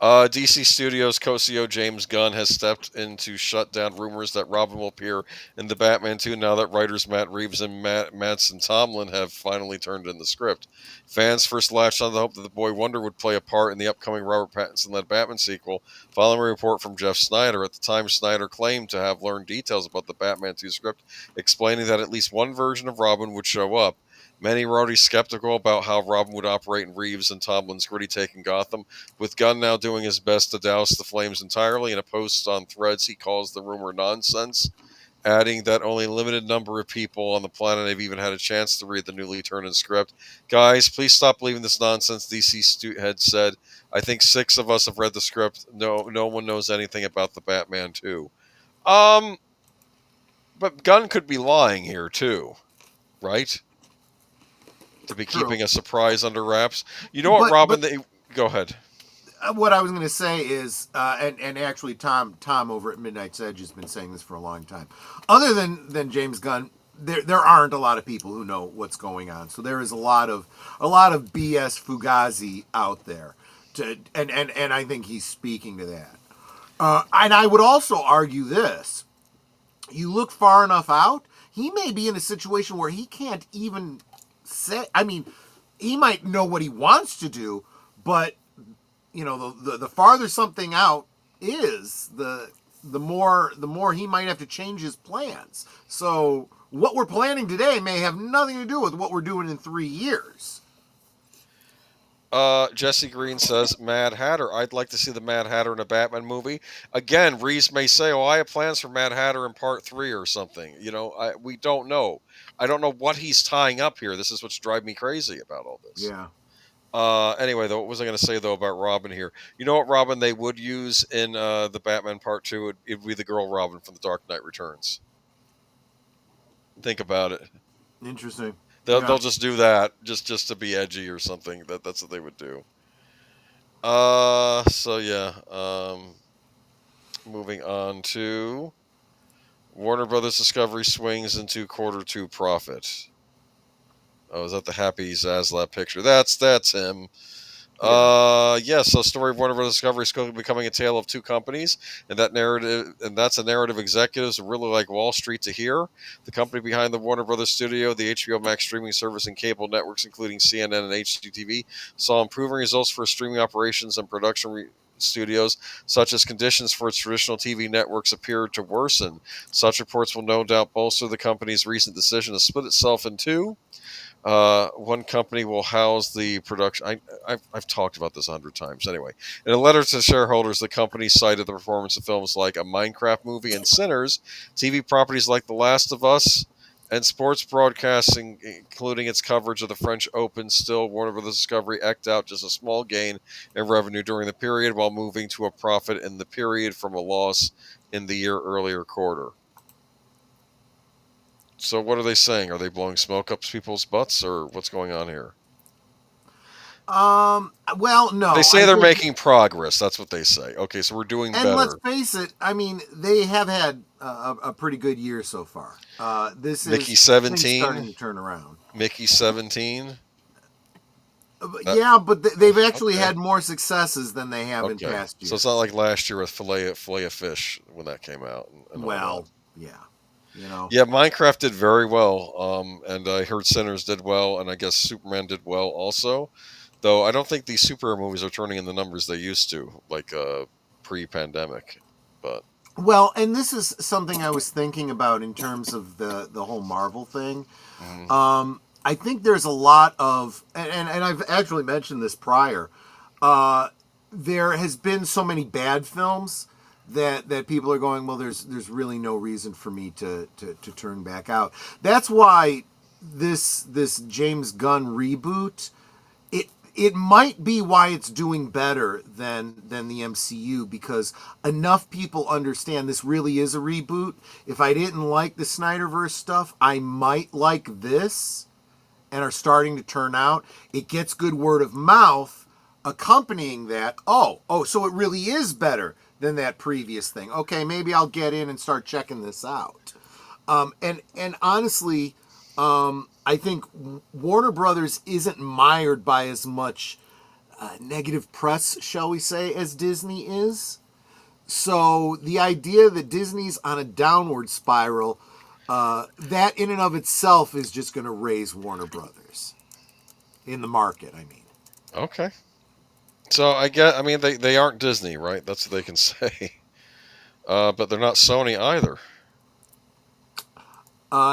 DC Studios co-CEO James Gunn has stepped in to shut down rumors that Robin will appear in the Batman 2 now that writers Matt Reeves and Mattson Tomlin have finally turned in the script. Fans first latched on the hope that the Boy Wonder would play a part in the upcoming Robert Pattinson-led Batman sequel, following a report from Jeff Snyder. At the time, Snyder claimed to have learned details about the Batman 2 script, explaining that at least one version of Robin would show up. Many were already skeptical about how Robin would operate in Reeves and Tomlin's gritty take in Gotham, with Gunn now doing his best to douse the flames entirely. In a post on Threads, he calls the rumor nonsense, adding that only a limited number of people on the planet have even had a chance to read the newly turned-in script. Guys, please stop believing this nonsense, DC head said. I think 6 of us have read the script. No one knows anything about the Batman 2. But Gunn could be lying here, too, right? To be keeping a surprise under wraps. You know what, Robin? Go ahead. What I was going to say is, and actually Tom over at Midnight's Edge has been saying this for a long time. Other than James Gunn, there aren't a lot of people who know what's going on. So there is a lot of BS Fugazi out there, and I think he's speaking to that. And I would also argue this: you look far enough out, he may be in a situation where he can't even say. I mean, he might know what he wants to do, but you know, the farther something out is, the more he might have to change his plans. So what we're planning today may have nothing to do with what we're doing in 3 years. Jesse Green says, Mad Hatter. I'd like to see the Mad Hatter in a Batman movie. Again, Reeves may say, I have plans for Mad Hatter in part 3 or something. You know, we don't know. I don't know what he's tying up here. This is what's driving me crazy about all this. Yeah. Anyway, though, what was I going to say, though, about Robin here? You know what Robin they would use in the Batman Part 2? It would be the girl Robin from The Dark Knight Returns. Think about it. Interesting. They'll just do that just to be edgy or something. That's what they would do. So, yeah. Moving on to Warner Brothers Discovery swings into Q2 profit. Oh, is that the Happy Zaslav picture? That's him. So story of Warner Brothers Discovery is quickly becoming a tale of two companies, and that's a narrative executives really like Wall Street to hear. The company behind the Warner Brothers studio, the HBO Max streaming service, and cable networks, including CNN and HGTV, saw improving results for streaming operations and production studios, such as conditions for its traditional TV networks appear to worsen. Such reports will no doubt bolster the company's recent decision to split itself in two. One company will house the production. I've talked about this 100 times. Anyway, in a letter to shareholders, the company cited the performance of films like a Minecraft movie and Sinners, TV properties like The Last of Us, And sports broadcasting, including its coverage of the French Open, still Warner Bros. Discovery eked out just a small gain in revenue during the period while moving to a profit in the period from a loss in the year earlier quarter. So what are they saying? Are they blowing smoke up people's butts, or what's going on here? Well, no. They say they're making progress. That's what they say. Okay, so we're doing better. And let's face it, I mean, they have had a pretty good year so far. This Mickey is 17 starting to turn around. Mickey 17. Yeah, but they've actually had more successes than they have in past years. So it's not like last year with Filet of Fish when that came out. And well, yeah. You know. Yeah, Minecraft did very well, and I heard Sinners did well, and I guess Superman did well also. Though I don't think these superhero movies are turning in the numbers they used to, like pre-pandemic. But well, and this is something I was thinking about in terms of the whole Marvel thing. Mm-hmm. I think there's a lot of, and I've actually mentioned this prior. There has been so many bad films that people are going, well, there's really no reason for me to turn back out. That's why this James Gunn reboot, it might be why it's doing better than the MCU, because enough people understand this really is a reboot. If I didn't like the Snyderverse stuff, I might like this, and are starting to turn out. It gets good word of mouth accompanying that. Oh, so it really is better than that previous thing. Okay, maybe I'll get in and start checking this out. And honestly, I think Warner Brothers isn't mired by as much negative press, shall we say, as Disney is. So the idea that Disney's on a downward spiral, that in and of itself is just going to raise Warner Brothers in the market, I mean. Okay. So they aren't Disney, right? That's what they can say. But they're not Sony either.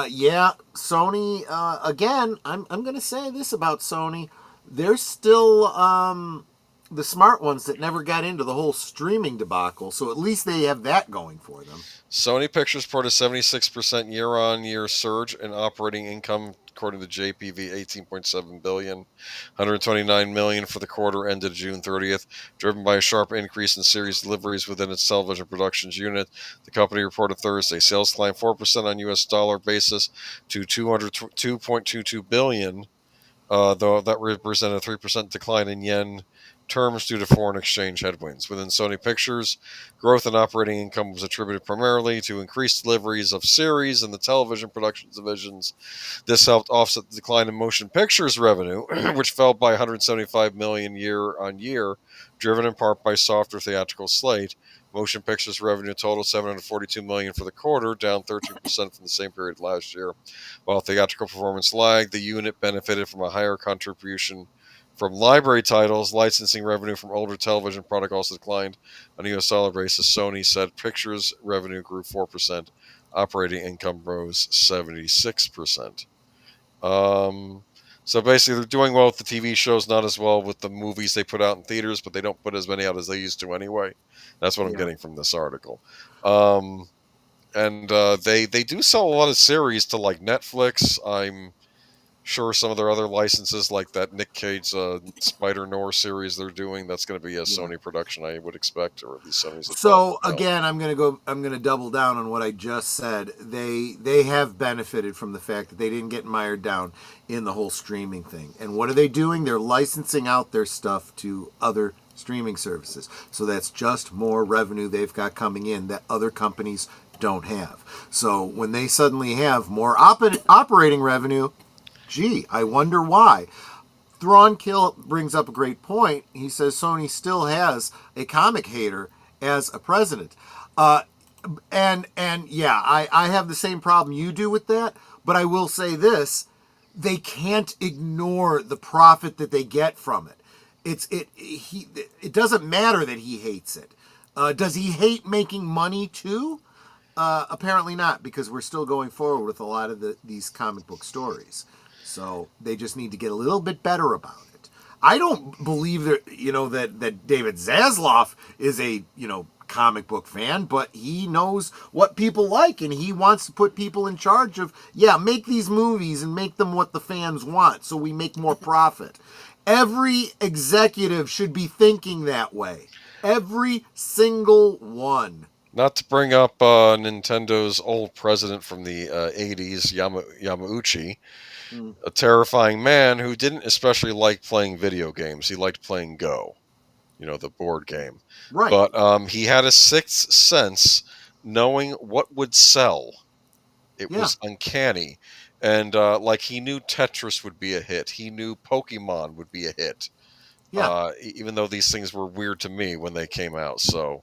Yeah, Sony, again, I'm going to say this about Sony. They're still the smart ones that never got into the whole streaming debacle, so at least they have that going for them. Sony Pictures reported 76% year-on-year surge in operating income, according to JPV, $18.7 billion, $129 million for the quarter ended June 30th, driven by a sharp increase in series deliveries within its television productions unit. The company reported Thursday sales climbed 4% on U.S. dollar basis to $202.22 billion, though that represented a 3% decline in yen terms due to foreign exchange headwinds. Within Sony Pictures, growth in operating income was attributed primarily to increased deliveries of series in the television productions divisions. This helped offset the decline in motion pictures revenue, which fell by $175 million year on year, driven in part by softer theatrical slate. Motion pictures revenue totaled $742 million for the quarter, down 13% from the same period last year. While theatrical performance lagged, the unit benefited from a higher contribution from library titles. Licensing revenue from older television product also declined on a U.S. dollar basis. Sony said pictures revenue grew 4%. Operating income rose 76%. So basically, they're doing well with the TV shows, not as well with the movies they put out in theaters, but they don't put as many out as they used to anyway. That's what I'm getting from this article. And they do sell a lot of series to like Netflix. I'm sure some of their other licenses, like that Nick Cage Spider-Noir series they're doing, that's going to be a Sony production, I would expect, or at least Sony's. So again, I'm going to double down on what I just said. They have benefited from the fact that they didn't get mired down in the whole streaming thing. And what are they doing? They're licensing out their stuff to other streaming services. So that's just more revenue they've got coming in that other companies don't have. So when they suddenly have more operating revenue, gee, I wonder why. Thrawn Kill brings up a great point. He says Sony still has a comic hater as a president. And yeah, I have the same problem you do with that, but I will say this, they can't ignore the profit that they get from it. It doesn't matter that he hates it. Does he hate making money too? Apparently not, because we're still going forward with a lot of these comic book stories. So they just need to get a little bit better about it. I don't believe that that David Zaslav is a comic book fan, but he knows what people like, and he wants to put people in charge of, make these movies and make them what the fans want so we make more profit. Every executive should be thinking that way. Every single one. Not to bring up Nintendo's old president from the 80s, Yamauchi, a terrifying man who didn't especially like playing video games. He liked playing Go, the board game. Right. But he had a sixth sense, knowing what would sell. It was uncanny. And he knew Tetris would be a hit. He knew Pokemon would be a hit. Yeah. Even though these things were weird to me when they came out. So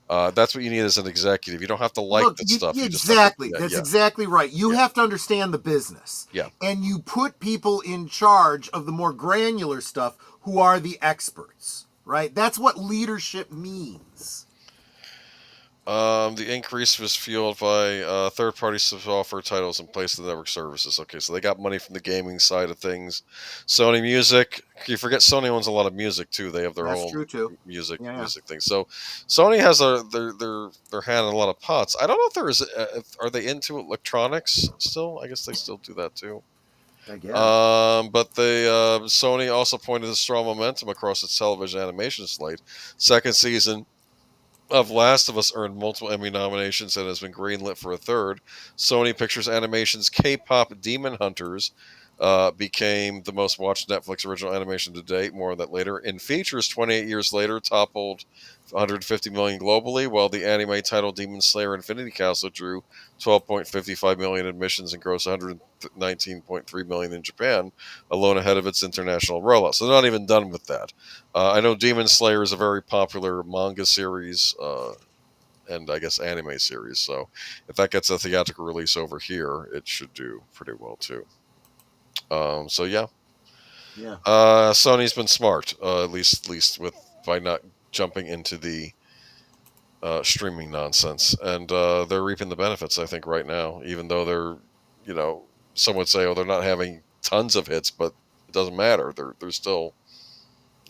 that's what you need as an executive. You don't have to like the stuff. Exactly. That's exactly right. You have to understand the business. Yeah. And you put people in charge of the more granular stuff who are the experts, right? That's what leadership means. The increase was fueled by third-party software titles in place of the network services. Okay, so they got money from the gaming side of things. Sony Music, you forget Sony owns a lot of music too. They have their own music thing. So Sony has their hand in a lot of pots. I don't know if there is. Are they into electronics still? I guess they still do that too. I guess. But Sony also pointed to strong momentum across its television animation slate. Second season of Last of Us earned multiple Emmy nominations and has been greenlit for a third. Sony Pictures Animation's K-pop Demon Hunters became the most watched Netflix original animation to date. More on that later. In features, 28 years later, toppled 150 million globally, while the anime title Demon Slayer Infinity Castle drew 12.55 million admissions and grossed 119.3 million in Japan, alone ahead of its international rollout. So they're not even done with that. I know Demon Slayer is a very popular manga series and I guess anime series. So if that gets a theatrical release over here, it should do pretty well too. Sony's been smart, at least by not jumping into the streaming nonsense, and they're reaping the benefits, I think, right now. Even though they're, some would say, they're not having tons of hits, but it doesn't matter. They're still,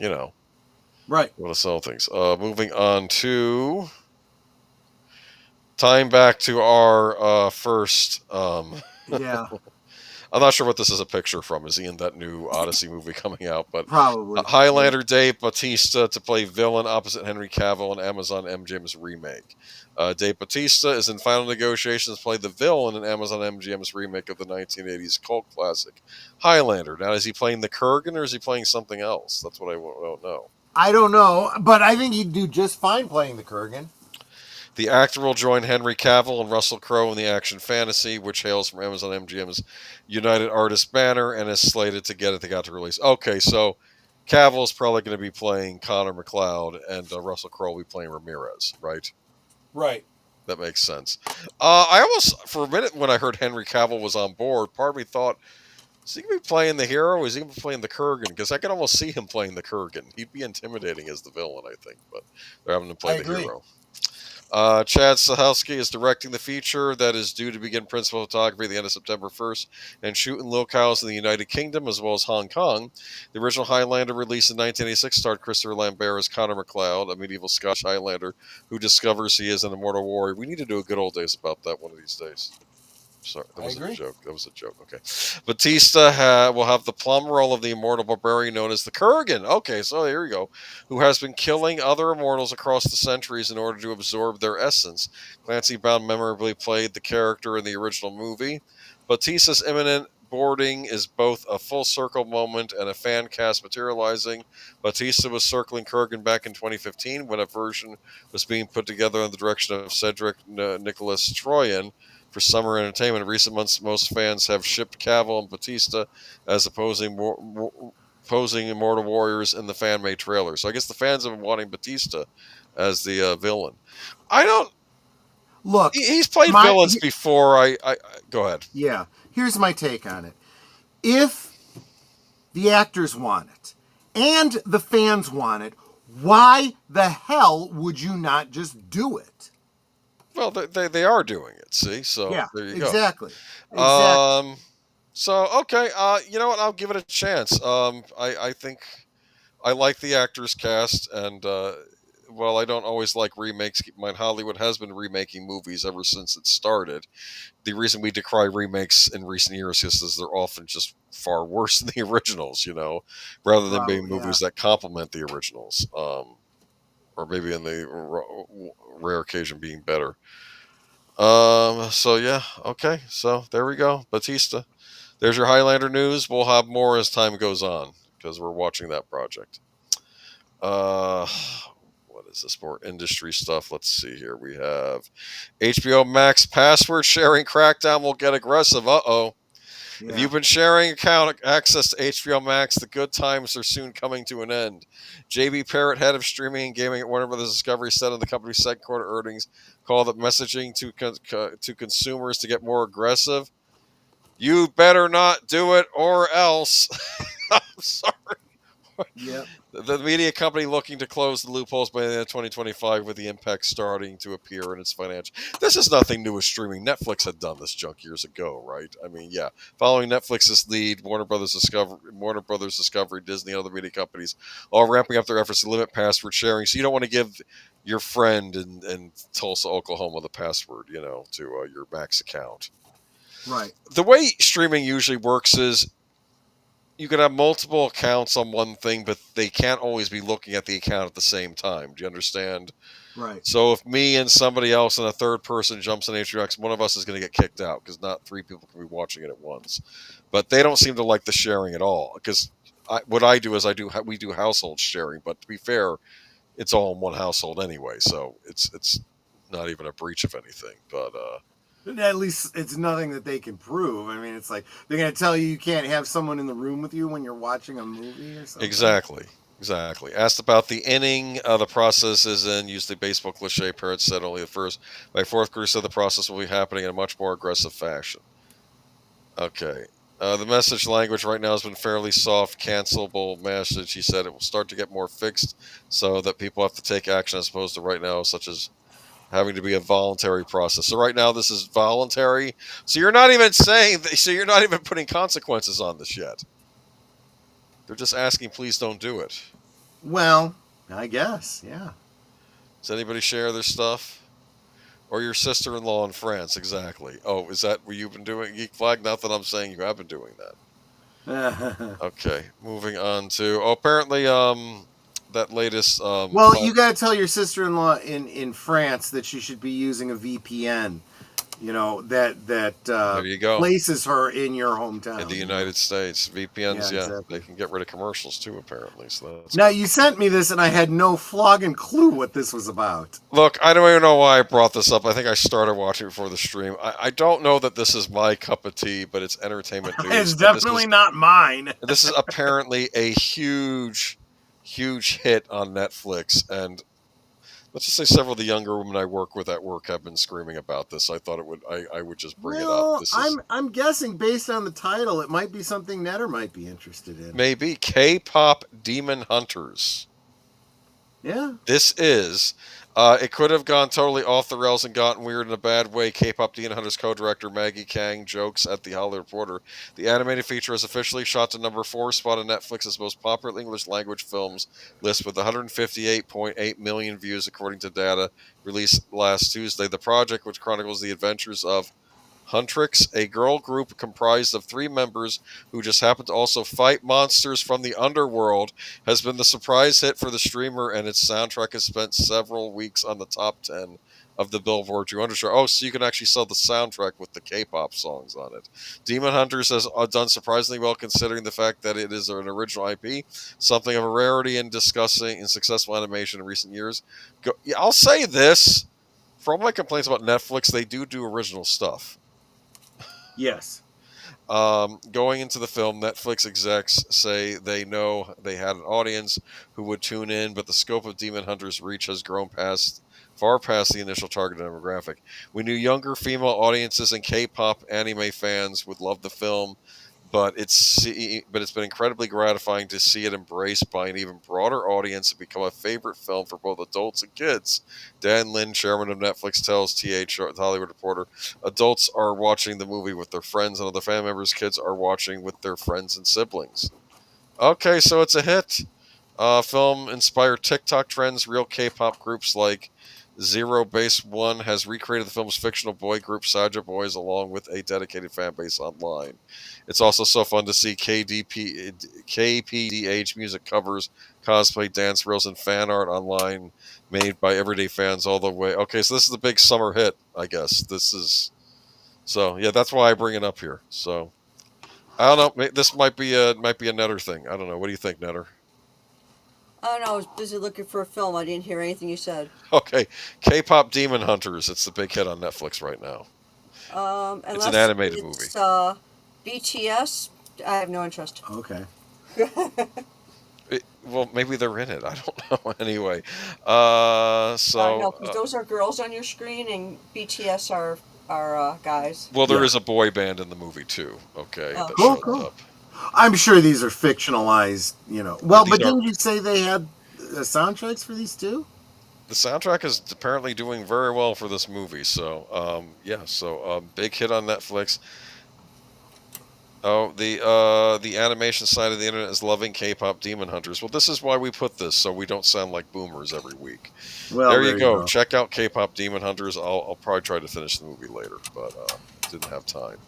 right. Want to sell things. Moving on to time back to our first. I'm not sure what this is a picture from. Is he in that new Odyssey movie coming out? But probably. Highlander Dave Bautista to play villain opposite Henry Cavill in Amazon MGM's remake. Dave Bautista is in final negotiations to play the villain in Amazon MGM's remake of the 1980s cult classic Highlander. Now, is he playing the Kurgan or is he playing something else? That's what I don't know. I don't know, but I think he'd do just fine playing the Kurgan. The actor will join Henry Cavill and Russell Crowe in the action fantasy, which hails from Amazon MGM's United Artists banner and is slated to get a theatrical release. Okay, so Cavill is probably going to be playing Connor McLeod, and Russell Crowe will be playing Ramirez, right? Right. That makes sense. I almost, for a minute, when I heard Henry Cavill was on board, part of me thought, is he going to be playing the hero, or is he going to be playing the Kurgan? Because I can almost see him playing the Kurgan. He'd be intimidating as the villain, I think, but they're having him play the hero. Chad Stahelski is directing the feature that is due to begin principal photography at the end of September 1st and shoot in locales in the United Kingdom as well as Hong Kong. The original Highlander, released in 1986, starred Christopher Lambert as Connor McLeod, a medieval Scottish Highlander who discovers he is an immortal warrior. We need to do a good old days about that one of these days. Sorry, that was a joke. That was a joke. Okay. Batista will have the Plum role of the immortal barbarian known as the Kurgan. Okay, so here we go. Who has been killing other immortals across the centuries in order to absorb their essence. Clancy Brown memorably played the character in the original movie. Batista's imminent boarding is both a full circle moment and a fan cast materializing. Batista was circling Kurgan back in 2015 when a version was being put together under the direction of Cedric Nicholas Troyan for summer entertainment. In recent months, most fans have shipped Cavill and Batista as opposing immortal warriors in the fan-made trailer. So I guess the fans have been wanting Batista as the villain. I don't... Look, he's played villains before. I go ahead. Yeah. Here's my take on it. If the actors want it and the fans want it, why the hell would you not just do it? Well, they are doing it, see? So yeah, there you exactly. go. Exactly. So, okay, you know what? I'll give it a chance. I think I like the actors cast, and I don't always like remakes. Keep in mind, Hollywood has been remaking movies ever since it started. The reason we decry remakes in recent years is they're often just far worse than the originals, rather than being movies that complement the originals, or maybe in the rare occasion being better. So yeah, okay. So there we go. Batista. There's your Highlander news. We'll have more as time goes on because we're watching that project. What is this more industry stuff? Let's see here. We have HBO Max password sharing crackdown will get aggressive. Uh-oh. Yeah. If you've been sharing account access to HBO Max, the good times are soon coming to an end. JB Parrott, head of streaming and gaming at Warner Bros. Discovery, said in the company's second quarter earnings call that messaging to consumers to get more aggressive. You better not do it or else. I'm sorry. Yep. The media company looking to close the loopholes by the end of 2025 with the impact starting to appear in its financial. This is nothing new with streaming. Netflix had done this junk years ago, right? I mean, yeah. Following Netflix's lead, Warner Brothers Discovery, Disney, and other media companies all ramping up their efforts to limit password sharing. So you don't want to give your friend in Tulsa, Oklahoma, the password, to your Max account. Right. The way streaming usually works is you can have multiple accounts on one thing, but they can't always be looking at the account at the same time. Do you understand? Right. So if me and somebody else and a third person jumps on HBO Max, one of us is going to get kicked out because not three people can be watching it at once. But they don't seem to like the sharing at all because what I do is we do household sharing. But to be fair, it's all in one household anyway, so it's not even a breach of anything. But at least it's nothing that they can prove. I mean, it's like they're going to tell you can't have someone in the room with you when you're watching a movie or something. Exactly. Asked about the inning, the process is in. Used the baseball cliche, Parrott said only by fourth quarter, said the process will be happening in a much more aggressive fashion. Okay. The message language right now has been fairly soft, cancelable message. He said it will start to get more fixed so that people have to take action as opposed to right now, such as having to be a voluntary process. So right now this is voluntary. So you're not even you're not even putting consequences on this yet. They're just asking, please don't do it. Well, I guess, yeah. Does anybody share their stuff? Or your sister-in-law in France, exactly. Oh, is that what you've been doing, Geek Flag? Not that I'm saying you have been doing that. Okay, moving on to... apparently, that latest... well, you got to tell your sister-in-law in France that she should be using a VPN. That there you go. Places her in your hometown. In the United States. VPNs, yeah. Exactly. They can get rid of commercials, too, apparently. So now, you sent me this, and I had no flogging clue what this was about. Look, I don't even know why I brought this up. I think I started watching it before the stream. I don't know that this is my cup of tea, but it's entertainment news. It's definitely not mine. This is apparently a huge hit on Netflix, and let's just say several of the younger women I work with at work have been screaming about this. I thought I would just bring it up. I'm guessing based on the title, it might be something Netter might be interested in. Maybe K-pop Demon Hunters. Yeah. This is. It could have gone totally off the rails and gotten weird in a bad way. K-pop Demon Hunters co-director Maggie Kang jokes at The Hollywood Reporter. The animated feature is officially shot to number 4 spot on Netflix's most popular English language films list with 158.8 million views according to data released last Tuesday. The project, which chronicles the adventures of Huntrix, a girl group comprised of 3 members who just happen to also fight monsters from the underworld, has been the surprise hit for the streamer, and its soundtrack has spent several weeks on the top 10 of the Billboard 200 chart. Oh, so you can actually sell the soundtrack with the K-pop songs on it. Demon Hunters has done surprisingly well considering the fact that it is an original IP, something of a rarity in discussing in successful animation in recent years. I'll say this, for all my complaints about Netflix, they do original stuff. Yes. Going into the film, Netflix execs say they know they had an audience who would tune in, but the scope of Demon Hunter's reach has grown far past the initial target demographic. We knew younger female audiences and K-pop anime fans would love the film, but it's been incredibly gratifying to see it embraced by an even broader audience and become a favorite film for both adults and kids. Dan Lin, chairman of Netflix, tells TH, The Hollywood Reporter, adults are watching the movie with their friends and other family members. Kids are watching with their friends and siblings. Okay, so it's a hit. Film inspired TikTok trends. Real K-pop groups like Zero Base One has recreated the film's fictional boy group Saja Boys along with a dedicated fan base online. It's also so fun to see KPDH music covers, cosplay, dance reels, and fan art online made by everyday fans all the way. Okay, so this is the big summer hit, I guess. This is so yeah. That's why I bring it up here. So I don't know. This might be a Netter thing. I don't know. What do you think, Netter? Oh no, I was busy looking for a film. I didn't hear anything you said. Okay, K-pop Demon Hunters. It's the big hit on Netflix right now. It's an Unless animated movie. it's BTS, I have no interest. Okay. Well, maybe they're in it. I don't know. Anyway, No, so because those are girls on your screen, and BTS are guys. well, there Yeah. is a boy band in the movie too. Okay, Oh. that Cool, shows cool. up. I'm sure these are fictionalized, Well, these but are- didn't you say they had soundtracks for these too? The soundtrack is apparently doing very well for this movie. So yeah, so big hit on Netflix. Oh, the animation side of the internet is loving K-pop Demon Hunters. Well, this is why we put this, so we don't sound like boomers every week. Well, There you go. Check out K-pop Demon Hunters. I'll probably try to finish the movie later, but didn't have time.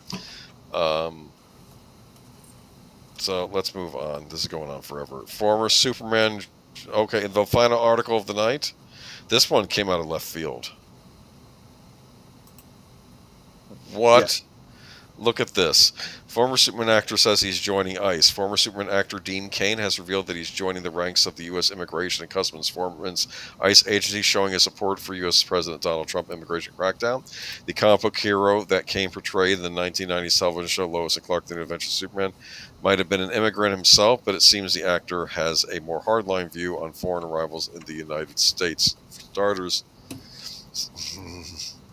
So let's move on. This is going on forever. Former Superman. Okay, the final article of the night. This one came out of left field. What? Look at this. Former Superman actor says he's joining ICE. Former Superman actor Dean Cain has revealed that he's joining the ranks of the U.S. Immigration and Customs Enforcement's ICE agency, showing his support for U.S. President Donald Trump immigration crackdown. The comic book hero that Cain portrayed in the 1990 television show Lois and Clark: The New Adventures of Superman might have been an immigrant himself, but it seems the actor has a more hardline view on foreign arrivals in the United States. For starters,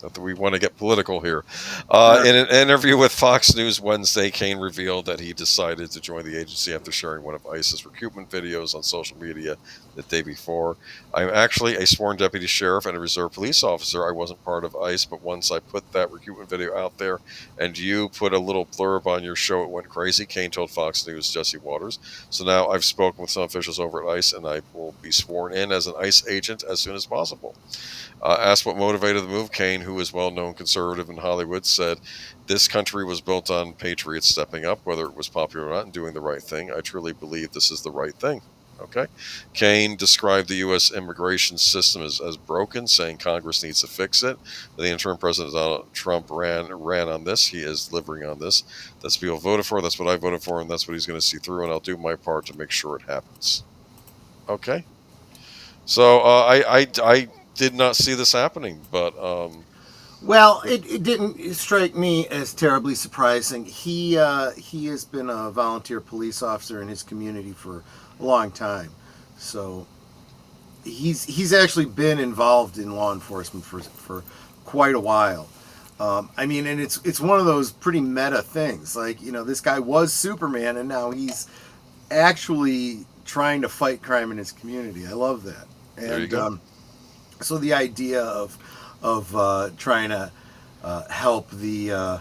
not that we want to get political here. In an interview with Fox News Wednesday, Cain revealed that he decided to join the agency after sharing one of ICE's recruitment videos on social media the day before. I'm actually a sworn deputy sheriff and a reserve police officer. I wasn't part of ICE, but once I put that recruitment video out there and you put a little blurb on your show, it went crazy, Cain told Fox News' Jesse Waters. So now I've spoken with some officials over at ICE, and I will be sworn in as an ICE agent as soon as possible. Asked what motivated the move, Cain, who is well-known conservative in Hollywood, said, "This country was built on patriots stepping up, whether it was popular or not, and doing the right thing. I truly believe this is the right thing." Okay. Cain described the U.S. immigration system as broken, saying Congress needs to fix it. The interim president Donald Trump ran on this. He is delivering on this. That's what people voted for. That's what I voted for, and that's what he's going to see through. And I'll do my part to make sure it happens. Okay. So I did not see this happening, but Well, it didn't strike me as terribly surprising. He has been a volunteer police officer in his community for a long time, so he's actually been involved in law enforcement for quite a while. I mean, and it's one of those pretty meta things. Like, this guy was Superman, and now he's actually trying to fight crime in his community. I love that. And, there you go. So the idea of trying to help the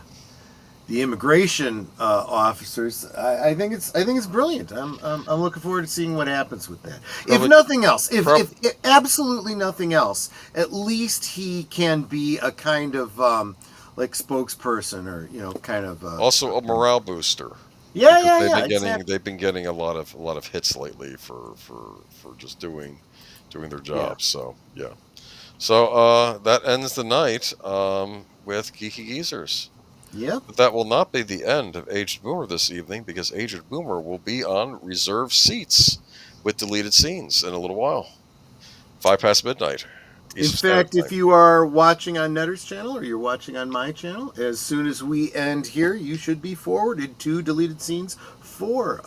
immigration officers, I think it's brilliant. I'm looking forward to seeing what happens with that. If nothing else, if absolutely nothing else, at least he can be a kind of like spokesperson, or kind of also a morale booster. Exactly. They've been getting a lot of hits lately for just doing their jobs. So yeah. So that ends the night with Geeky Geezers. Yep. But that will not be the end of Aged Boomer this evening, because Aged Boomer will be on reserved seats with deleted scenes in a little while. 5 past midnight. In fact, if you are watching on Netter's channel or you're watching on my channel, as soon as we end here, you should be forwarded to deleted scenes for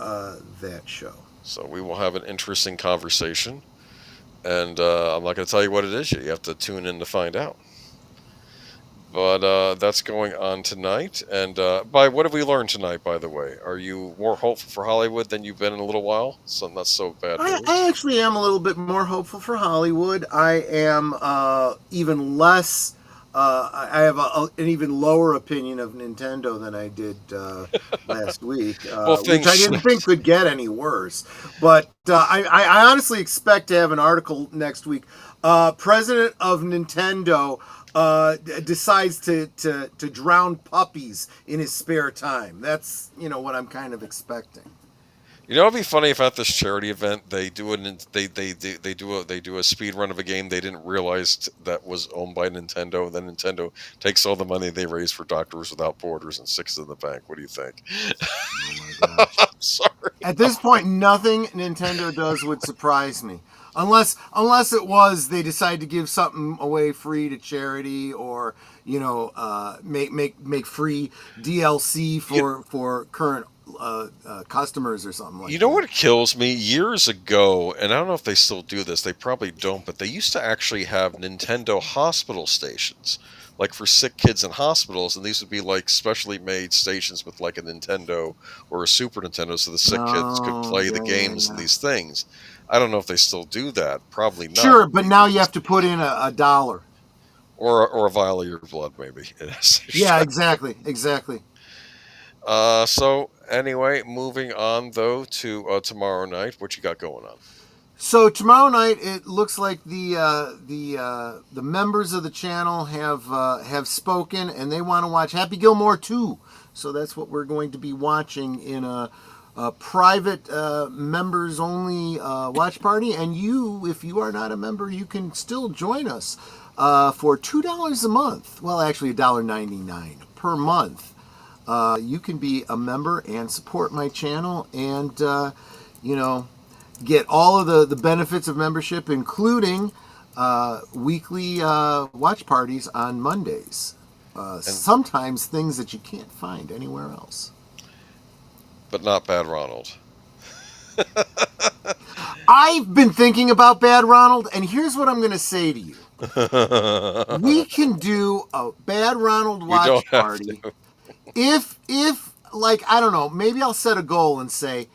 that show. So we will have an interesting conversation. And I'm not going to tell you what it is yet. You have to tune in to find out. But that's going on tonight. And what have we learned tonight, by the way? Are you more hopeful for Hollywood than you've been in a little while? So not so bad news. I actually am a little bit more hopeful for Hollywood. I am even less I have an even lower opinion of Nintendo than I did last week, which I didn't think could get any worse. But I honestly expect to have an article next week. President of Nintendo decides to drown puppies in his spare time. That's what I'm kind of expecting. It'd be funny if at this charity event they do a speed run of a game they didn't realize that was owned by Nintendo, and then Nintendo takes all the money they raise for Doctors Without Borders and sticks it in the bank. What do you think? Oh my gosh! I'm sorry. At this point, nothing Nintendo does would surprise me, unless it was they decide to give something away free to charity, or make free DLC for current customers or something like that. You know what kills me? Years ago, and I don't know if they still do this, they probably don't, but they used to actually have Nintendo hospital stations, like for sick kids in hospitals, and these would be like specially made stations with like a Nintendo or a Super Nintendo, so the sick kids could play the games and these things. I don't know if they still do that. Probably not. Sure, but now you have to put in a $1. Or a vial of your blood, maybe. Yeah, exactly. So anyway, moving on though to tomorrow night. What you got going on? So tomorrow night, it looks like the members of the channel have spoken, and they want to watch Happy Gilmore 2. So that's what we're going to be watching in a private members only watch party. And if you are not a member, you can still join us for $2 a month. Well, actually $1.99 per month. You can be a member and support my channel, and get all of the benefits of membership, including weekly watch parties on Mondays. Sometimes things that you can't find anywhere else. But not Bad Ronald. I've been thinking about Bad Ronald, and here's what I'm going to say to you. We can do a Bad Ronald watch party. If like, I don't know, maybe I'll set a goal and say,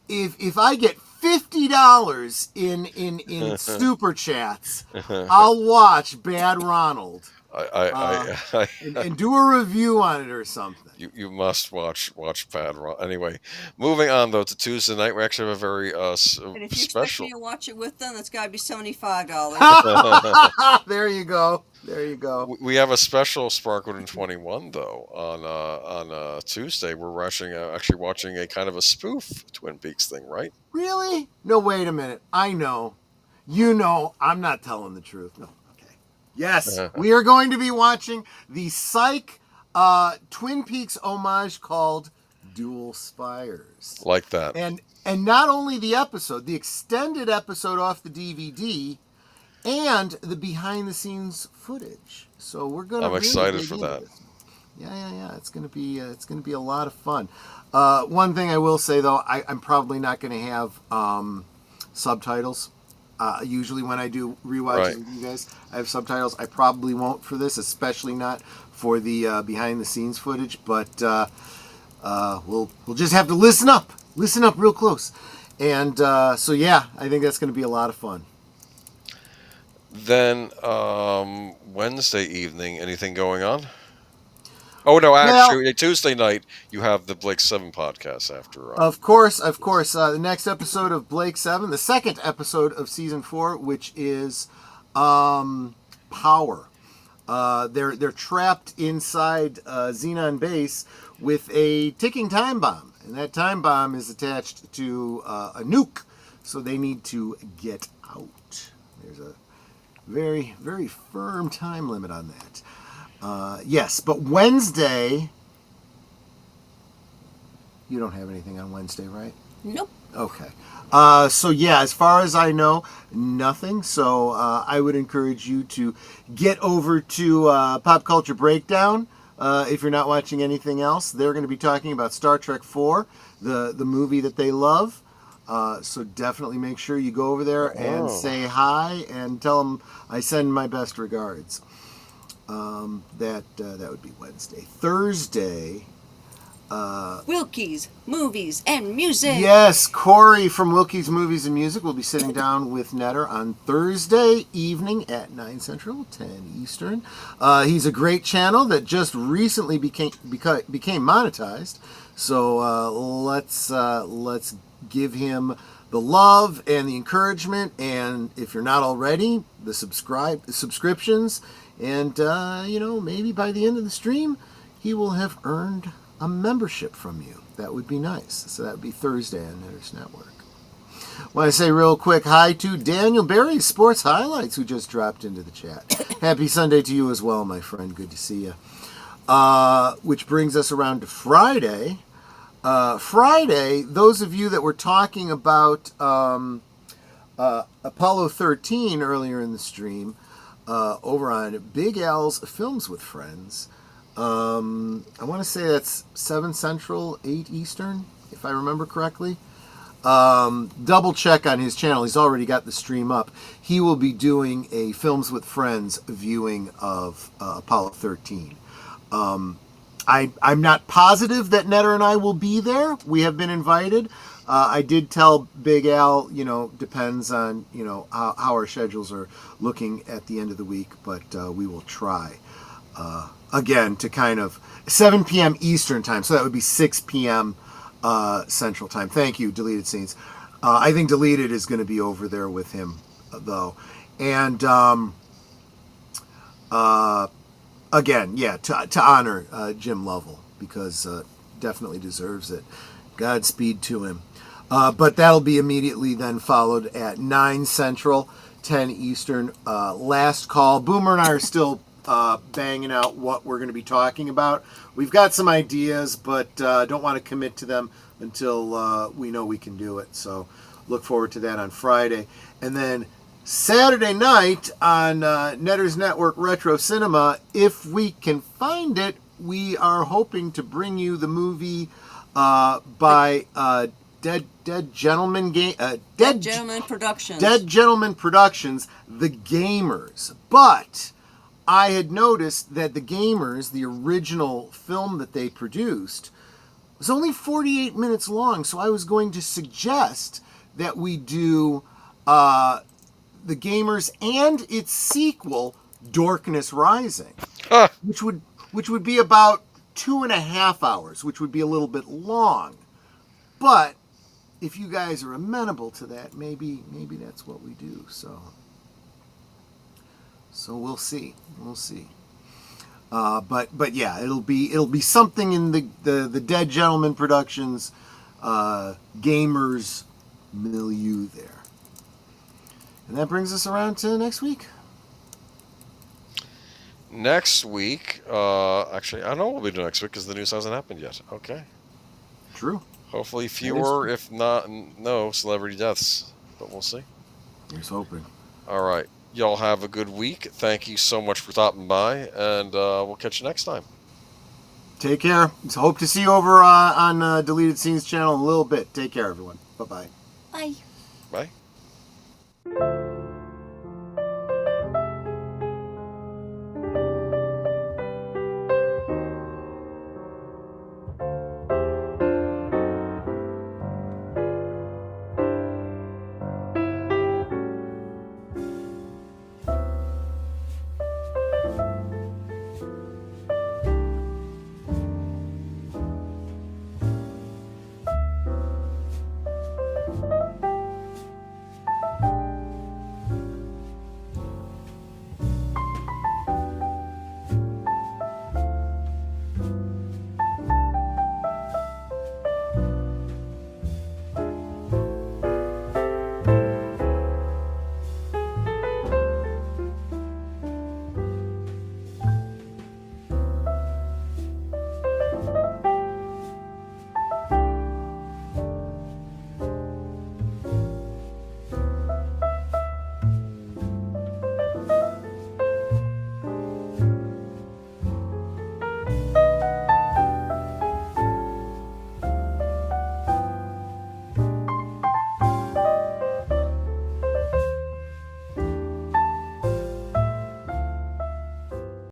if I get $50 in super chats, I'll watch Bad Ronald. And do a review on it or something. You must watch Bad Ronald. Anyway, moving on though to Tuesday night, we actually have a very and if you special. expect me to watch it with them, that's got to be $75. There you go. We have a special Sparkled in 21 though on Tuesday. We're actually watching a kind of a spoof Twin Peaks thing, right? Really? No, wait a minute. I know. I'm not telling the truth. No. Okay. Yes, we are going to be watching the Psych Twin Peaks homage called Dual Spires. Like that. And not only the episode, the extended episode off the DVD, and the behind-the-scenes footage. So we're gonna. I'm excited for that. Yeah. It's gonna be a lot of fun. One thing I will say though, I'm probably not gonna have subtitles. Usually when I do rewatches with you guys, I have subtitles. I probably won't for this, especially not for the behind-the-scenes footage. But we'll just have to listen up real close. And so yeah, I think that's gonna be a lot of fun. Then Wednesday evening, anything going on? Oh no, actually, Tuesday night you have the Blake 7 podcast after. Of course. The next episode of Blake 7, the second episode of season 4, which is Power. They're trapped inside Xenon base with a ticking time bomb, and that time bomb is attached to a nuke, so they need to get out. There's a very, very firm time limit on that. Yes, but Wednesday, you don't have anything on Wednesday, right? Nope. Okay. So yeah, as far as I know, nothing. So I would encourage you to get over to Pop Culture Breakdown if you're not watching anything else. They're going to be talking about Star Trek 4, the movie that they love. So definitely make sure you go over there and say hi and tell them I send my best regards. That would be Wednesday. Thursday, Wilkie's Movies and Music. Yes, Corey from Wilkie's Movies and Music will be sitting down with Netter on Thursday evening at 9 Central, 10 Eastern. He's a great channel that just recently became monetized. So let's give him the love and the encouragement, and if you're not already, the subscriptions, and maybe by the end of the stream, he will have earned a membership from you. That would be nice. So that would be Thursday on Netters Network. I want to say real quick hi to Daniel Berry, Sports Highlights, who just dropped into the chat. Happy Sunday to you as well, my friend. Good to see you. Which brings us around to Friday. Friday, those of you that were talking about Apollo 13 earlier in the stream, over on Big Al's Films with Friends, I want to say that's 7 Central, 8 Eastern, if I remember correctly. Double check on his channel. He's already got the stream up. He will be doing a Films with Friends viewing of Apollo 13. I'm not positive that Netter and I will be there. We have been invited. I did tell Big Al, depends on, how our schedules are looking at the end of the week, but we will try. Again, to kind of 7 p.m. Eastern time, so that would be 6 p.m. Central time. Thank you, Deleted Scenes. I think Deleted is going to be over there with him, though. And again, yeah, to honor Jim Lovell, because definitely deserves it. Godspeed to him. But that'll be immediately then followed at 9 Central, 10 Eastern. Last call. Boomer and I are still banging out what we're going to be talking about. We've got some ideas, but don't want to commit to them until we know we can do it. So look forward to that on Friday. And then Saturday night on Netter's Network Retro Cinema, if we can find it, we are hoping to bring you the movie by Dead Gentleman Productions. Dead Gentleman Productions, The Gamers. But I had noticed that The Gamers, the original film that they produced, was only 48 minutes long. So I was going to suggest that we do The Gamers and its sequel, Darkness Rising, which would be about 2.5 hours, which would be a little bit long. But if you guys are amenable to that, maybe that's what we do. So we'll see. But yeah, it'll be something in the Dead Gentleman Productions gamers milieu there. And that brings us around to next week. Next week, actually, I know what we'll be doing next week because the news hasn't happened yet. Okay. True. Hopefully fewer, if not no, celebrity deaths. But we'll see. Here's hoping. All right. Y'all have a good week. Thank you so much for stopping by, and we'll catch you next time. Take care. Hope to see you over on Deleted Scenes channel in a little bit. Take care, everyone. Bye-bye. Bye. Bye.